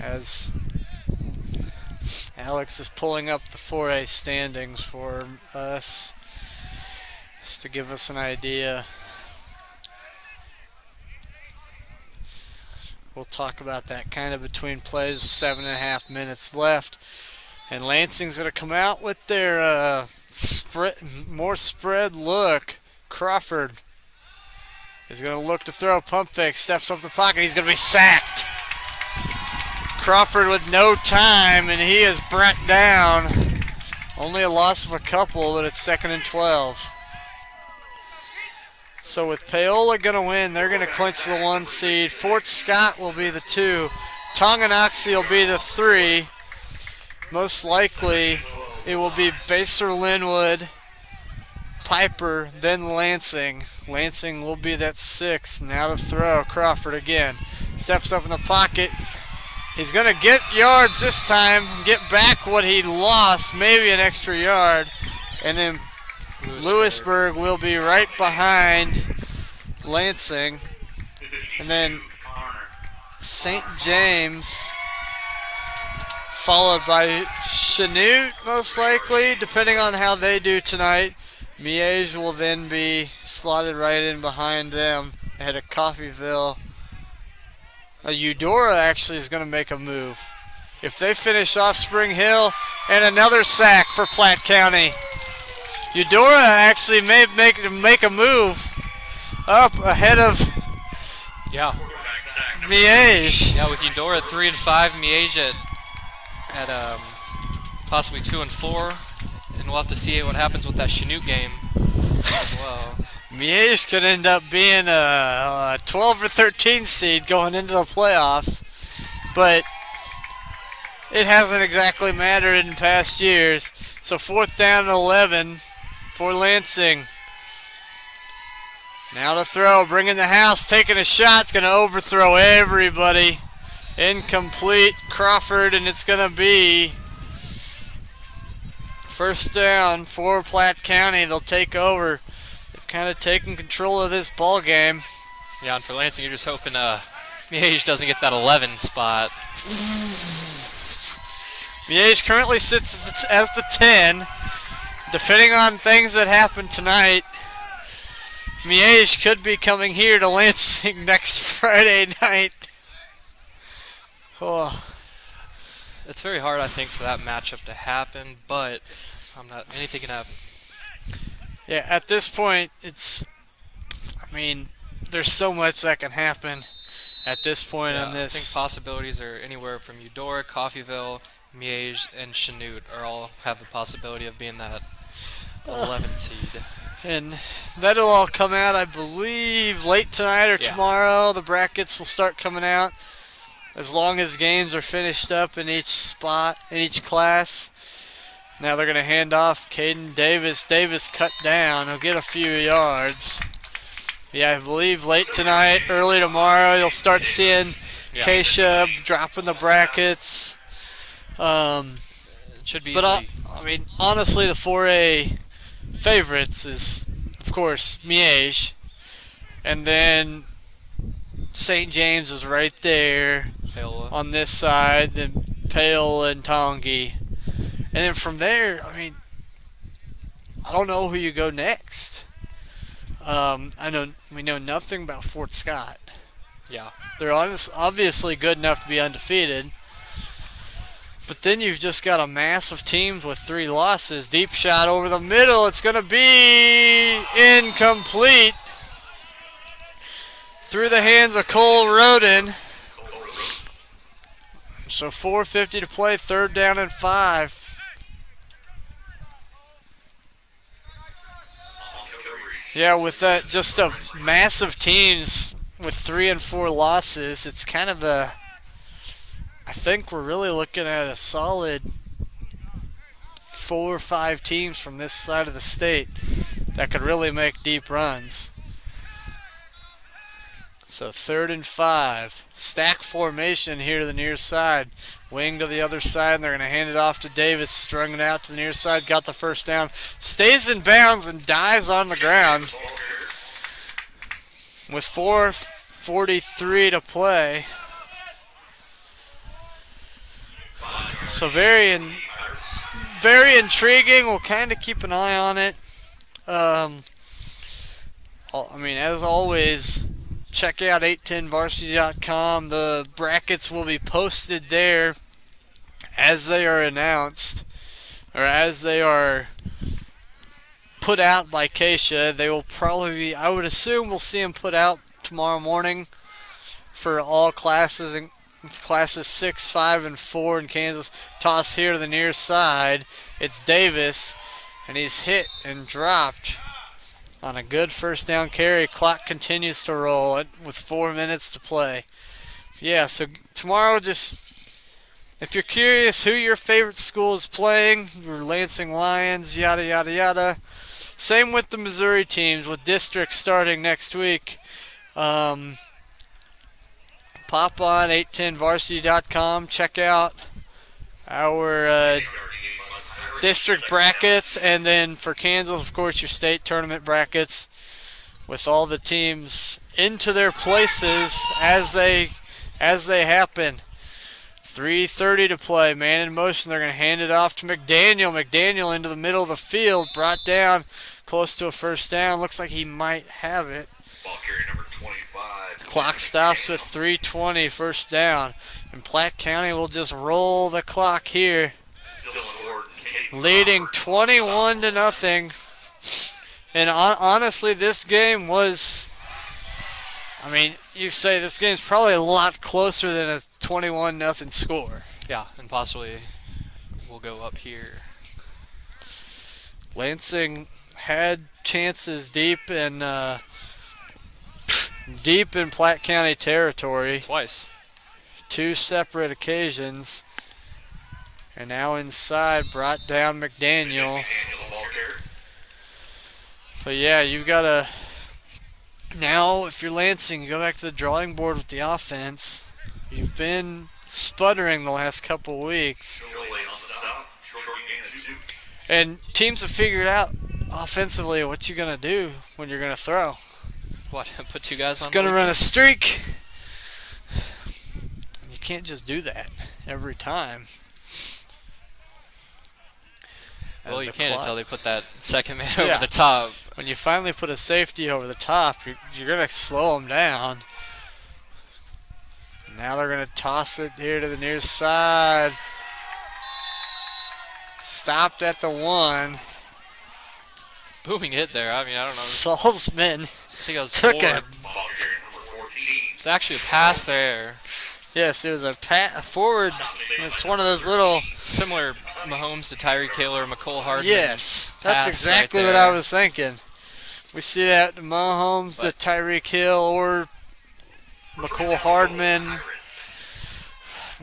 A: as Alex is pulling up the 4A standings for us just to give us an idea. We'll talk about that kind of between plays. 7.5 minutes left. And Lansing's going to come out with their more spread look. Crawford is going to look to throw. Pump fake. Steps up the pocket. He's going to be sacked. Crawford with no time, and he is brought down. Only a loss of a couple, but it's 2nd and 12. So with Paola going to win, they're going to clinch the 1 seed. Fort Scott will be the 2. Tonganoxie will be the 3. Most likely it will be Baser Linwood, Piper, then Lansing. Lansing will be that 6. Now to throw. Crawford again. Steps up in the pocket. He's going to get yards this time. Get back what he lost. Maybe an extra yard. And then Lewisburg will be right behind Lansing. And then St. James, followed by Chanute, most likely, depending on how they do tonight. Miege will then be slotted right in behind them ahead of Coffeyville. Eudora actually is going to make a move. If they finish off Spring Hill, and another sack for Platte County. Eudora actually may make a move up ahead of Miege.
B: Yeah, with Eudora 3 and 5, Miege at possibly 2 and 4, and we'll have to see what happens with that Chanute game as well.
A: Miege could end up being a 12 or 13 seed going into the playoffs, but it hasn't exactly mattered in past years. So 4th down and 11 for Lansing. Now to throw, bringing the house, taking a shot. It's going to overthrow everybody. Incomplete. Crawford, and it's going to be 1st down for Platte County. They'll take over. They've kind of taken control of this ball game.
B: Yeah, and for Lansing, you're just hoping Miege doesn't get that 11 spot.
A: Miege currently sits as the 10. Depending on things that happen tonight, Miege could be coming here to Lansing next Friday night. Oh.
B: It's very hard, I think, for that matchup to happen, but anything can happen.
A: Yeah, at this point, there's so much that can happen at this point on this.
B: I think possibilities are anywhere from Eudora, Coffeyville, Miege, and Chanute all have the possibility of being that 11 seed.
A: And that'll all come out, I believe, late tonight or tomorrow. The brackets will start coming out as long as games are finished up in each spot, in each class. Now they're going to hand off Caden Davis. Davis cut down. He'll get a few yards. Yeah, I believe late tonight, early tomorrow, you'll start seeing Keisha dropping the brackets.
B: It should be
A: but
B: easy.
A: Honestly, the 4A favorites is, of course, Miege. And then St. James is right there on this side, then Paola and Tongi. And then from there, I don't know who you go next. We know nothing about Fort Scott.
B: Yeah.
A: They're obviously good enough to be undefeated. But then you've just got a mass of teams with 3 losses. Deep shot over the middle. It's going to be incomplete. Through the hands of Cole Roden. So 4:50 to play, 3rd down and 5. Yeah, with that, just a massive teams with 3 and 4 losses, it's kind of I think we're really looking at a solid 4 or 5 teams from this side of the state that could really make deep runs. So 3rd and 5. Stack formation here to the near side. Wing to the other side, and they're going to hand it off to Davis. Strung it out to the near side. Got the 1st down. Stays in bounds and dives on the ground. With 4:43 to play. So very intriguing. We'll kind of keep an eye on it. As always, check out 810varsity.com. The brackets will be posted there as they are announced, or as they are put out by Keisha. They will probably be, I would assume we'll see them put out tomorrow morning for all classes, and classes 6, 5, and 4 in Kansas. Toss here to the near side. It's Davis, and he's hit and dropped on a good 1st down carry. Clock continues to roll with 4 minutes to play. Yeah, so tomorrow, if you're curious who your favorite school is playing, your Lansing Lions, yada, yada, yada, same with the Missouri teams, with districts starting next week. Pop on 810varsity.com. Check out our district brackets, and then for Kansas, of course, your state tournament brackets with all the teams into their places as they happen. 3:30 to play. Man in motion. They're going to hand it off to McDaniel. McDaniel into the middle of the field, brought down close to a first down. Looks like he might have it.
D: Ball carrier number 25.
A: Clock stops with 3:20, first down. And Platte County will just roll the clock here, leading 21-0. And honestly, this game was, I mean, you say this game's probably a lot closer than a 21-0 score.
B: Yeah, and possibly we'll go up here.
A: Lansing had chances deep in Platte County territory.
B: Twice.
A: 2 separate occasions. And now inside, brought down McDaniel. So yeah, you've got to, now if you're Lansing, you go back to the drawing board with the offense. You've been sputtering the last couple weeks. And teams have figured out offensively what you're going to do when you're going to throw.
B: What, put 2 guys on?
A: It's going to run a streak. You can't just do that every time.
B: Well,
A: As
B: you
A: a
B: can't
A: clock.
B: until they put that second man over the top.
A: When you finally put a safety over the top, you're going to slow them down. Now they're going to toss it here to the near side. Stopped at the 1.
B: Booming hit there. I mean, I don't know.
A: Salzman
B: I think it was
A: took
B: forward.
A: it.
B: It's actually a pass there.
A: Yes, it was a forward. It's one of those little.
B: Similar Mahomes to Tyreek Hill or McCole Hardman.
A: Yes, that's
B: pass
A: exactly
B: right
A: what
B: there.
A: I was thinking. We see that to Mahomes, to Tyreek Hill, or McCole Hardman.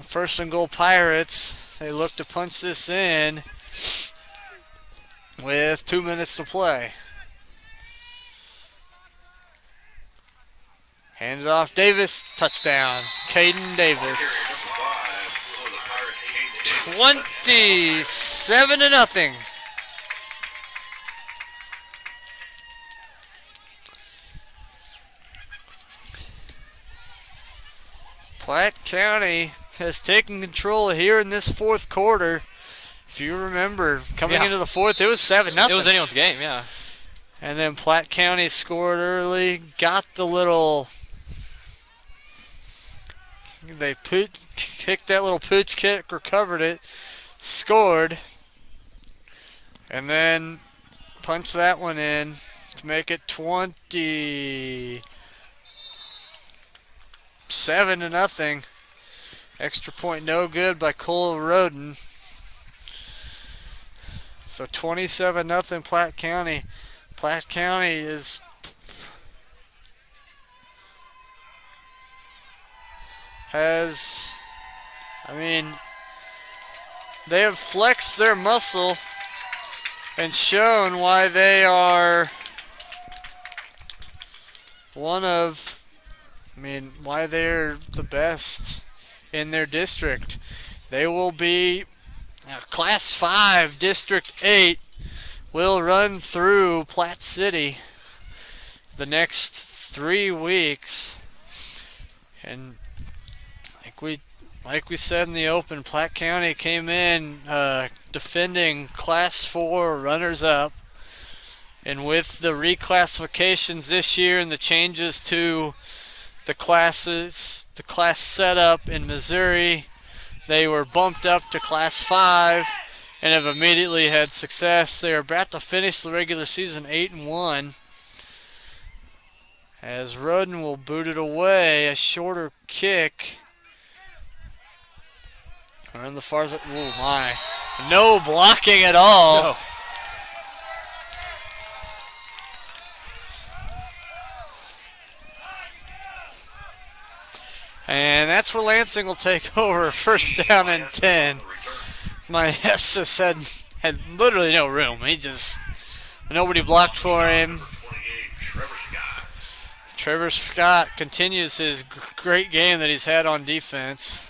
A: First and goal Pirates. They look to punch this in with 2 minutes to play. Hand it off, Davis, touchdown. Caden Davis. 27-0. Platte County has taken control here in this fourth quarter. If you remember, coming into the fourth, it was 7-0.
B: It was anyone's game, yeah.
A: And then Platte County scored early, got the little. They kicked that little pooch kick, recovered it, scored, and then punched that one in to make it 27-0. Extra point no good by Cole Roden. So 27-0 Platte County. Platte County they have flexed their muscle and shown why they are why they're the best in their district. They will be Class 5, District 8 will run through Platte City the next 3 weeks. And like we said in the open, Platte County came in defending Class 4 runners-up. And with the reclassifications this year and the changes to the class setup in Missouri, they were bumped up to Class 5 and have immediately had success. They are about to finish the regular season 8-1. As Roden will boot it away, a shorter kick. On the far side. Oh my. No blocking at all.
B: No.
A: And that's where Lansing will take over. First down and 10. My Estes had literally no room. He just Nobody blocked for him.
D: 28, Trevor Scott.
A: Trevor Scott continues his great game that he's had on defense.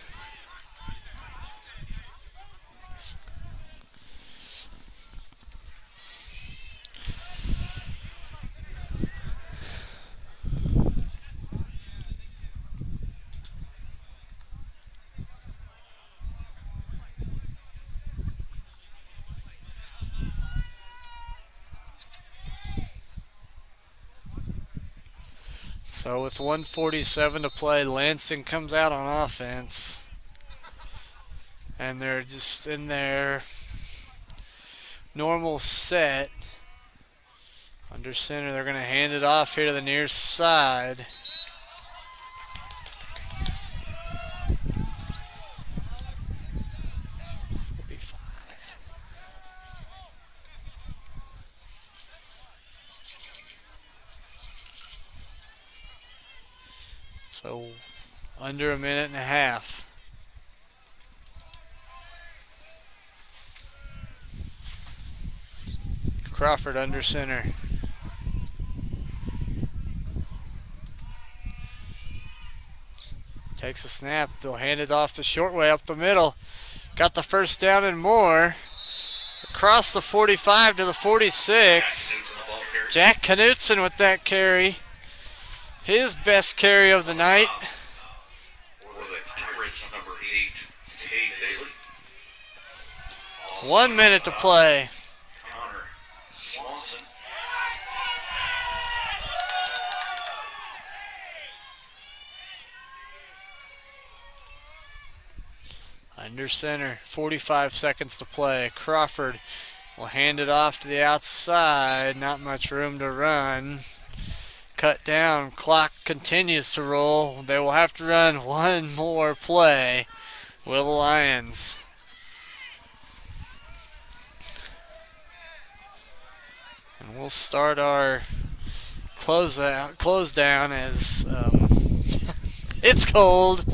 A: So with 1:47 to play, Lansing comes out on offense. And they're just in their normal set. Under center, they're going to hand it off here to the near side. So under a minute and a half. Crawford under center. Takes a snap. They'll hand it off the short way up the middle. Got the first down and more. Across the 45 to the 46. Jack Knutson with that carry. His best carry of the night.
D: For the Pirates, number 8, Tate Bailey.
A: 1 minute to play.
D: Connor Swanson.
A: Under center, 45 seconds to play. Crawford will hand it off to the outside. Not much room to run. Cut down, clock continues to roll. They will have to run one more play. Will the Lions? And we'll start our close down as it's cold,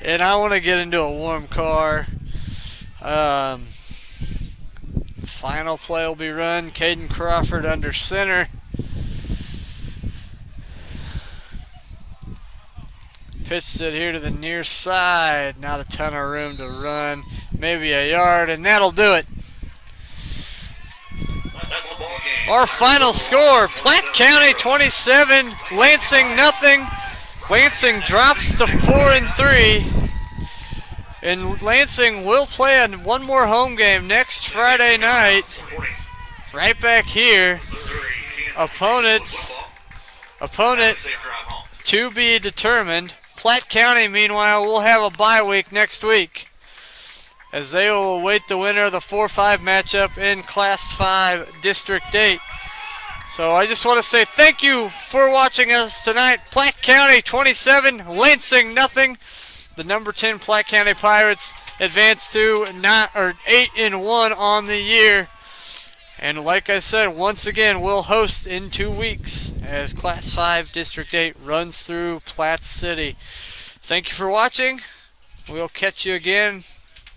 A: and I want to get into a warm car. Final play will be run. Caden Crawford under center. Pitched it here to the near side. Not a ton of room to run. Maybe a yard, and that'll do it. Our final score, Platte County 27, Lansing nothing. Lansing drops to 4-3. And Lansing will play one more home game next Friday night. Right back here. Opponent to be determined. Platte County, meanwhile, will have a bye week next week, as they will await the winner of the 4-5 matchup in Class 5 District 8. So I just want to say thank you for watching us tonight. Platte County 27, Lansing nothing. The number 10 Platte County Pirates advance to 8-1 on the year. And like I said, once again, we'll host in 2 weeks as Class 5 District 8 runs through Platte City. Thank you for watching. We'll catch you again